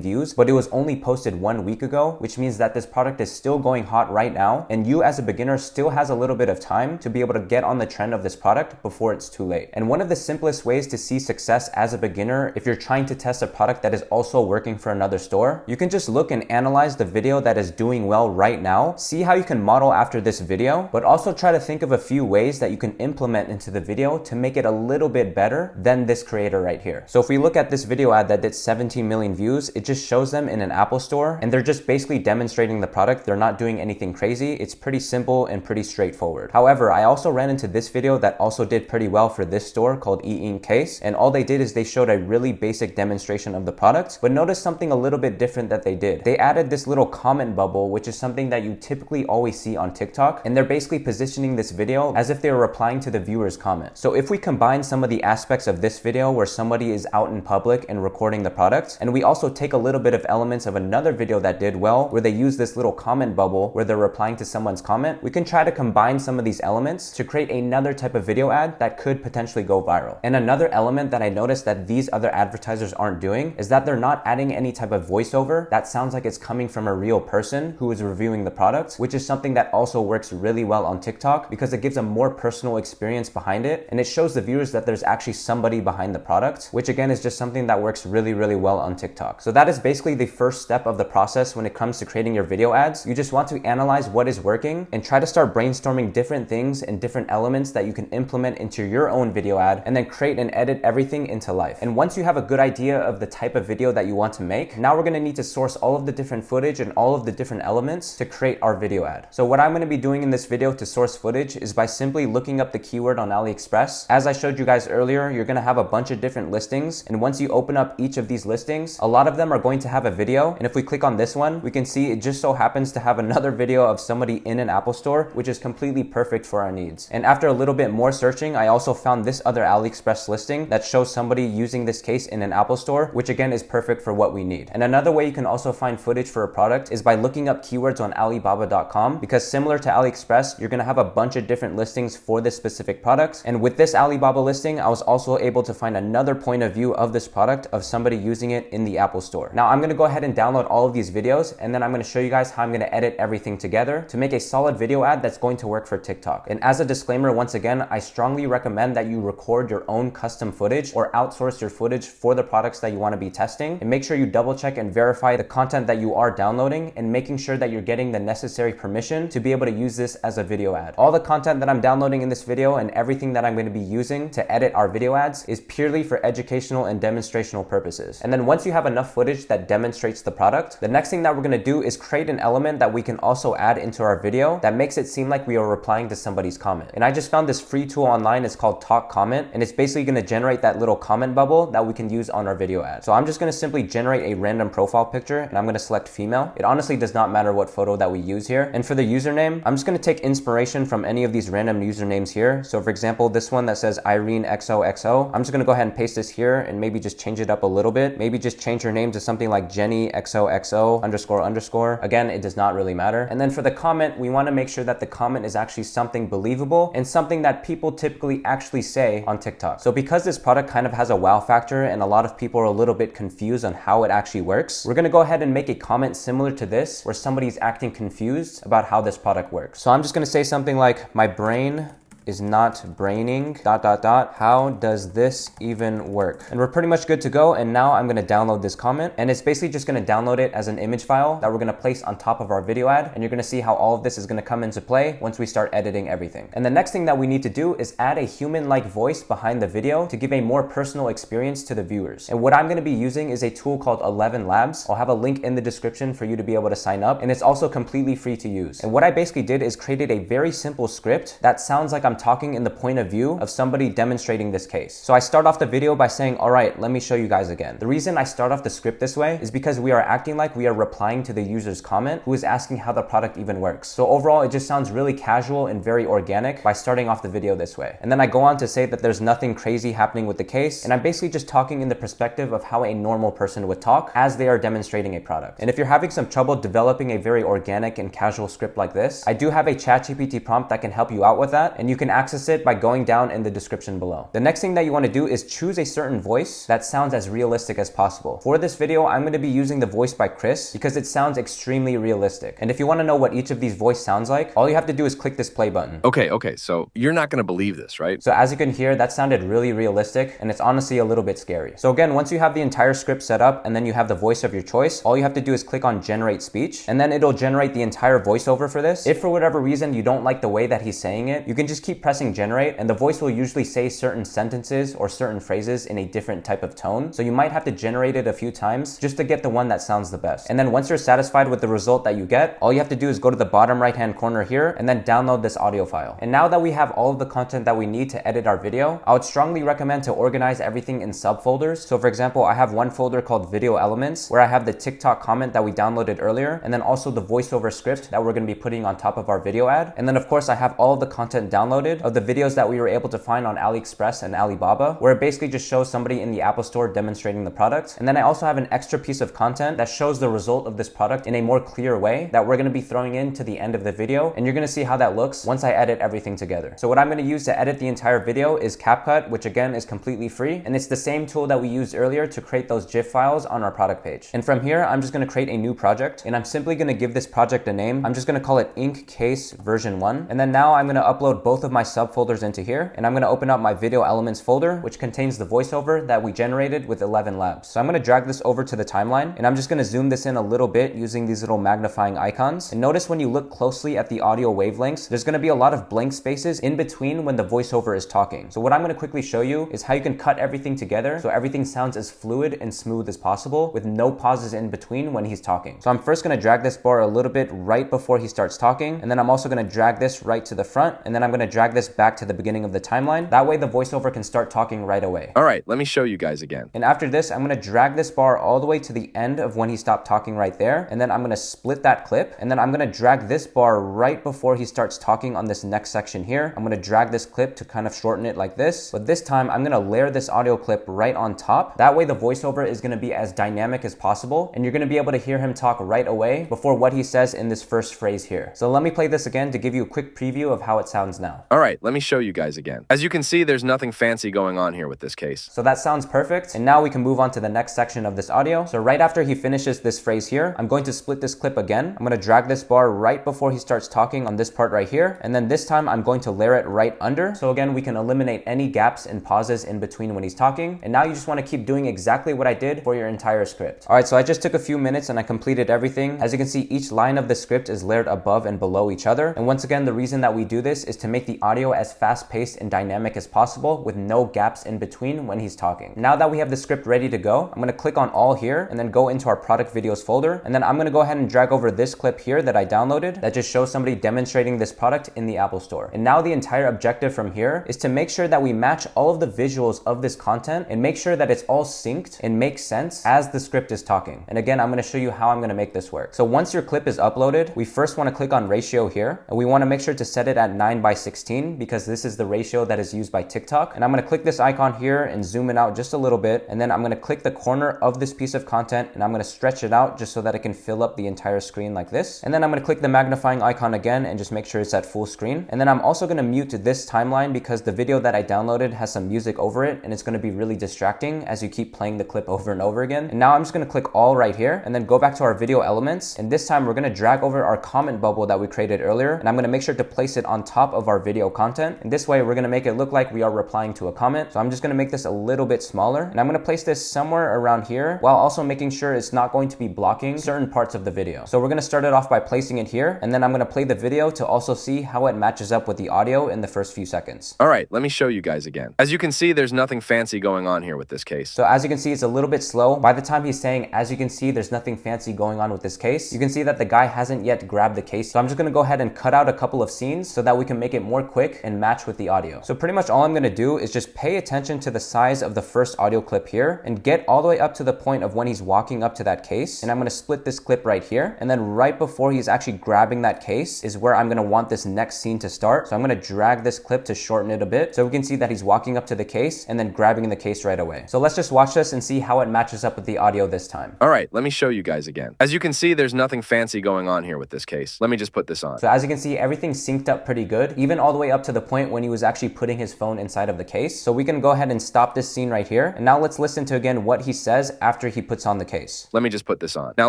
views, but it was only posted 1 week ago, which means that this product is still going hot right now, and you as a beginner still has a little bit of time to be able to get on the trend of this product before it's too late. And one of the simplest ways to see success as a beginner, if you're trying to test a product that is also working for another store, you can just look and analyze the video that is doing well right now, see how you can model after this video, but also try to think of a few ways that you can implement into the video to make it a little bit better than this creator right here. So if we look at this video ad that did 17 million views, it just shows them in an Apple store and they're just basically demonstrating the product. They're not doing anything crazy. It's pretty simple and pretty straightforward. However, I also ran into this video that also did pretty well for this store called E-Ink Case, and all they did is they showed a really basic demonstration of the product, but notice something a little bit different that they did. They added this little comment bubble, which is something that you typically always see on TikTok, and they're basically positioning this video as if they were replying to the viewer's comment. So if we combine some of the aspects of this video where somebody is out in public and recording the product, and we also take a little bit of elements of another video that did well where they use this little comment bubble where they're replying to someone's comment, we can try to combine some of these elements to create another type of video ad that could potentially go viral. And another element that I noticed that these other advertisers aren't doing is that they're not adding any type of voiceover that sounds like it's coming from a real person who is reviewing the product, which is something that also works really well on TikTok because it gives a more personal experience behind it, and it shows the viewers that there's actually somebody behind the product, which again is just something that that works really, really well on TikTok. So that is basically the first step of the process when it comes to creating your video ads. You just want to analyze what is working and try to start brainstorming different things and different elements that you can implement into your own video ad, and then create and edit everything into life. And once you have a good idea of the type of video that you want to make, now we're gonna need to source all of the different footage and all of the different elements to create our video ad. So what I'm gonna be doing in this video to source footage is by simply looking up the keyword on AliExpress. As I showed you guys earlier, you're gonna have a bunch of different listings, and once you open up each of these listings, a lot of them are going to have a video. And if we click on this one, we can see it just so happens to have another video of somebody in an Apple store, which is completely perfect for our needs. And after a little bit more searching, I also found this other AliExpress listing that shows somebody using this case in an Apple store, which again is perfect for what we need. And another way you can also find footage for a product is by looking up keywords on Alibaba.com, because similar to AliExpress, you're gonna have a bunch of different listings for this specific product. And with this Alibaba listing, I was also able to find another point of view of this product of somebody using it in the Apple store. Now I'm gonna go ahead and download all of these videos, and then I'm gonna show you guys how I'm gonna edit everything together to make a solid video ad that's going to work for TikTok. And as a disclaimer, once again, I strongly recommend that you record your own custom footage or outsource your footage for the products that you wanna be testing, and make sure you double check and verify the content that you are downloading, and making sure that you're getting the necessary permission to be able to use this as a video ad. All the content that I'm downloading in this video and everything that I'm going to be using to edit our video ads is purely for educational and demonstrational purposes. And then once you have enough footage that demonstrates the product, the next thing that we're going to do is create an element that we can also add into our video that makes it seem like we are replying to somebody's comment. And I just found this free tool online. It's called Talk Comment, and it's basically going to generate that little comment bubble that we can use on our video ad. So I'm just going to simply generate a random profile picture, and I'm going to select female. It honestly does not matter what photo that we use here. And for the username, I'm just going to take inspiration from any of these random usernames here. So for example, this one that says Irene XOXO, I'm just going to go ahead and paste this here and maybe just change it up a little bit. Maybe just change her name to something like Jenny XOXO __. Again, it does not really matter. And then for the comment, we want to make sure that the comment is actually something believable and something that people typically actually say on TikTok. So because this product kind of has a wow factor and a lot of people are a little bit confused on how it actually works, we're going to go ahead and make a comment similar to this where somebody's acting confused about how this product works. So I'm just going to say something like, my brain is not braining ... How does this even work? And we're pretty much good to go. And now I'm going to download this comment, and it's basically just going to download it as an image file that we're going to place on top of our video ad. And you're going to see how all of this is going to come into play once we start editing everything. And the next thing that we need to do is add a human-like voice behind the video to give a more personal experience to the viewers. And what I'm going to be using is a tool called 11 Labs. I'll have a link in the description for you to be able to sign up, and it's also completely free to use. And what I basically did is created a very simple script that sounds like I'm talking in the point of view of somebody demonstrating this case. So I start off the video by saying, all right, let me show you guys again. The reason I start off the script this way is because we are acting like we are replying to the user's comment who is asking how the product even works. So overall, it just sounds really casual and very organic by starting off the video this way. And then I go on to say that there's nothing crazy happening with the case, and I'm basically just talking in the perspective of how a normal person would talk as they are demonstrating a product. And if you're having some trouble developing a very organic and casual script like this, I do have a ChatGPT prompt that can help you out with that, and you can access it by going down in the description below. The next thing that you want to do is choose a certain voice that sounds as realistic as possible. For this video, I'm going to be using the voice by Chris because it sounds extremely realistic. And if you want to know what each of these voice sounds like, all you have to do is click this play button. Okay, so you're not going to believe this, right? So as you can hear, that sounded really realistic, and it's honestly a little bit scary. So again, once you have the entire script set up and then you have the voice of your choice, all you have to do is click on generate speech, and then it'll generate the entire voiceover for this. If for whatever reason you don't like the way that he's saying it, you can just keep pressing generate, and the voice will usually say certain sentences or certain phrases in a different type of tone. So you might have to generate it a few times just to get the one that sounds the best. And then once you're satisfied with the result that you get, all you have to do is go to the bottom right hand corner here and then download this audio file. And now that we have all of the content that we need to edit our video, I would strongly recommend to organize everything in subfolders. So for example, I have one folder called video elements where I have the TikTok comment that we downloaded earlier, and then also the voiceover script that we're going to be putting on top of our video ad. And then of course I have all of the content downloaded of the videos that we were able to find on AliExpress and Alibaba, where it basically just shows somebody in the Apple store demonstrating the product. And then I also have an extra piece of content that shows the result of this product in a more clear way that we're going to be throwing into the end of the video, and you're going to see how that looks once I edit everything together. So what I'm going to use to edit the entire video is CapCut, which again is completely free, and it's the same tool that we used earlier to create those GIF files on our product page. And from here, I'm just going to create a new project, and I'm simply going to give this project a name. I'm just going to call it Ink Case version 1. And then now I'm going to upload both of of my subfolders into here, and I'm going to open up my video elements folder, which contains the voiceover that we generated with 11 Labs. So I'm going to drag this over to the timeline, and I'm just going to zoom this in a little bit using these little magnifying icons. And notice when you look closely at the audio wavelengths, there's going to be a lot of blank spaces in between when the voiceover is talking. So what I'm going to quickly show you is how you can cut everything together so everything sounds as fluid and smooth as possible with no pauses in between when he's talking. So I'm first going to drag this bar a little bit right before he starts talking, and then I'm also going to drag this right to the front, and then I'm going to drag this back to the beginning of the timeline. That way the voiceover can start talking right away. All right, let me show you guys again. And after this, I'm going to drag this bar all the way to the end of when he stopped talking right there, and then I'm going to split that clip, and then I'm going to drag this bar right before he starts talking on this next section here. I'm going to drag this clip to kind of shorten it like this, but this time I'm going to layer this audio clip right on top. That way the voiceover is going to be as dynamic as possible, and you're going to be able to hear him talk right away before what he says in this first phrase here. So let me play this again to give you a quick preview of how it sounds now. All right, let me show you guys again. As you can see, there's nothing fancy going on here with this case. So that sounds perfect, and now we can move on to the next section of this audio. So right after he finishes this phrase here, I'm going to split this clip again. I'm going to drag this bar right before he starts talking on this part right here, and then this time I'm going to layer it right under. So again, we can eliminate any gaps and pauses in between when he's talking, and now you just want to keep doing exactly what I did for your entire script. All right, so I just took a few minutes and I completed everything. As you can see, each line of the script is layered above and below each other, and once again, the reason that we do this is to make the audio as fast-paced and dynamic as possible with no gaps in between when he's talking. Now that we have the script ready to go, I'm going to click on all here and then go into our product videos folder, and then I'm going to go ahead and drag over this clip here that I downloaded that just shows somebody demonstrating this product in the Apple Store. And now the entire objective from here is to make sure that we match all of the visuals of this content and make sure that it's all synced and makes sense as the script is talking. And again, I'm going to show you how I'm going to make this work. So once your clip is uploaded, we first want to click on ratio here, and we want to make sure to set it at 9:16 because this is the ratio that is used by TikTok. And I'm going to click this icon here and zoom it out just a little bit, and then I'm going to click the corner of this piece of content and I'm going to stretch it out just so that it can fill up the entire screen like this. And then I'm going to click the magnifying icon again and just make sure it's at full screen. And then I'm also going to mute this timeline because the video that I downloaded has some music over it and it's going to be really distracting as you keep playing the clip over and over again. And now I'm just going to click all right here and then go back to our video elements, and this time we're going to drag over our comment bubble that we created earlier, and I'm going to make sure to place it on top of our video content, and this way we're going to make it look like we are replying to a comment. So I'm just going to make this a little bit smaller, and I'm going to place this somewhere around here while also making sure it's not going to be blocking certain parts of the video. So we're going to start it off by placing it here, and then I'm going to play the video to also see how it matches up with the audio in the first few seconds. All right, let me show you guys again. As you can see, there's nothing fancy going on here with this case. So as you can see, it's a little bit slow. By the time he's saying, as you can see, there's nothing fancy going on with this case, you can see that the guy hasn't yet grabbed the case. So I'm just going to go ahead and cut out a couple of scenes so that we can make it more quick and match with the audio. So pretty much all I'm going to do is just pay attention to the size of the first audio clip here and get all the way up to the point of when he's walking up to that case. And I'm going to split this clip right here. And then right before he's actually grabbing that case is where I'm going to want this next scene to start. So I'm going to drag this clip to shorten it a bit so we can see that he's walking up to the case and then grabbing the case right away. So let's just watch this and see how it matches up with the audio this time. All right, let me show you guys again. As you can see, there's nothing fancy going on here with this case. Let me just put this on. So as you can see, everything's synced up pretty good, even all the way up to the point when he was actually putting his phone inside of the case. So we can go ahead and stop this scene right here. And now let's listen to again what he says after he puts on the case. Let me just put this on. Now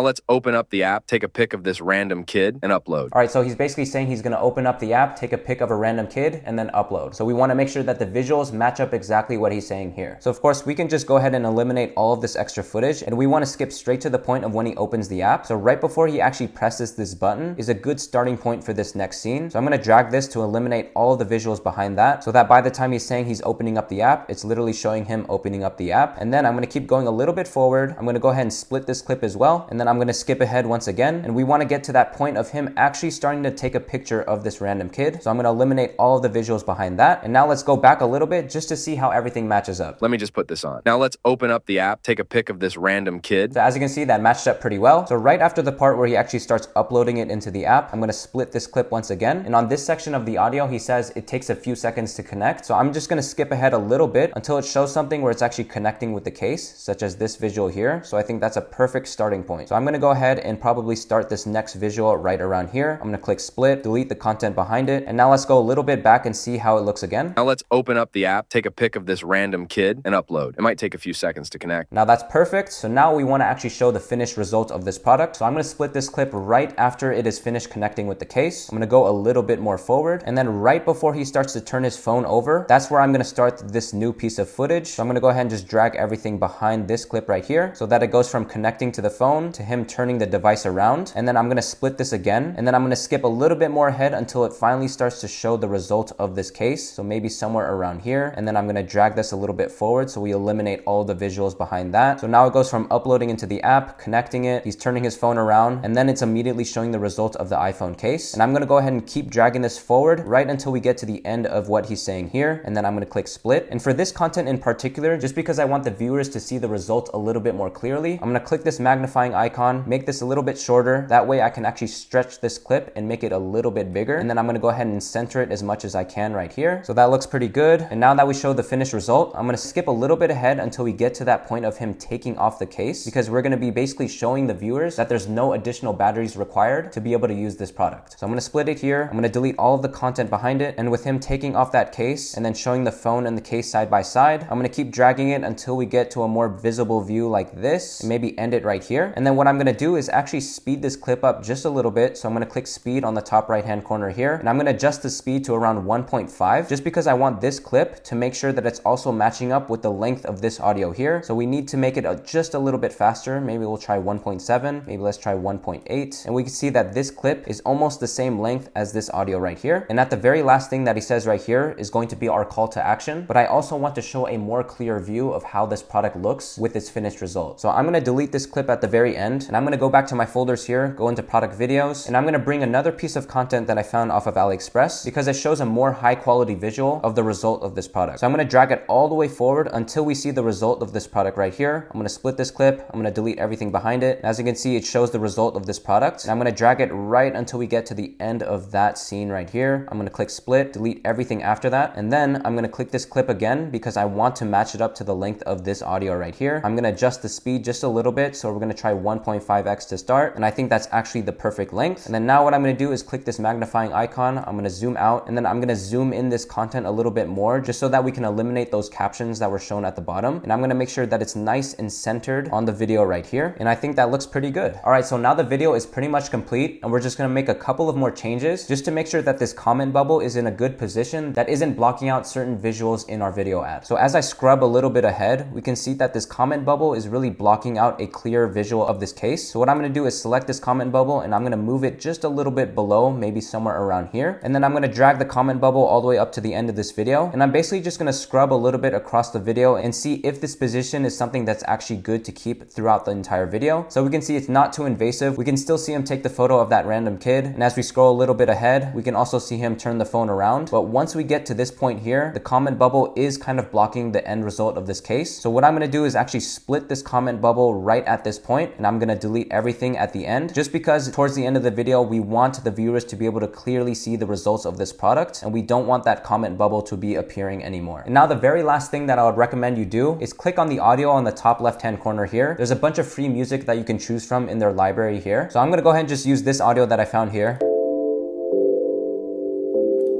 let's open up the app, take a pic of this random kid and upload. All right, so he's basically saying he's going to open up the app, take a pic of a random kid and then upload. So we want to make sure that the visuals match up exactly what he's saying here. So of course we can just go ahead and eliminate all of this extra footage, and we want to skip straight to the point of when he opens the app. So right before he actually presses this button is a good starting point for this next scene. So I'm going to drag this to eliminate all of the visuals behind that so that by the time he's saying he's opening up the app, it's literally showing him opening up the app. And then I'm going to keep going a little bit forward. I'm going to go ahead and split this clip as well, and then I'm going to skip ahead once again, and we want to get to that point of him actually starting to take a picture of this random kid. So I'm going to eliminate all of the visuals behind that, and now let's go back a little bit just to see how everything matches up. Let me just put this on. Now let's open up the app, take a pic of this random kid. So as you can see, that matched up pretty well. So right after the part where he actually starts uploading it into the app, I'm going to split this clip once again, and on this section of the audio he says it takes a few seconds to connect. So I'm just going to skip ahead a little bit until it shows something where it's actually connecting with the case, such as this visual here. So I think that's a perfect starting point. So I'm going to go ahead and probably start this next visual right around here. I'm going to click split, delete the content behind it, and now let's go a little bit back and see how it looks again. Now let's open up the app, take a pic of this random kid and upload. It might take a few seconds to connect. Now that's perfect. So now we want to actually show the finished result of this product. So I'm going to split this clip right after it is finished connecting with the case. I'm going to go a little bit more forward, and then right right before he starts to turn his phone over, that's where I'm gonna start this new piece of footage. So I'm gonna go ahead and just drag everything behind this clip right here so that it goes from connecting to the phone to him turning the device around. And then I'm gonna split this again. And then I'm gonna skip a little bit more ahead until it finally starts to show the result of this case. So maybe somewhere around here. And then I'm gonna drag this a little bit forward so we eliminate all the visuals behind that. So now it goes from uploading into the app, connecting it, he's turning his phone around, and then it's immediately showing the result of the iPhone case. And I'm gonna go ahead and keep dragging this forward right until we get to the end of what he's saying here. And then I'm gonna click split. And for this content in particular, just because I want the viewers to see the result a little bit more clearly, I'm gonna click this magnifying icon, make this a little bit shorter. That way I can actually stretch this clip and make it a little bit bigger. And then I'm gonna go ahead and center it as much as I can right here. So that looks pretty good. And now that we show the finished result, I'm gonna skip a little bit ahead until we get to that point of him taking off the case, because we're gonna be basically showing the viewers that there's no additional batteries required to be able to use this product. So I'm gonna split it here. I'm gonna delete all of the content behind it. And with him taking off that case and then showing the phone and the case side by side, I'm gonna keep dragging it until we get to a more visible view like this, and maybe end it right here. And then what I'm gonna do is actually speed this clip up just a little bit. So I'm gonna click speed on the top right hand corner here, and I'm gonna adjust the speed to around 1.5, just because I want this clip to make sure that it's also matching up with the length of this audio here. So we need to make it just a little bit faster. Maybe we'll try 1.7, maybe let's try 1.8. And we can see that this clip is almost the same length as this audio right here. And at the very last thing that he says right here is going to be our call to action. But I also want to show a more clear view of how this product looks with its finished result. So I'm gonna delete this clip at the very end, and I'm gonna go back to my folders here, go into product videos, and I'm gonna bring another piece of content that I found off of AliExpress because it shows a more high quality visual of the result of this product. So I'm gonna drag it all the way forward until we see the result of this product right here. I'm gonna split this clip, I'm gonna delete everything behind it. As you can see, it shows the result of this product. And I'm gonna drag it right until we get to the end of that scene right here. I'm gonna click split, delete everything after that, and then I'm gonna click this clip again because I want to match it up to the length of this audio right here. I'm gonna adjust the speed just a little bit, so we're gonna try 1.5x to start, and I think that's actually the perfect length. And then now what I'm gonna do is click this magnifying icon, I'm gonna zoom out, and then I'm gonna zoom in this content a little bit more just so that we can eliminate those captions that were shown at the bottom. And I'm gonna make sure that it's nice and centered on the video right here, and I think that looks pretty good. All right, so now the video is pretty much complete, and we're just gonna make a couple of more changes just to make sure that this comment bubble is in a good position that isn't blocking out certain visuals in our video ad. So as I scrub a little bit ahead, we can see that this comment bubble is really blocking out a clear visual of this case. So what I'm gonna do is select this comment bubble, and I'm gonna move it just a little bit below, maybe somewhere around here. And then I'm gonna drag the comment bubble all the way up to the end of this video. And I'm basically just gonna scrub a little bit across the video and see if this position is something that's actually good to keep throughout the entire video. So we can see it's not too invasive. We can still see him take the photo of that random kid. And as we scroll a little bit ahead, we can also see him turn the phone around. But once we get to this point here, the comment bubble is kind of blocking the end result of this case. So what I'm gonna do is actually split this comment bubble right at this point, and I'm gonna delete everything at the end, just because towards the end of the video, we want the viewers to be able to clearly see the results of this product, and we don't want that comment bubble to be appearing anymore. And now the very last thing that I would recommend you do is click on the audio on the top left-hand corner here. There's a bunch of free music that you can choose from in their library here. So I'm gonna go ahead and just use this audio that I found here.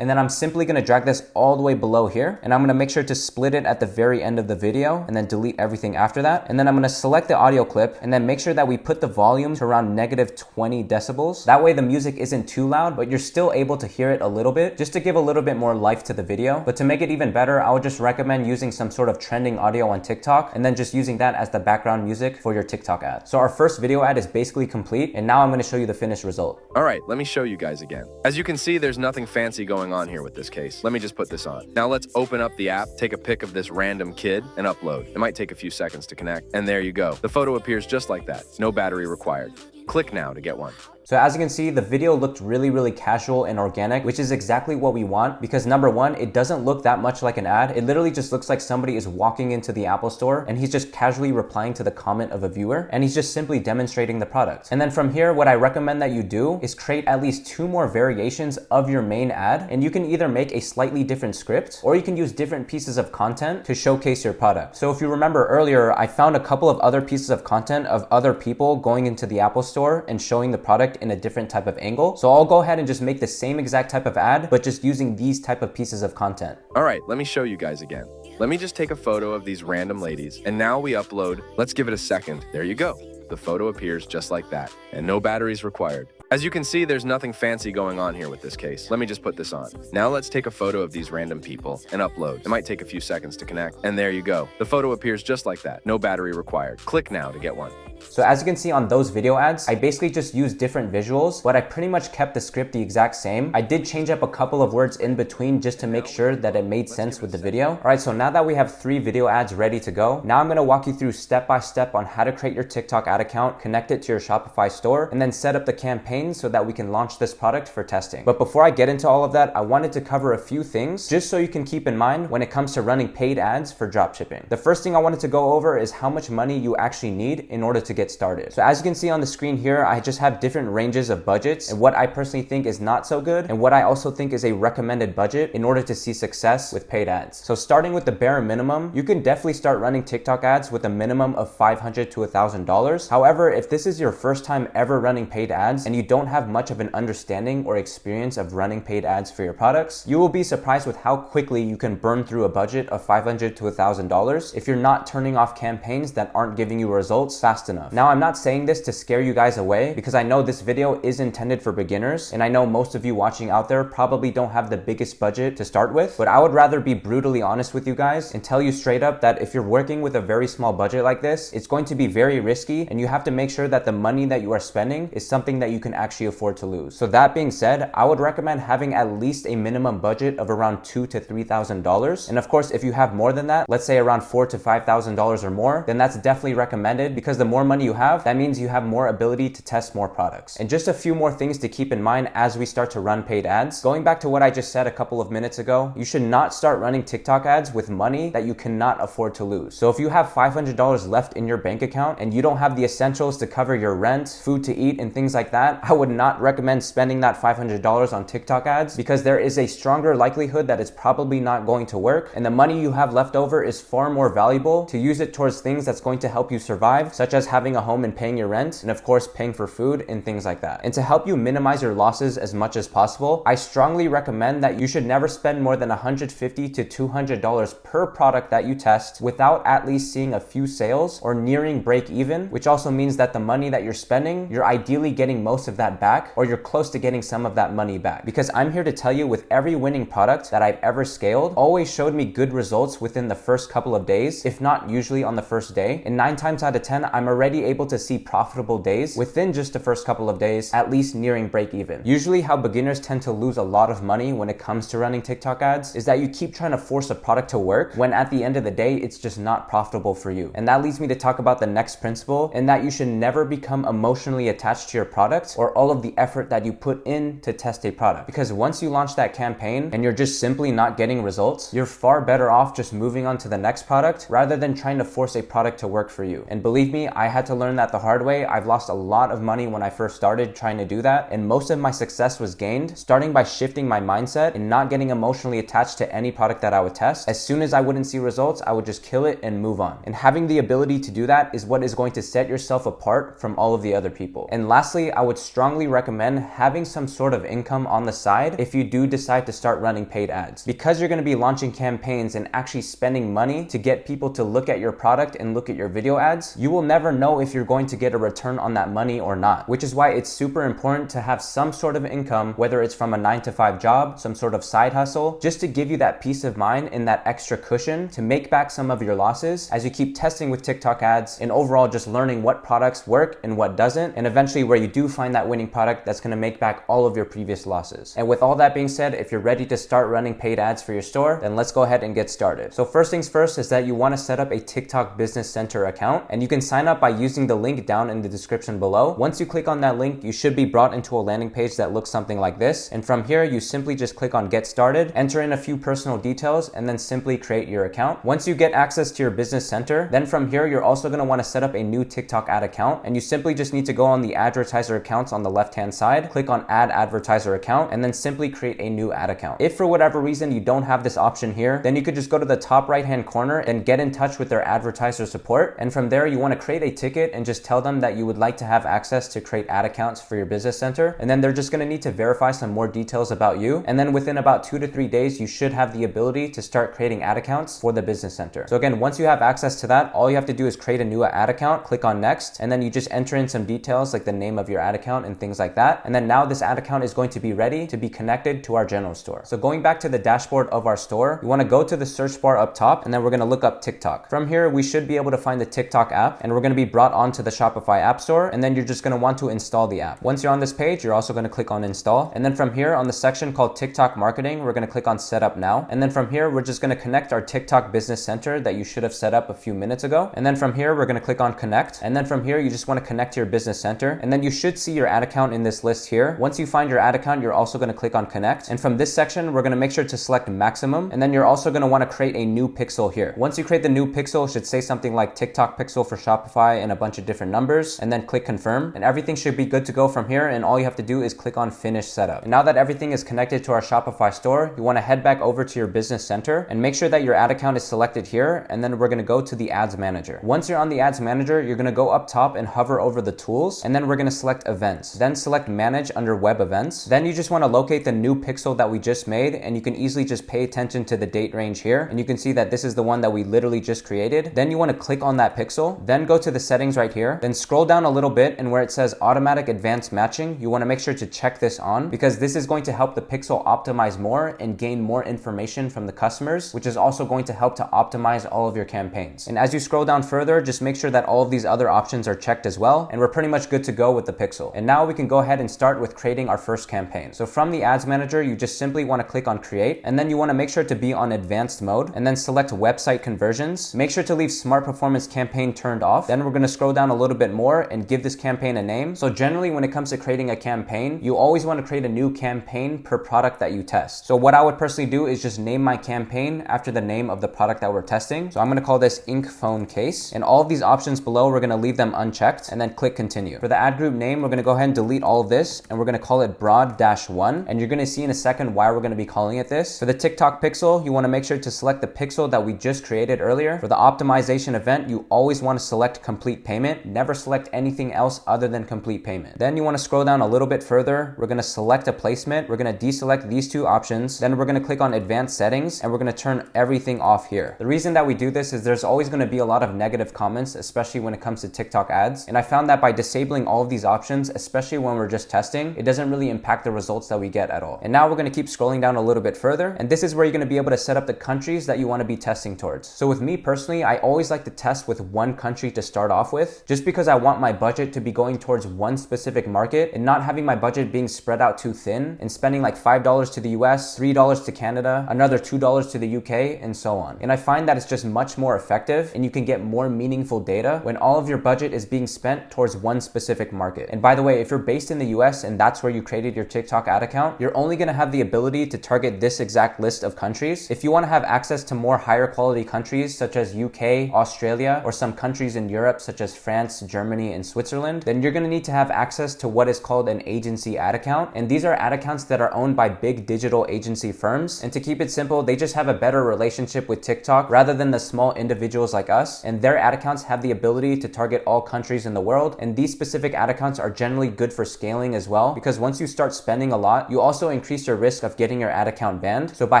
And then I'm simply gonna drag this all the way below here, and I'm gonna make sure to split it at the very end of the video and then delete everything after that. And then I'm gonna select the audio clip and then make sure that we put the volume to around -20 decibels. That way the music isn't too loud, but you're still able to hear it a little bit, just to give a little bit more life to the video. But to make it even better, I would just recommend using some sort of trending audio on TikTok and then just using that as the background music for your TikTok ad. So our first video ad is basically complete, and now I'm gonna show you the finished result. All right, let me show you guys again. As you can see, there's nothing fancy going on here with this case. Let me just put this on. Now let's open up the app, take a pic of this random kid, and upload. It might take a few seconds to connect, and there you go. The photo appears just like that. No battery required. Click now to get one. So as you can see, the video looked really casual and organic, which is exactly what we want, because number one, it doesn't look that much like an ad. It literally just looks like somebody is walking into the Apple store and he's just casually replying to the comment of a viewer, and he's just simply demonstrating the product. And then from here, what I recommend that you do is create at least 2 more variations of your main ad, and you can either make a slightly different script or you can use different pieces of content to showcase your product. So if you remember earlier, I found a couple of other pieces of content of other people going into the Apple store and showing the product in a different type of angle. So I'll go ahead and just make the same exact type of ad, but just using these type of pieces of content. All right, let me show you guys again. Let me just take a photo of these random ladies, and now we upload. Let's give it a second. There you go. The photo appears just like that, and no batteries required. As you can see, there's nothing fancy going on here with this case. Let me just put this on. Now let's take a photo of these random people and upload. It might take a few seconds to connect. And there you go. The photo appears just like that. No battery required. Click now to get one. So as you can see on those video ads, I basically just used different visuals, but I pretty much kept the script the exact same. I did change up a couple of words in between just to make sure that it made sense with the video. All right, so now that we have 3 video ads ready to go, now I'm gonna walk you through step by step on how to create your TikTok ad account, connect it to your Shopify store, and then set up the campaign so that we can launch this product for testing. But before I get into all of that, I wanted to cover a few things just so you can keep in mind when it comes to running paid ads for dropshipping. The first thing I wanted to go over is how much money you actually need in order to get started. So as you can see on the screen here, I just have different ranges of budgets and what I personally think is not so good and what I also think is a recommended budget in order to see success with paid ads. So starting with the bare minimum, you can definitely start running TikTok ads with a minimum of $500 to $1,000. However, if this is your first time ever running paid ads and you don't have much of an understanding or experience of running paid ads for your products, you will be surprised with how quickly you can burn through a budget of $500 to $1,000 if you're not turning off campaigns that aren't giving you results fast enough. Now, I'm not saying this to scare you guys away because I know this video is intended for beginners and I know most of you watching out there probably don't have the biggest budget to start with, but I would rather be brutally honest with you guys and tell you straight up that if you're working with a very small budget like this, it's going to be very risky and you have to make sure that the money that you are spending is something that you can actually afford to lose. So that being said, I would recommend having at least a minimum budget of around $2,000 to $3,000. And of course, if you have more than that, let's say around $4,000 to $5,000 or more, then that's definitely recommended because the more money you have, that means you have more ability to test more products. And just a few more things to keep in mind as we start to run paid ads. Going back to what I just said a couple of minutes ago, you should not start running TikTok ads with money that you cannot afford to lose. So if you have $500 left in your bank account and you don't have the essentials to cover your rent, food to eat, and things like that, I would not recommend spending that $500 on TikTok ads because there is a stronger likelihood that it's probably not going to work. And the money you have left over is far more valuable to use it towards things that's going to help you survive, such as having a home and paying your rent, and of course paying for food and things like that. And to help you minimize your losses as much as possible, I strongly recommend that you should never spend more than $150 to $200 per product that you test without at least seeing a few sales or nearing break even, which also means that the money that you're spending, you're ideally getting most of that back or you're close to getting some of that money back. Because I'm here to tell you, with every winning product that I've ever scaled always showed me good results within the first couple of days, if not usually on the first day. And 9 times out of 10, I'm already able to see profitable days within just the first couple of days, at least nearing break even. Usually how beginners tend to lose a lot of money when it comes to running TikTok ads is that you keep trying to force a product to work when at the end of the day, it's just not profitable for you. And that leads me to talk about the next principle, and that you should never become emotionally attached to your product or all of the effort that you put in to test a product. Because once you launch that campaign and you're just simply not getting results, you're far better off just moving on to the next product rather than trying to force a product to work for you. And believe me, I had to learn that the hard way. I've lost a lot of money when I first started trying to do that, and most of my success was gained starting by shifting my mindset and not getting emotionally attached to any product that I would test. As soon as I wouldn't see results, I would just kill it and move on. And having the ability to do that is what is going to set yourself apart from all of the other people. And lastly, I would strongly recommend having some sort of income on the side if you do decide to start running paid ads, because you're going to be launching campaigns and actually spending money to get people to look at your product and look at your video ads. You will never know if you're going to get a return on that money or not, which is why it's super important to have some sort of income, whether it's from a 9-to-5 job, some sort of side hustle, just to give you that peace of mind and that extra cushion to make back some of your losses as you keep testing with TikTok ads and overall just learning what products work and what doesn't, and eventually where you do find that winning product that's going to make back all of your previous losses. And with all that being said, if you're ready to start running paid ads for your store, then let's go ahead and get started. So first things first is that you want to set up a TikTok Business Center account, and you can sign up by using the link down in the description below. Once you click on that link, you should be brought into a landing page that looks something like this. And from here, you simply just click on Get Started, enter in a few personal details, and then simply create your account. Once you get access to your business center, then from here, you're also going to want to set up a new TikTok ad account, and you simply just need to go on the advertiser accounts on the left-hand side, click on Add Advertiser Account, and then simply create a new ad account. If for whatever reason you don't have this option here, then you could just go to the top right-hand corner and get in touch with their advertiser support. And from there, you want to create a ticket and just tell them that you would like to have access to create ad accounts for your business center. And then they're just going to need to verify some more details about you. And then within about 2 to 3 days, you should have the ability to start creating ad accounts for the business center. So again, once you have access to that, all you have to do is create a new ad account, click on next, and then you just enter in some details like the name of your ad account and things like that. And then now this ad account is going to be ready to be connected to our general store. So going back to the dashboard of our store, you want to go to the search bar up top, and then we're going to look up TikTok. From here, we should be able to find the TikTok app, and we're going to be brought onto the Shopify app store, and then you're just going to want to install the app. Once you're on this page, you're also going to click on install. And then from here on the section called TikTok marketing, we're going to click on set up now. And then from here, we're just going to connect our TikTok business center that you should have set up a few minutes ago. And then from here, we're going to click on connect. And then from here, you just want to connect to your business center. And then you should see your ad account in this list here. Once you find your ad account, you're also going to click on connect. And from this section, we're going to make sure to select maximum. And then you're also going to want to create a new pixel here. Once you create the new pixel, it should say something like TikTok pixel for Shopify and a bunch of different numbers. And then click confirm. And everything should be good to go from here. And all you have to do is click on finish setup. And now that everything is connected to our Shopify store, you want to head back over to your business center and make sure that your ad account is selected here. And then we're going to go to the ads manager. Once you're on the ads manager, you're going to go up top and hover over the tools. And then we're going to select events. Then select manage under web events. Then you just want to locate the new pixel that we just made. And you can easily just pay attention to the date range here. And you can see that this is the one that we literally just created. Then you want to click on that pixel. Then go to the settings right here. Then scroll down a little bit, and where it says automatic advanced matching, you want to make sure to check this on, because this is going to help the pixel optimize more and gain more information from the customers, which is also going to help to optimize all of your campaigns. And as you scroll down further, just make sure that all of these other options are checked as well. And we're pretty much good to go with the pixel. And now we can go ahead and start with creating our first campaign. So from the ads manager, you just simply want to click on create, and then you want to make sure to be on advanced mode, and then select website conversions. Make sure to leave smart performance campaign turned off. Then we're going to scroll down a little bit more and give this campaign a name. So generally when it comes to creating a campaign, you always want to create a new campaign per product that you test. So what I would personally do is just name my campaign after the name of the product that we're testing. So I'm going to call this ink phone case, and all of these options below, we're going to leave them unchecked and then click continue. For the ad group name, we're going to go ahead and delete all of this, and we're going to call it broad-1, and you're going to see in a second why we're going to be calling it this. For the TikTok pixel, you want to make sure to select the pixel that we just created earlier. For the optimization event, you always want to select complete payment. Never select anything else other than complete payment. Then you want to scroll down a little bit further. We're going to select a placement. We're going to deselect these two options. Then we're going to click on advanced settings, and we're going to turn everything off here. The reason that we do this is there's always going to be a lot of negative comments, especially when it comes to TikTok ads. And I found that by disabling all of these options, especially when we're just testing, it doesn't really impact the results that we get at all. And now we're going to keep scrolling down a little bit further. And this is where you're going to be able to set up the countries that you want to be testing towards. So with me personally, I always like to test with one country to start off with, just because I want my budget to be going towards one specific market and not having my budget being spread out too thin and spending like $5 to the US, $3 to Canada, another $2 to the UK, and so on. And I find that it's just much more effective, and you can get more meaningful data when all of your budget is being spent towards one specific market. And by the way, if you're based in the US and that's where you created your TikTok ad account, you're only going to have the ability to target this exact list of countries. If you want to have access to more higher quality countries such as UK, Australia, or some countries in Europe such as France, Germany, and Switzerland, then you're going to need to have access to what is called an agency ad account. And these are ad accounts that are owned by big digital agency firms. And to keep it simple, they just have a better relationship with TikTok rather than the small individuals like us. And their ad accounts have the ability to target all countries in the world. And these specific ad accounts are generally good for scaling as well, because once you start spending a lot, you also increase your risk of getting your ad account banned. So by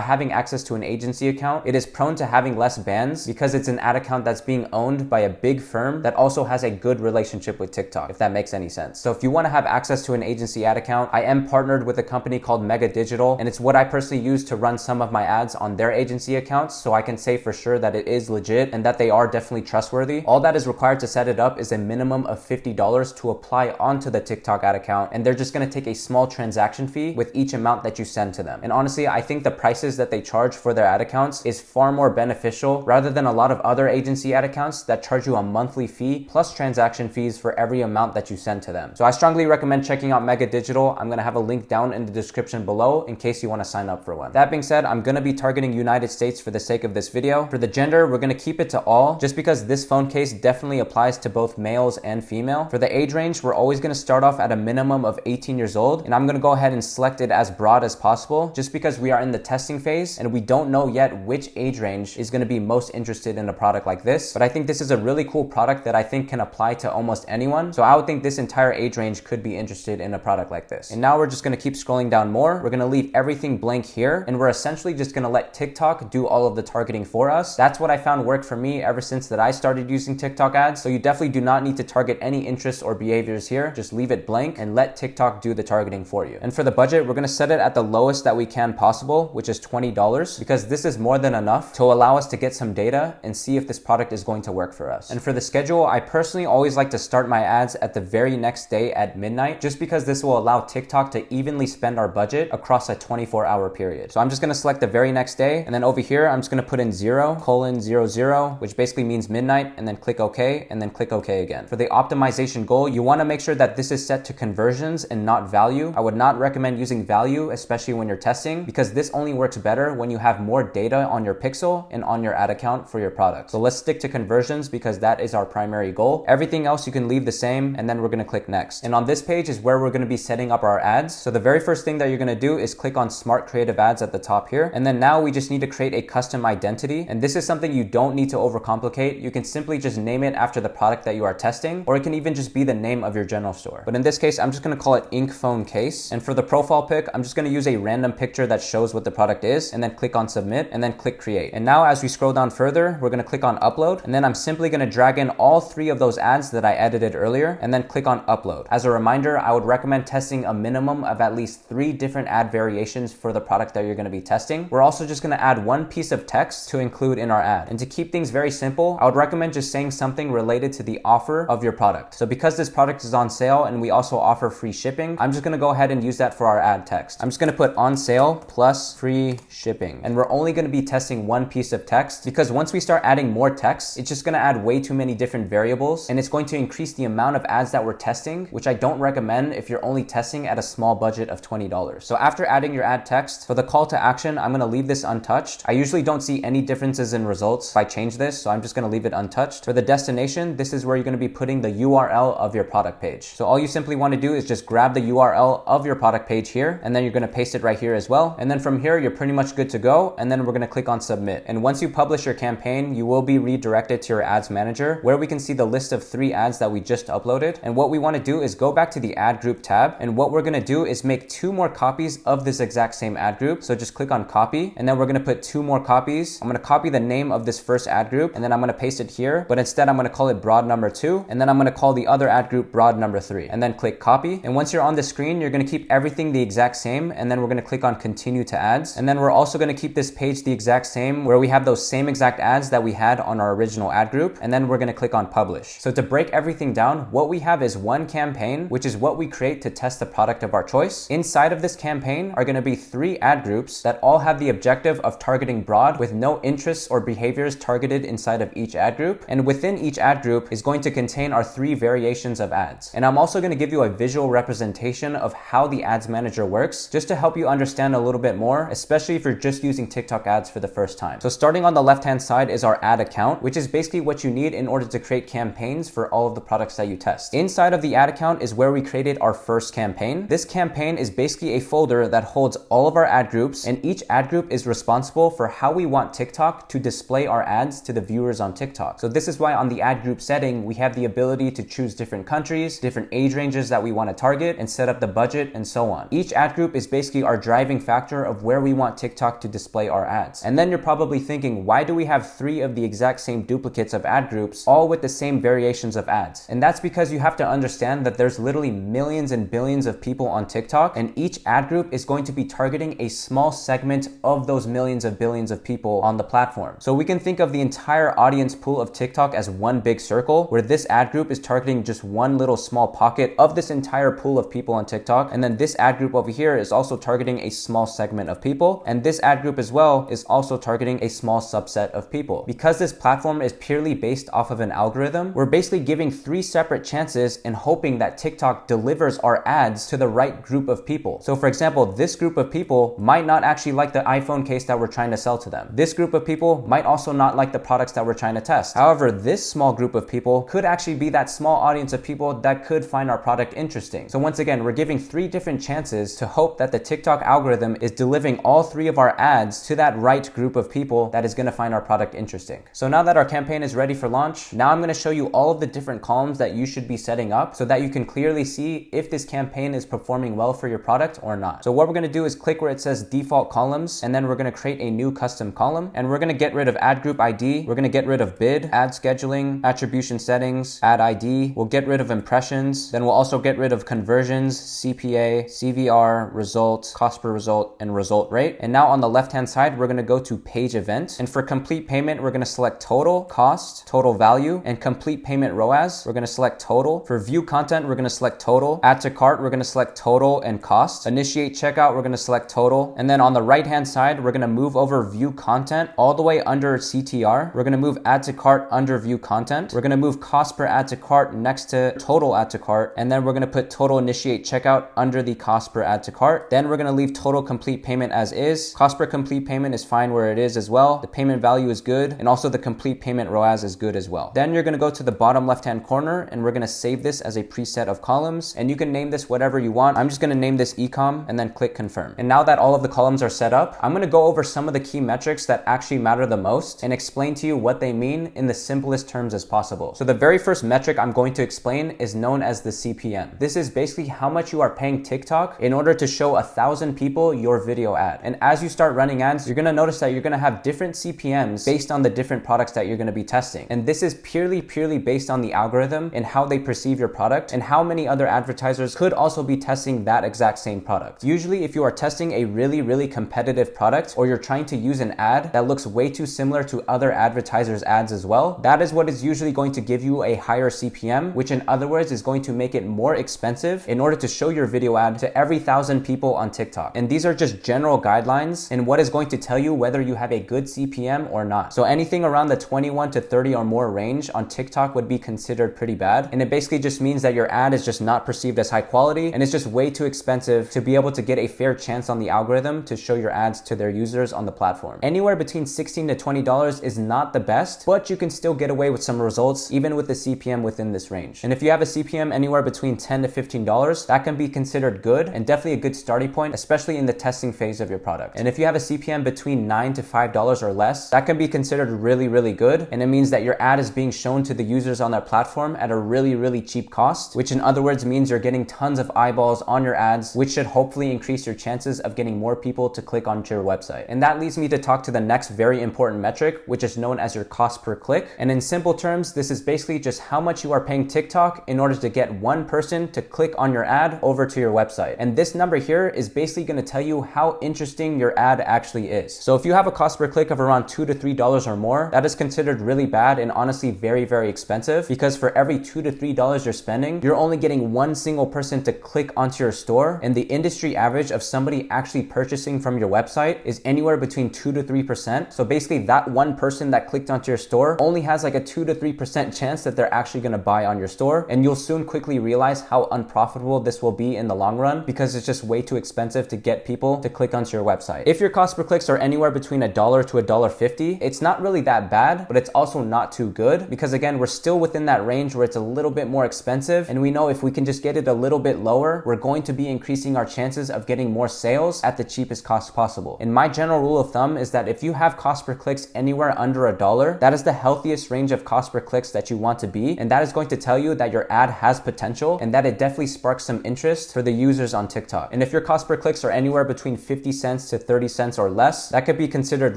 having access to an agency account, it is prone to having less bans because it's an ad account that's being owned by a big firm that also has a good relationship with TikTok, if that makes any sense. So if you want to have access to an agency ad account, I am partnered with a company called Mega Digital, and it's what I personally use to run some of my ads on their agency accounts, so I can say for sure that it is legit and that they are definitely trustworthy. All that is required to set it up is a minimum of $50 to apply onto the TikTok ad account, and they're just going to take a small transaction fee with each amount that you send to them. And honestly, I think the prices that they charge for their ad accounts is far more beneficial rather than a lot of other agency ad accounts that charge you a monthly fee plus transaction fees for every amount that you send to them. So I strongly recommend checking out Mega Digital. I'm going to have a link down in the description below in case you want to sign up for one. That being said, I'm going to be targeting United States for the sake of this video. For the gender, we're going to keep it to all, just because this phone case definitely applies to both males and female. For the age range, we're always going to start off at a minimum of 18 years old, and I'm going to go ahead and select it as broad as possible, just because we are in the testing phase and we don't know yet which age range is going to be most interested in a product like this. But I think this is a really cool product that I think can apply to almost anyone. So I would think this entire age range could be interested in a product like this. And now we're just gonna keep scrolling down more. We're gonna leave everything blank here, and we're essentially just gonna let TikTok do all of the targeting for us. That's what I found worked for me ever since that I started using TikTok ads. So you definitely do not need to target any interests or behaviors here. Just leave it blank and let TikTok do the targeting for you. And for the budget, we're gonna set it at the lowest that we can possible, which is $20, because this is more than enough to allow us to get some data and see if this product is going to work for us. And for the schedule, I personally always like to start my ads at the very next day at midnight, just because this will allow TikTok to evenly spend our budget across a 24-hour period. So I'm just gonna select the very next day, and then over here, I'm just gonna put in 0:00, which basically means midnight, and then click OK, and then click OK again. For the optimization goal, you wanna make sure that this is set to conversions and not value. I would not recommend using value, especially when you're testing, because this only works better when you have more data on your pixel and on your ad account for your product. So let's stick to conversions because that is our primary goal. Everything else you can leave the same, and then we're gonna click next. And on this page is where we're gonna be setting up our ads. So the very first thing that you're gonna do is click on Smart Creative Ads at the top here. And then now we just need to create a custom identity. And this is something you don't need to overcomplicate. You can simply just name it after the product that you are testing, or it can even just be the name of your general store. But in this case, I'm just gonna call it Ink Phone Case. And for the profile pic, I'm just gonna use a random picture that shows what the product is, and then click on Submit, and then click Create. And now as we scroll down further, we're gonna click on Upload, and then I'm simply gonna drag in all three of those ads that I edited earlier, and then click on Upload. As a reminder, I would recommend testing a minimum of at least 3 different ad variations for the product that you're gonna be testing. We're also just gonna add one piece of text to include in our ad. And to keep things very simple, I would recommend just saying something related to the offer of your product. So because this product is on sale and we also offer free shipping, I'm just gonna go ahead and use that for our ad text. I'm just gonna put on sale plus free shipping. And we're only gonna be testing one piece of text, because once we start adding more text, it's just gonna add way too many different variables, and it's going to increase the amount of ads that we're testing, which I don't recommend if you're only testing at a small budget of $20. So after adding your ad text, for the call to action, I'm gonna leave this untouched. I usually don't see any differences in results if I change this, so I'm just gonna leave it untouched. For the destination, this is where you're gonna be putting the URL of your product page. So all you simply wanna do is just grab the URL of your product page here, and then you're gonna paste it right here as well. And then from here, you're pretty much good to go, and then we're gonna click on Submit. And once you publish your campaign, you will be redirected to your ads manager, where we can see the list of 3 ads that we just uploaded. And what we wanna do is go back to the ad group tab, and what we're gonna do is make 2 more copies of this exact same ad group. So just click on copy, and then we're gonna put 2 more copies. I'm gonna copy the name of this first ad group, and then I'm gonna paste it here, but instead I'm gonna call it broad number 2, and then I'm gonna call the other ad group broad number 3, and then click copy. And once you're on the screen, you're gonna keep everything the exact same, and then we're gonna click on continue to ads. And then we're also gonna keep this page the exact same, where we have those same exact ads that we had on our original ad group, and then we're gonna click on publish. So to break everything down, what we have is one campaign, which is what we create to test the product of our choice. Inside of this campaign are gonna be 3 ad groups that all have the objective of targeting broad, with no interests or behaviors targeted inside of each ad group. And within each ad group is going to contain our 3 variations of ads. And I'm also gonna give you a visual representation of how the ads manager works, just to help you understand a little bit more, especially if you're just using TikTok ads for the first time. So starting on the left-hand side is our ad account, which is basically what you need in order to create campaigns for all of the products that you test. Inside of the ad account is where we created our first campaign. This campaign is basically a folder that holds all of our ad groups, and each ad group is responsible for how we want TikTok to display our ads to the viewers on TikTok. So this is why on the ad group setting, we have the ability to choose different countries, different age ranges that we want to target, and set up the budget and so on. Each ad group is basically our driving factor of where we want TikTok to display our ads. And then you're probably thinking, why do we have 3 of the exact same duplicates of ad groups, all with the same variations of ads? And that's because you have to understand that there's literally millions and billions of people on TikTok, and each ad group is going to be targeting a small segment of those millions of billions of people on the platform. So we can think of the entire audience pool of TikTok as one big circle, where this ad group is targeting just one little small pocket of this entire pool of people on TikTok. And then this ad group over here is also targeting a small segment of people. And this ad group as well is also targeting a small subset of people. Because this platform is purely based off of an algorithm, we're basically giving 3 separate chances and hoping that TikTok delivers our ads to the right group of people. So for example, this group of people might not actually like the iPhone case that we're trying to sell to them. This group of people might also not like the products that we're trying to test. However, this small group of people could actually be that small audience of people that could find our product interesting. So once again, we're giving 3 different chances to hope that the TikTok algorithm is delivering all 3 of our ads to that right group of people that is going to find our product interesting. So now that our campaign is ready for launch, now I'm I'm going to show you all of the different columns that you should be setting up so that you can clearly see if this campaign is performing well for your product or not. So what we're going to do is click where it says default columns, and then we're going to create a new custom column, and we're going to get rid of ad group ID. We're going to get rid of bid, ad scheduling, attribution settings, ad ID. We'll get rid of impressions. Then we'll also get rid of conversions, CPA, CVR, result, cost per result, and result rate. And now on the left-hand side, we're going to go to page event. And for complete payment, we're going to select total, cost, total value, and complete payment ROAS. We're going to select total. For view content, we're going to select total. Add to cart, we're going to select total and cost. Initiate checkout, we're going to select total. And then on the right-hand side, we're going to move over view content all the way under CTR. We're going to move add to cart under view content. We're going to move cost per add to cart next to total add to cart. And then we're going to put total initiate checkout under the cost per add to cart. Then we're going to leave total complete payment as is. Cost per complete payment is fine where it is as well. The payment value is good. And also the complete payment ROAS is good as well. Then you're going to go to the bottom left-hand corner and we're going to save this as a preset of columns. And you can name this whatever you want. I'm just going to name this ecom and then click confirm. And now that all of the columns are set up, I'm going to go over some of the key metrics that actually matter the most and explain to you what they mean in the simplest terms as possible. So the very first metric I'm going to explain is known as the CPM. This is basically how much you are paying TikTok in order to show 1,000 people your video ad. And as you start running ads, you're going to notice that you're going to have different CPMs based on the different products that you're going to be testing. And this is purely based on the algorithm and how they perceive your product and how many other advertisers could also be testing that exact same product. Usually, if you are testing a really competitive product or you're trying to use an ad that looks way too similar to other advertisers' ads as well, that is what is usually going to give you a higher CPM, which in other words is going to make it more expensive in order to show your video ad to every 1,000 people on TikTok. And these are just general guidelines and what is going to tell you whether you have a good CPM or not. So anything around the 21 to 30 or more range on TikTok would be considered pretty bad. And it basically just means that your ad is just not perceived as high quality and it's just way too expensive to be able to get a fair chance on the algorithm to show your ads to their users on the platform. Anywhere between $16 to $20 is not the best, but you can still get away with some results even with the CPM within this range. And if you have a CPM anywhere between $10 to $15, that can be considered good and definitely a good starting point, especially in the testing phase of your product. And if you have a CPM between $9 to $5 or less, that can be considered really good. And it means that your ad is being shown to the users on that platform at a really cheap cost, which in other words means you're getting tons of eyeballs on your ads, which should hopefully increase your chances of getting more people to click onto your website. And that leads me to talk to the next very important metric, which is known as your cost per click. And in simple terms, this is basically just how much you are paying TikTok in order to get one person to click on your ad over to your website. And this number here is basically going to tell you how interesting your ad actually is. So if you have a cost per click of around $2 to $3 or more, that is considered really bad and honestly very expensive, because for every $2 to $3 you're spending, you're only getting one single person to click onto your store. And the industry average of somebody actually purchasing from your website is anywhere between 2 to 3%. So basically that one person that clicked onto your store only has like a 2 to 3% chance that they're actually going to buy on your store. And you'll soon quickly realize how unprofitable this will be in the long run, because it's just way too expensive to get people to click onto your website. If your cost per clicks are anywhere between $1 to $1.50, it's not really that bad, but it's also not too good, because again, we're still within that range where it's a little bit more expensive. And we know if we can just get it a little bit lower, we're going to be increasing our chances of getting more sales at the cheapest cost possible. And my general rule of thumb is that if you have cost per clicks anywhere under $1, that is the healthiest range of cost per clicks that you want to be. And that is going to tell you that your ad has potential and that it definitely sparks some interest for the users on TikTok. And if your cost per clicks are anywhere between 50 cents to 30 cents or less, that could be considered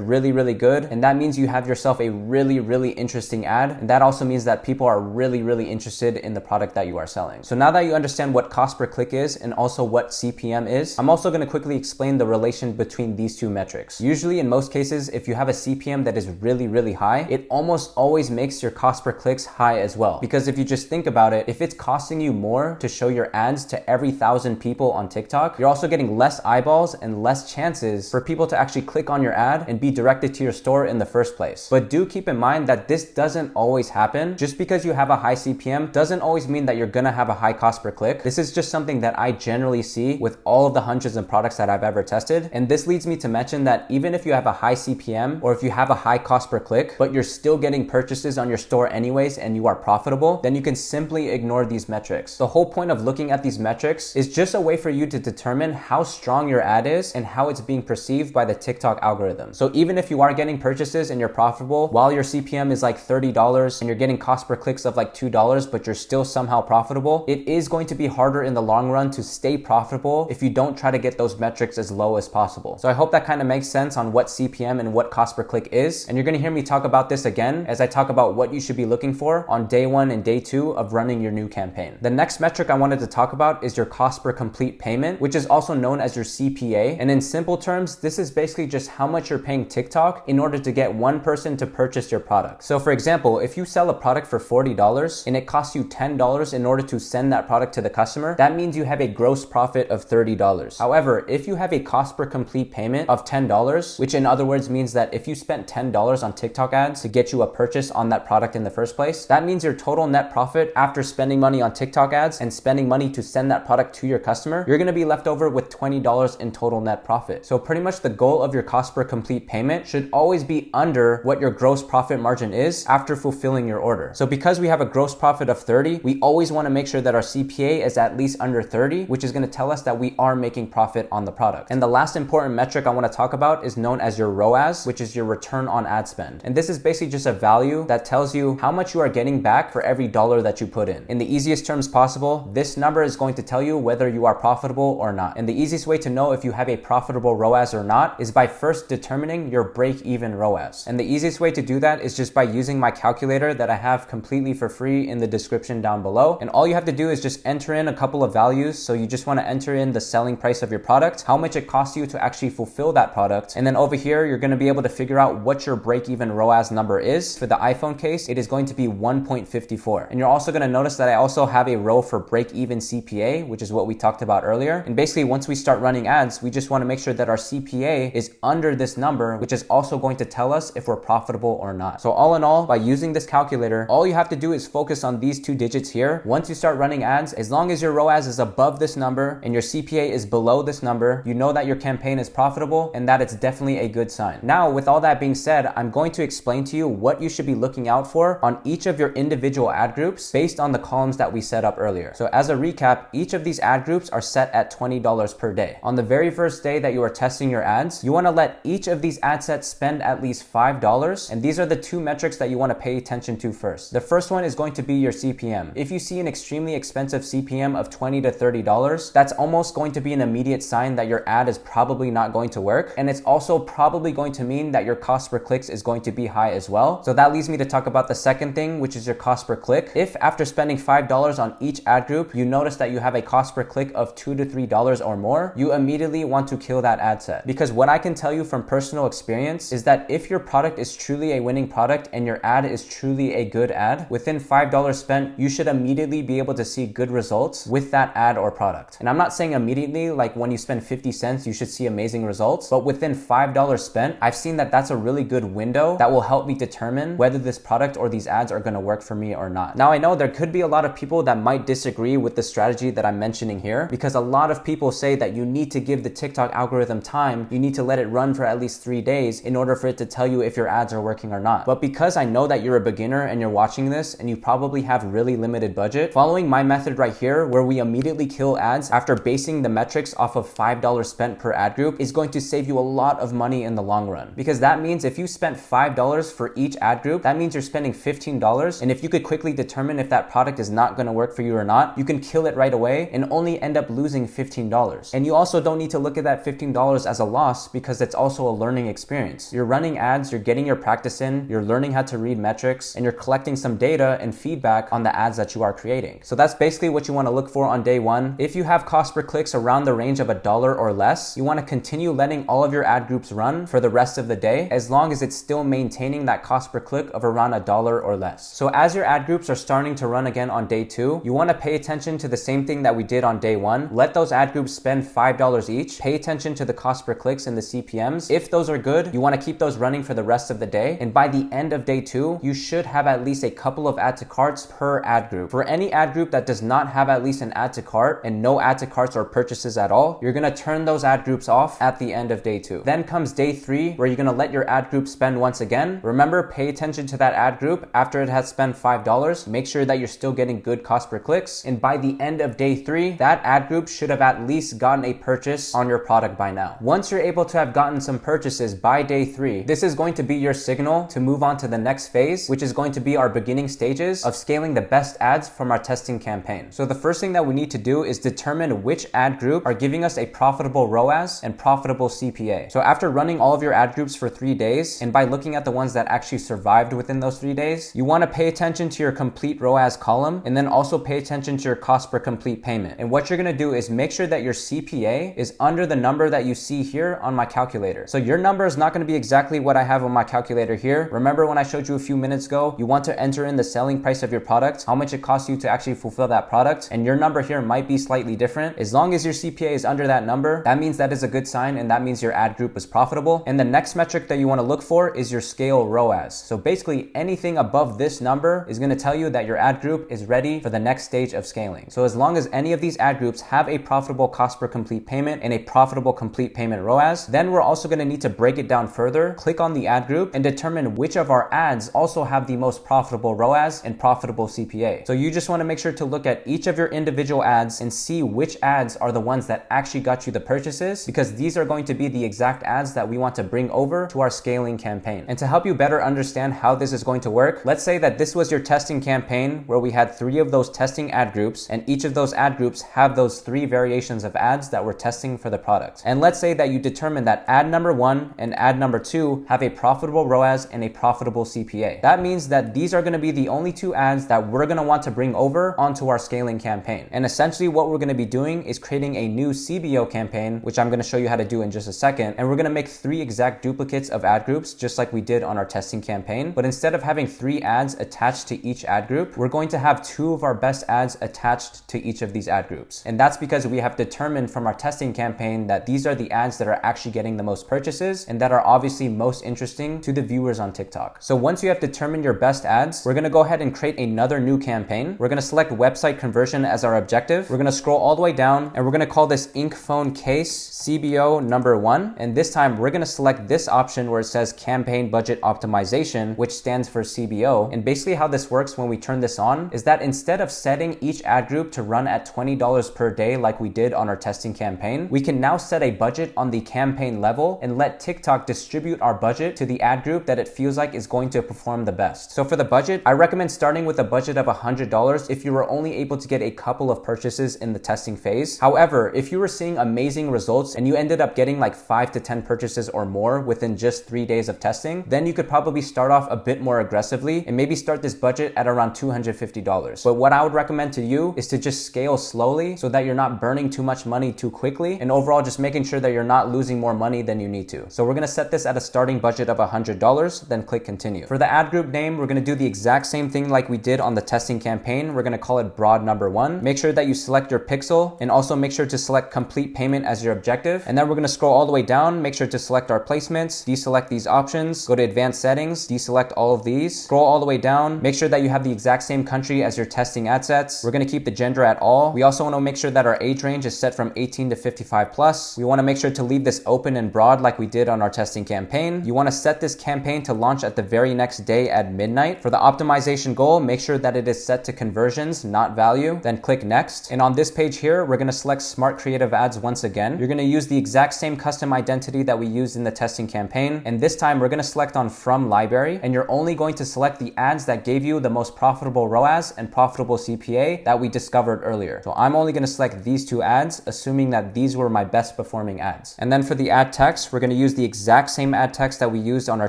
really good. And that means you have yourself a really interesting ad. And that also means that people are really interested in the product that you are selling. So now that you understand what cost per click is and also what CPM is, I'm also going to quickly explain the relation between these two metrics. Usually in most cases, if you have a CPM that is really high, it almost always makes your cost per clicks high as well. Because if you just think about it, if it's costing you more to show your ads to every 1,000 people on TikTok, you're also getting less eyeballs and less chances for people to actually click on your ad and be directed to your store in the first place. But do keep in mind that this doesn't always happen. Just because you have a high CPM doesn't always mean that you're gonna have a high cost per click. This is just something that I generally see with all of the hundreds of products that I've ever tested. And this leads me to mention that even if you have a high CPM or if you have a high cost per click, but you're still getting purchases on your store anyways and you are profitable, then you can simply ignore these metrics. The whole point of looking at these metrics is just a way for you to determine how strong your ad is and how it's being perceived by the TikTok algorithm. So even if you are getting purchases and you're profitable while your CPM is like $30 $3 and you're getting cost per clicks of like $2, but you're still somehow profitable, it is going to be harder in the long run to stay profitable if you don't try to get those metrics as low as possible. So I hope that kind of makes sense on what CPM and what cost per click is. And you're going to hear me talk about this again as I talk about what you should be looking for on day 1 and day 2 of running your new campaign. The next metric I wanted to talk about is your cost per complete payment, which is also known as your CPA. And in simple terms, this is basically just how much you're paying TikTok in order to get one person to purchase your product. So for example, if you sell a product for $40 and it costs you $10 in order to send that product to the customer, that means you have a gross profit of $30. However, if you have a cost per complete payment of $10, which in other words means that if you spent $10 on TikTok ads to get you a purchase on that product in the first place, that means your total net profit after spending money on TikTok ads and spending money to send that product to your customer, you're going to be left over with $20 in total net profit. So pretty much the goal of your cost per complete payment should always be under what your gross profit margin is after fulfilling your order. So because we have a gross profit of 30, we always want to make sure that our CPA is at least under 30, which is going to tell us that we are making profit on the product. And the last important metric I want to talk about is known as your ROAS, which is your return on ad spend. And this is basically just a value that tells you how much you are getting back for every dollar that you put in. In the easiest terms possible, this number is going to tell you whether you are profitable or not. And the easiest way to know if you have a profitable ROAS or not is by first determining your break-even ROAS. And the easiest way to do that is just by using my calculator that I have completely for free in the description down below. And all you have to do is just enter in a couple of values. So you just want to enter in the selling price of your product, how much it costs you to actually fulfill that product. And then over here, you're going to be able to figure out what your break-even ROAS number is. For the iPhone case, it is going to be 1.54. And you're also going to notice that I also have a row for break-even CPA, which is what we talked about earlier. And basically, once we start running ads, we just want to make sure that our CPA is under this number, which is also going to tell us if we're profitable or not. So all in all, by using this calculator, all you have to do is focus on these 2 digits here. Once you start running ads, as long as your ROAS is above this number and your CPA is below this number, you know that your campaign is profitable and that it's definitely a good sign. Now, with all that being said, I'm going to explain to you what you should be looking out for on each of your individual ad groups based on the columns that we set up earlier. So as a recap, each of these ad groups are set at $20 per day. On the very first day that you are testing your ads, you want to let each of these ad sets spend at least $5. And these are the 2 metrics that you want to pay attention to first. The first one is going to be your CPM. If you see an extremely expensive CPM of $20 to $30, that's almost going to be an immediate sign that your ad is probably not going to work. And it's also probably going to mean that your cost per clicks is going to be high as well. So that leads me to talk about the second thing, which is your cost per click. If after spending $5 on each ad group, you notice that you have a cost per click of $2 to $3 or more, you immediately want to kill that ad set. Because what I can tell you from personal experience is that if your product is truly a winning product and your ad is truly a good ad, within $5 spent, you should immediately be able to see good results with that ad or product. And I'm not saying immediately, like when you spend 50 cents, you should see amazing results, but within $5 spent, I've seen that that's a really good window that will help me determine whether this product or these ads are going to work for me or not. Now, I know there could be a lot of people that might disagree with the strategy that I'm mentioning here, because a lot of people say that you need to give the TikTok algorithm time, you need to let it run for at least 3 days in order for it to tell you if your ads are working or not. But because I know that you're a beginner and you're watching this and you probably have really limited budget, following my method right here, where we immediately kill ads after basing the metrics off of $5 spent per ad group, is going to save you a lot of money in the long run. Because that means if you spent $5 for each ad group, that means you're spending $15. And if you could quickly determine if that product is not going to work for you or not, you can kill it right away and only end up losing $15. And you also don't need to look at that $15 as a loss, because it's also a learning experience. You're running ads, you're getting your practice in, you're learning how to read metrics, and you're collecting some data and feedback on the ads that you are creating. So that's basically what you want to look for on day 1. If you have cost per clicks around the range of $1 or less, you want to continue letting all of your ad groups run for the rest of the day, as long as it's still maintaining that cost per click of around $1 or less. So as your ad groups are starting to run again on day 2, you want to pay attention to the same thing that we did on day 1. Let those ad groups spend $5 each. Pay attention to the cost per clicks and the CPMs. If those are good, you want to keep those running for the rest of the day. And by the end of day 2, you should have at least a couple of add to carts per ad group. For any ad group that does not have at least an add to cart and no add to carts or purchases at all, you're going to turn those ad groups off at the end of day 2. Then comes day 3, where you're going to let your ad group spend once again. Remember, pay attention to that ad group after it has spent $5. Make sure that you're still getting good cost per clicks. And by the end of day 3, that ad group should have at least gotten a purchase on your product by now. Once you're able to have gotten some purchases by day 3, this is going to be your signal to move on to the next phase, which is going to be our beginning stages of scaling the best ads from our testing campaign. So the first thing that we need to do is determine which ad group are giving us a profitable ROAS and profitable CPA. So after running all of your ad groups for 3 days, and by looking at the ones that actually survived within those 3 days, you want to pay attention to your complete ROAS column, and then also pay attention to your cost per complete payment. And what you're going to do is make sure that your CPA is under the number that you see here on my calculator. So your number is not going to be exactly what I have on my calculator here. Remember when I showed you a few minutes ago, you want to enter in the selling price of your product, how much it costs you to actually fulfill that product, and your number here might be slightly different. As long as your CPA is under that number, that means that is a good sign, and that means your ad group is profitable. And the next metric that you want to look for is your scale ROAS. So basically anything above this number is going to tell you that your ad group is ready for the next stage of scaling. So as long as any of these ad groups have a profitable cost per complete payment and a profitable complete payment ROAS, then we're also going to need to break it down further, click on the ad group, and determine which of our ads also have the most profitable ROAS and profitable CPA. So you just want to make sure to look at each of your individual ads and see which ads are the ones that actually got you the purchases, because these are going to be the exact ads that we want to bring over to our scaling campaign. And to help you better understand how this is going to work, let's say that this was your testing campaign where we had 3 of those testing ad groups, and each of those ad groups have those 3 variations of ads that we're testing for the product. And let's say that you determine that ad number 1 and ad number 2 have a profitable ROAS and a profitable CPA. That means that these are going to be the only 2 ads that we're going to want to bring over onto our scaling campaign. And essentially what we're going to be doing is creating a new CBO campaign, which I'm going to show you how to do in just a second. And we're going to make 3 exact duplicates of ad groups, just like we did on our testing campaign. But instead of having 3 ads attached to each ad group, we're going to have 2 of our best ads attached to each of these ad groups. And that's because we have determined from our testing campaign that these are the ads that are actually getting the most purchases and that are obviously most interesting to the viewers on TikTok. So once you have determined your best ads, we're going to go ahead and create another new campaign. We're going to select website conversion as our objective. We're going to scroll all the way down, and we're going to call this ink phone case CBO number 1. And this time we're going to select this option where it says campaign budget optimization, which stands for CBO. And basically how this works when we turn this on is that instead of setting each ad group to run at $20 per day like we did on our testing campaign, we can now set a budget on the campaign level and let TikTok distribute our budget to the ad group that it feels like is going to perform the best. So for the budget, I recommend starting with a budget of $100 if you were only able to get a couple of purchases in the testing phase. However, if you were seeing amazing results and you ended up getting like 5 to 10 purchases or more within just 3 days of testing, then you could probably start off a bit more aggressively and maybe start this budget at around $250. But what I would recommend to you is to just scale slowly so that you're not burning too much money too quickly, and overall just making sure that you're not losing more money than you need to. So we're going to set this at a starting budget of $100, then click continue. For the ad group name, we're going to do the exact same thing like we did on the testing campaign. We're going to call it broad number 1. Make sure that you select your pixel, and also make sure to select complete payment as your objective. And then we're going to scroll all the way down, make sure to select our placements, deselect these options, go to advanced settings, deselect all of these, scroll all the way down, make sure that you have the exact same country as your testing ad sets. We're going to keep the gender at all. We also want to make sure that our age range is set from 18 to 55 plus. We want to make sure to leave this open and broad like we did on our testing campaign. You want to set this campaign to launch at the very next day at midnight. For the optimization goal, make sure that it is set to conversions, not value. Then click next. And on this page here, we're going to select smart creative ads once again. You're going to use the exact same custom identity that we used in the testing campaign. And this time we're going to select on from library, and you're only going to select the ads that gave you the most profitable ROAS and profitable CPA that we discovered earlier. So I'm only going to select these 2 ads, assuming that these were my best performing ads. And then for the ad text, we're going to use the exact same ad text that we used on our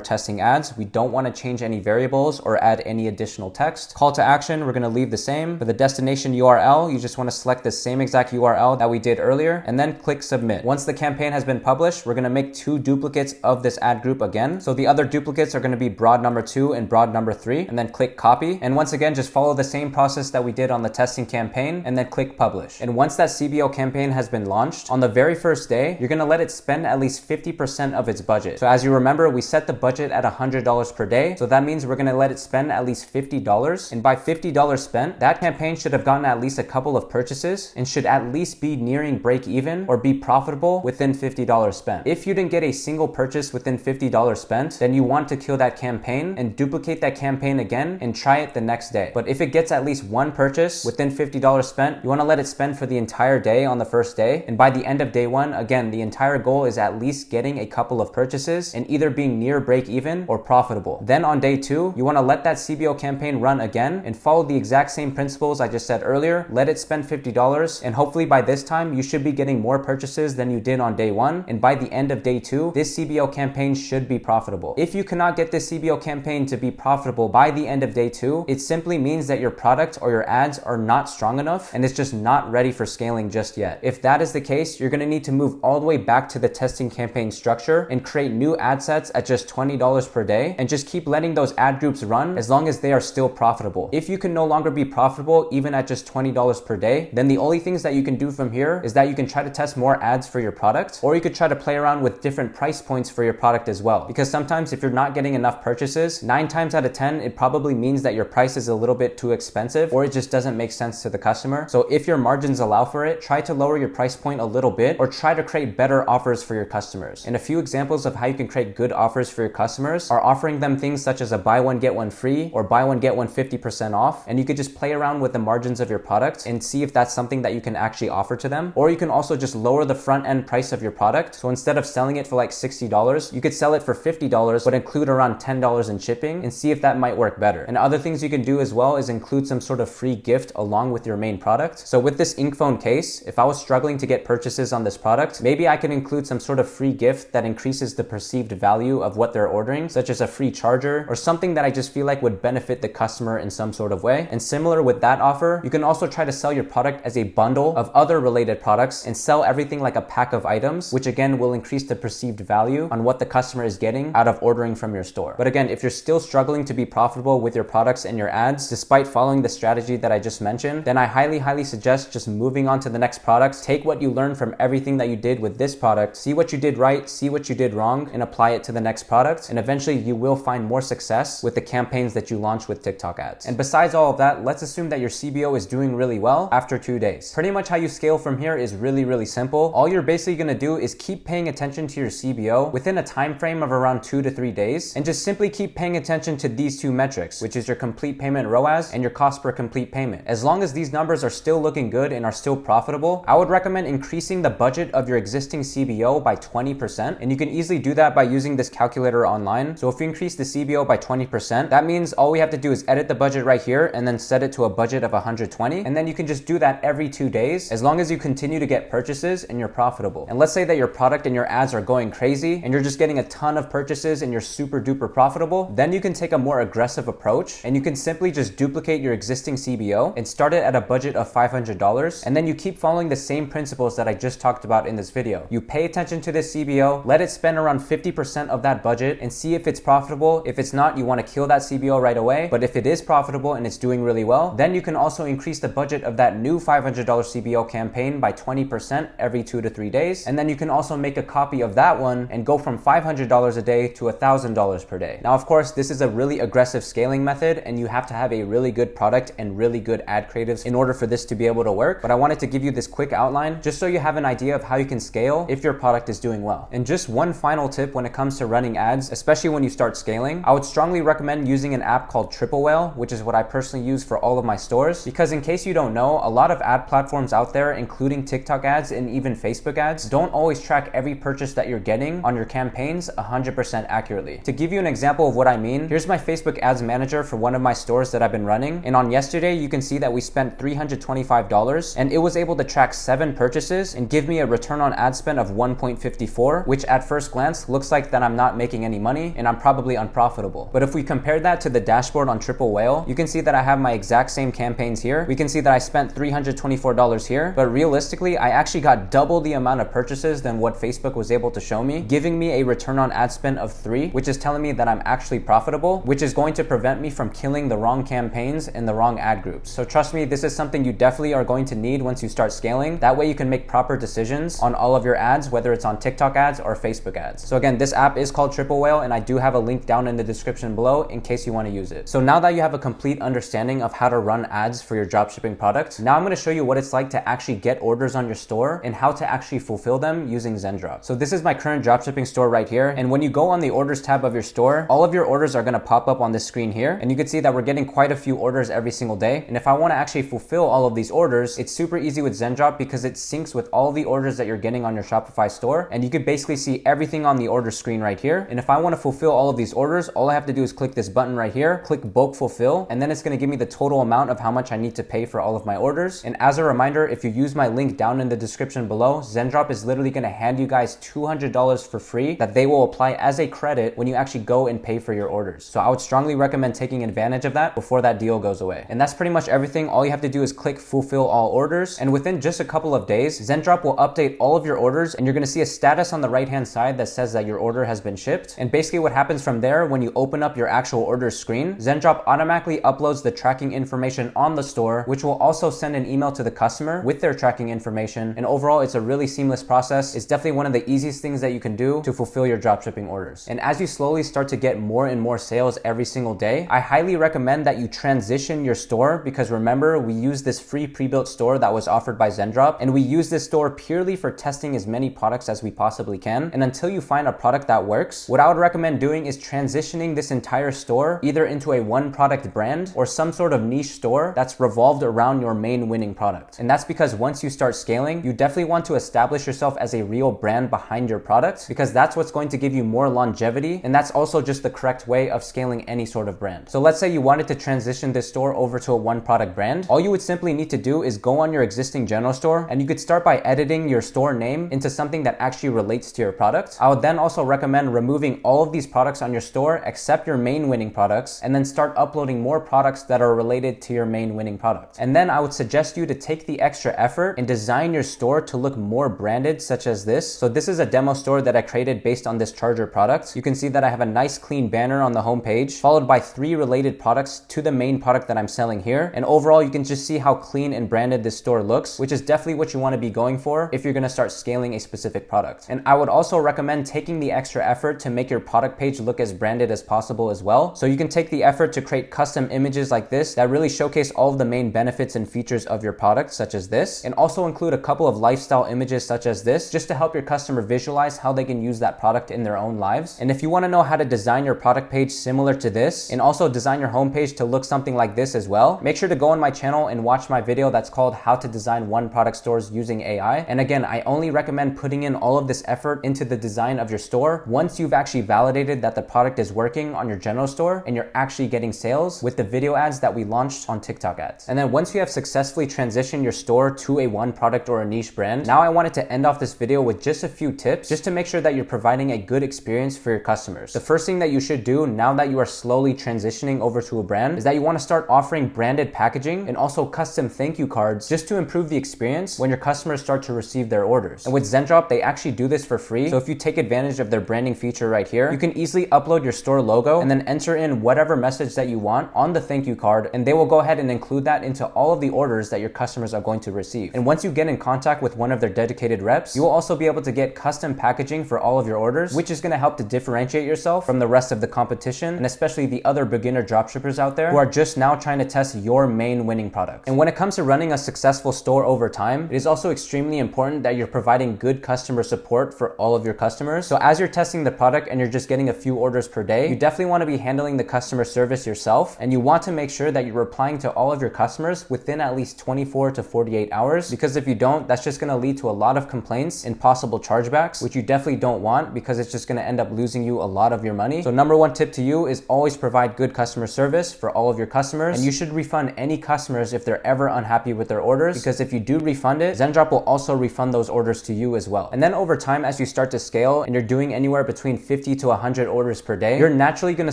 testing ads. We don't want to change any variables or add any additional text. Call to action, we're going to leave the same. For the destination URL, you just want to select the same exact URL that we did earlier, and then click submit. Once the campaign has been published, we're going to make 2 duplicates of this ad group again. So the other duplicates are going to be broad number 2 and broad number 3, and then click copy. And once again, just follow the same process that we did on the testing campaign, and then click publish. And once that CBO campaign has been launched, on the very first day, you're going to let it spend at least 50% of its budget. So as you remember, we set the budget at $100 per day. So that means we're going to let it spend at least $50. And by $50 spent, that campaign should have gotten at least a couple of purchases and should at least be nearing break even or be profitable within $50 spent. If you didn't get a single purchase within $50 spent, then you want to kill that campaign and duplicate that campaign again and try it the next day. But if it gets at least 1 purchase within $50 spent, you want to let it spend for the entire day on the first day. And by the end of day 1, again, the entire goal is at least getting a couple of purchases and either being near break even or profitable. Then on day 2, 2, you want to let that CBO campaign run again and follow the exact same principles I just said earlier. Let it spend $50, and hopefully by this time you should be getting more purchases than you did on day 1, and by the end of day 2, this CBO campaign should be profitable. If you cannot get this CBO campaign to be profitable by the end of day 2, it simply means that your product or your ads are not strong enough and it's just not ready for scaling just yet. If that is the case, you're going to need to move all the way back to the testing campaign structure and create new ad sets at just $20 per day and just keep letting those ad groups run as long as they are still profitable. If you can no longer be profitable even at just $20 per day, then the only things that you can do from here is that you can try to test more ads for your product, or you could try to play around with different price points for your product as well. Because sometimes if you're not getting enough purchases, 9 times out of 10, it probably means that your price is a little bit too expensive or it just doesn't make sense to the customer. So if your margins allow for it, try to lower your price point a little bit or try to create better offers for your customers. And a few examples of how you can create good offers for your customers are offering them things such as a buy one get one free or buy one get one 50% off, and you could just play around with the margins of your product and see if that's something that you can actually offer to them. Or you can also just lower the front end price of your product. So instead of selling it for like $60, you could sell it for $50 but include around $10 in shipping and see if that might work better. And other things you can do as well is include some sort of free gift along with your main product. So with this ink phone case, if I was struggling to get purchases on this product, maybe I could include some sort of free gift that increases the perceived value of what they're ordering, such as a free charger or something that I just feel like would benefit the customer in some sort of way. And similar with that offer, you can also try to sell your product as a bundle of other related products and sell everything like a pack of items, which again will increase the perceived value on what the customer is getting out of ordering from your store. But again, if you're still struggling to be profitable with your products and your ads, despite following the strategy that I just mentioned, then I highly suggest just moving on to the next product. Take what you learned from everything that you did with this product, see what you did right, see what you did wrong, and apply it to the next product. And eventually you will find more success with the campaigns that you launch with TikTok ads. And besides all of that, let's assume that your CBO is doing really well after 2 days. Pretty much how you scale from here is really simple. All you're basically gonna do is keep paying attention to your CBO within a time frame of around 2 to 3 days, and just simply keep paying attention to these two metrics, which is your complete payment ROAS and your cost per complete payment. As long as these numbers are still looking good and are still profitable, I would recommend increasing the budget of your existing CBO by 20%, and you can easily do that by using this calculator online. So if you increase the CBO by 20%, that means all we have to do is edit the budget right here and then set it to a budget of 120, and then you can just do that every 2 days as long as you continue to get purchases and you're profitable. And let's say that your product and your ads are going crazy and you're just getting a ton of purchases and you're super duper profitable, then you can take a more aggressive approach and you can simply just duplicate your existing CBO and start it at a budget of $500, and then you keep following the same principles that I just talked about in this video. You pay attention to this CBO, let it spend around 50% of that budget and see if it's profitable. If it's not, you want to kill that CBO right away. But if it is profitable and it's doing really well, then you can also increase the budget of that new $500 CBO campaign by 20% every 2 to 3 days. And then you can also make a copy of that one and go from $500 a day to $1,000 per day. Now, of course, this is a really aggressive scaling method and you have to have a really good product and really good ad creatives in order for this to be able to work. But I wanted to give you this quick outline just so you have an idea of how you can scale if your product is doing well. And just one final tip when it comes to running ads, especially when you start scaling, I would strongly recommend using an app called Triple Whale, which is what I personally use for all of my stores. Because in case you don't know, a lot of ad platforms out there, including TikTok ads and even Facebook ads, don't always track every purchase that you're getting on your campaigns 100% accurately. To give you an example of what I mean, here's my Facebook ads manager for one of my stores that I've been running. And on yesterday, you can see that we spent $325 and it was able to track 7 purchases and give me a return on ad spend of 1.54, which at first glance looks like that I'm not making any money and I'm probably unprofitable. But if we compare that to the dashboard on Triple Whale, you can see that I have my exact same campaigns here. We can see that I spent $324 here, but realistically, I actually got double the amount of purchases than what Facebook was able to show me, giving me a return on ad spend of 3, which is telling me that I'm actually profitable, which is going to prevent me from killing the wrong campaigns and the wrong ad groups. So trust me, this is something you definitely are going to need once you start scaling. That way you can make proper decisions on all of your ads, whether it's on TikTok ads or Facebook ads. So again, this app is called Triple Whale and I do have a link down in the description below in case you want to use it. So now that you have a complete understanding of how to run ads for your dropshipping product, now I'm going to show you what it's like to actually get orders on your store and how to actually fulfill them using Zendrop. So this is my current dropshipping store right here. And when you go on the orders tab of your store, all of your orders are going to pop up on this screen here. And you can see that we're getting quite a few orders every single day. And if I want to actually fulfill all of these orders, it's super easy with Zendrop because it syncs with all the orders that you're getting on your Shopify store. And you can basically see everything on the order screen right here. And if I want to fulfill all of these orders, all I have to do is click this button right here, click bulk fulfill, and then it's going to give me the total amount of how much I need to pay for all of my orders. And as a reminder, if you use my link down in the description below, Zendrop is literally going to hand you guys $200 for free that they will apply as a credit when you actually go and pay for your orders. So I would strongly recommend taking advantage of that before that deal goes away. And that's pretty much everything. All you have to do is click fulfill all orders, and within just a couple of days, Zendrop will update all of your orders, and you're going to see a status on the right hand side that says that your order has been shipped. And basically what happens from there, when you open up your actual order screen, Zendrop automatically uploads the tracking information on the store, which will also send an email to the customer with their tracking information. And overall, it's a really seamless process. It's definitely one of the easiest things that you can do to fulfill your dropshipping orders. And as you slowly start to get more and more sales every single day, I highly recommend that you transition your store, because remember, we use this free pre-built store that was offered by Zendrop, and we use this store purely for testing as many products as we possibly can. And until you find a product that works, what I would recommend doing is transitioning this entire store either into a one product brand or some sort of niche store that's revolved around your main winning product. And that's because once you start scaling, you definitely want to establish yourself as a real brand behind your product, because that's what's going to give you more longevity, and that's also just the correct way of scaling any sort of brand. So let's say you wanted to transition this store over to a one product brand. All you would simply need to do is go on your existing general store, and you could start by editing your store name into something that actually relates to your product. I would then also recommend removing all of these products on your store except your main winning products, and then start uploading more products that are related to your main winning product. And then I would suggest you to take the extra effort and design your store to look more branded, such as this. So this is a demo store that I created based on this charger product. You can see that I have a nice clean banner on the home page, followed by 3 related products to the main product that I'm selling here. And overall, you can just see how clean and branded this store looks, which is definitely what you want to be going for if you're going to start scaling a specific product. And I would also recommend taking the extra effort to make your product page look as branded as possible as well. So you can take the effort to create custom images like this that really showcase all of the main benefits and features of your product, such as this, and also include a couple of lifestyle images such as this, just to help your customer visualize how they can use that product in their own lives. And if you want to know how to design your product page similar to this, and also design your homepage to look something like this as well, make sure to go on my channel and watch my video that's called How to Design One Product Stores Using AI. And again, I only recommend putting in all of this effort into the design of your store once you've actually validated that the product is working on your general store and you're actually getting sales with the video ads that we launched on TikTok ads. And then once you have successfully transitioned your store to a one product or a niche brand, now I wanted to end off this video with just a few tips just to make sure that you're providing a good experience for your customers. The first thing that you should do now that you are slowly transitioning over to a brand is that you want to start offering branded packaging and also custom thank you cards, just to improve the experience when your customers start to receive their orders. And with Zendrop, they actually do this for free. So if you take advantage of their branding feature right here, you can easily upload your store logo and then enter in whatever message that you want on the thank you card, and they will go ahead and include that into all of the orders that your customers are going to receive. And once you get in contact with one of their dedicated reps, you will also be able to get custom packaging for all of your orders, which is going to help to differentiate yourself from the rest of the competition, and especially the other beginner dropshippers out there who are just now trying to test your main winning product. And when it comes to running a successful store over time, it is also extremely important that you're providing good customer support for all of your customers. So as you're testing the product and you're just getting a few orders per day, you definitely want to be handling the customer service yourself, and you want to make sure that you're replying to all of your customers within at least 24 to 48 hours, because if you don't, that's just going to lead to a lot of complaints and possible chargebacks, which you definitely don't want, because it's just going to end up losing you a lot of your money. So number one tip to you is always provide good customer service for all of your customers, and you should refund any customers if they're ever unhappy with their orders, because if you do refund it, Zendrop will also refund those orders to you as well. And then over time, as you start to scale and you're doing anywhere between 50 to 100 orders per day, you're naturally going to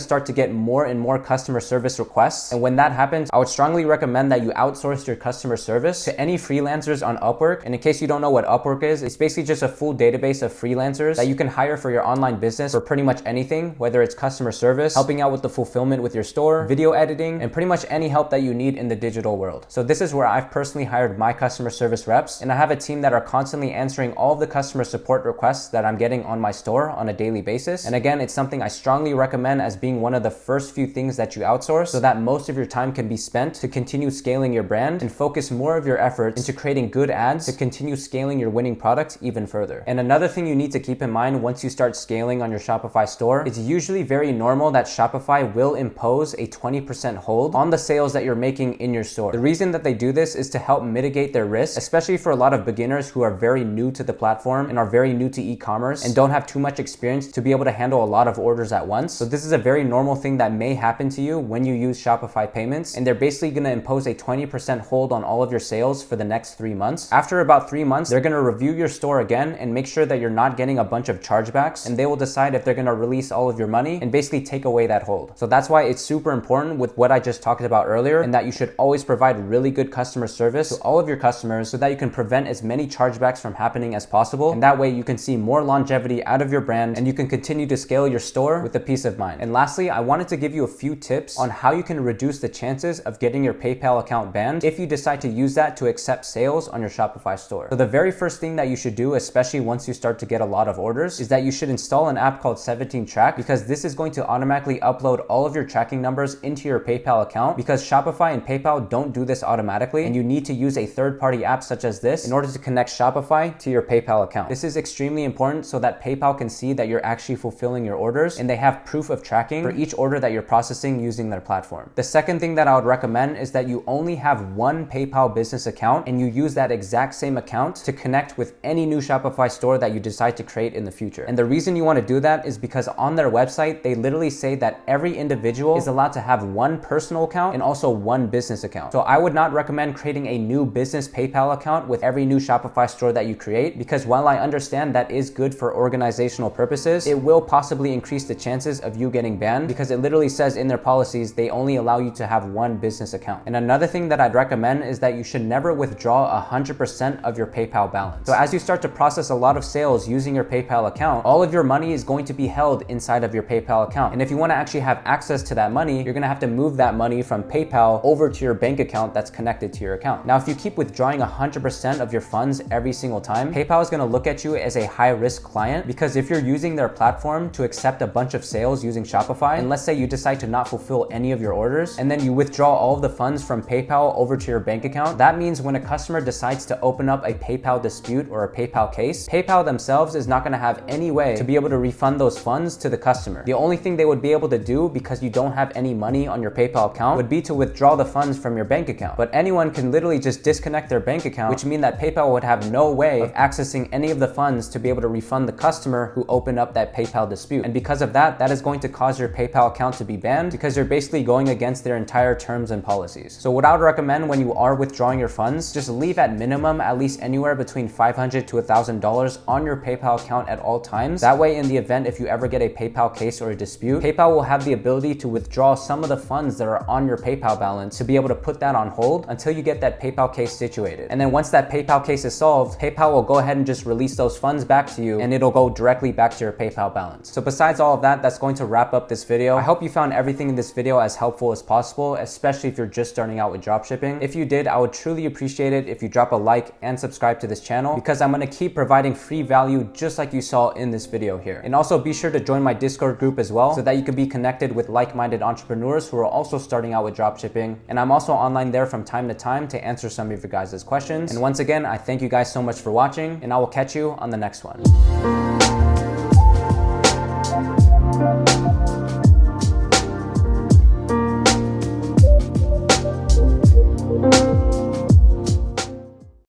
start to get more and more customer service requests. And when that happens, I would strongly recommend that you outsource your customer service to any freelancers on Upwork. And in case you don't know what Upwork is, it's basically just a full database of freelancers that you can hire for your online business for pretty much anything, whether it's customer service, helping out with the fulfillment with your store, video editing, and pretty much any help that you need in the digital world. So this is where I've personally hired my customer service reps, and I have a team that are constantly answering all of the customer support requests that I'm getting on my store on a daily basis. And again, it's something I strongly recommend as being one of the first few things that you outsource, so that most of your time can be spent to continue scaling your brand and focus more of your efforts into creating good ads to continue scaling your winning product even further. And another thing you need to keep in mind once you start scaling on your Shopify store, it's usually very normal that Shopify will impose a 20% hold on the sales that you're making in your store. The reason that they do this is to help mitigate their risk, especially for a lot of beginners who are very new to the platform and are very new to e-commerce and don't have too much experience to be able to handle a lot of orders at once. So this is a very normal thing that may happen to you when you use Shopify payments, and they're basically going to impose a 20% hold on all of your sales for the next 3 months. After about 3 months, they're going to review your store again and make sure that you're not getting a bunch of chargebacks, and they will decide if they're going to release all of your money and basically take away that hold. So that's why it's super important with what I just talked about earlier, and that you should always provide really good customer service to all of your customers so that you can prevent as many chargebacks from happening as possible. And that way you can see more longevity out of your brand, and you can continue to scale your store with a peace of mind. And lastly, I wanted to give you a few tips on how you can reduce the chances of getting your PayPal account banned if you decide to use that to accept sales on your Shopify store. So the very first thing that you should do, especially once you start to get a lot of orders, is that you should install an app called 17 Track, because this is going to automatically upload all of your tracking numbers into your PayPal account, because Shopify and PayPal don't do this automatically, and you need to use a third-party app such as this in order to connect Shopify to your PayPal account. This is extremely important so that PayPal can see that you're actually fulfilling your orders, and they have proof of tracking for each order that you're processing using their platform. The second thing that I would recommend is that you only have one PayPal business account, and you use that exact same account to connect with any new Shopify store that you decide to create in the future. And the reason you want to do that is because on their website, they literally say that every individual is allowed to have one personal account and also one business account. So I would not recommend creating a new business PayPal account with every new Shopify store that you create, because while I understand that is good for organizational purposes, it will possibly increase the chances of you getting banned, because it literally says in their policies they only allow you to have one business account. And another thing that I'd recommend is that you should never withdraw 100% of your PayPal balance. So as you start to process a lot of sales using your PayPal account, all of your money is going to be held inside of your PayPal account. And if you want to actually have access to that money, you're going to have to move that money from PayPal over to your bank account that's connected to your account. Now, if you keep withdrawing 100% of your funds every single time, PayPal is going to look at you as a high-risk client, because if you're using their platform to accept a bunch of sales using Shopify, and let's say you decide to not fulfill any of your orders, and then you withdraw all of the funds from PayPal over to your bank account, that means when a customer decides to open up a PayPal dispute or a PayPal case, PayPal themselves is not going to have any way to be able to refund those funds to the customer. The only thing they would be able to do, because you don't have any money on your PayPal account, would be to withdraw the funds from your bank account. But anyone can literally just disconnect their bank account, which means that PayPal would have no way of accessing any of the funds to be able to refund the customer who opened up that PayPal dispute. And because of that, that is going to cause your PayPal account to be banned, because you're basically going against their entire terms and policies. So what I would recommend when you are withdrawing your funds, just leave at minimum at least anywhere between $500 to $1,000 on your PayPal account at all times. That way, in the event if you ever get a PayPal case or a dispute, PayPal will have the ability to withdraw some of the funds that are on your PayPal balance to be able to put that on hold until you get that PayPal case situated. And then once that PayPal case is solved, PayPal will go ahead and just release those funds back to you, and it'll go directly back to your PayPal balance. So besides all of that, that's going to wrap up this video. I hope you found everything in this video as helpful as possible, especially if you're just starting out with dropshipping. If you did, I would truly appreciate it if you drop a like and subscribe to this channel, because I'm going to keep providing free value just like you saw in this video here. And also be sure to join my Discord group as well, so that you can be connected with like-minded entrepreneurs who are also starting out with dropshipping. And I'm also online there from time to time to answer some of your guys' questions. And once again, I thank you guys so much for watching, and I will catch you on the next one.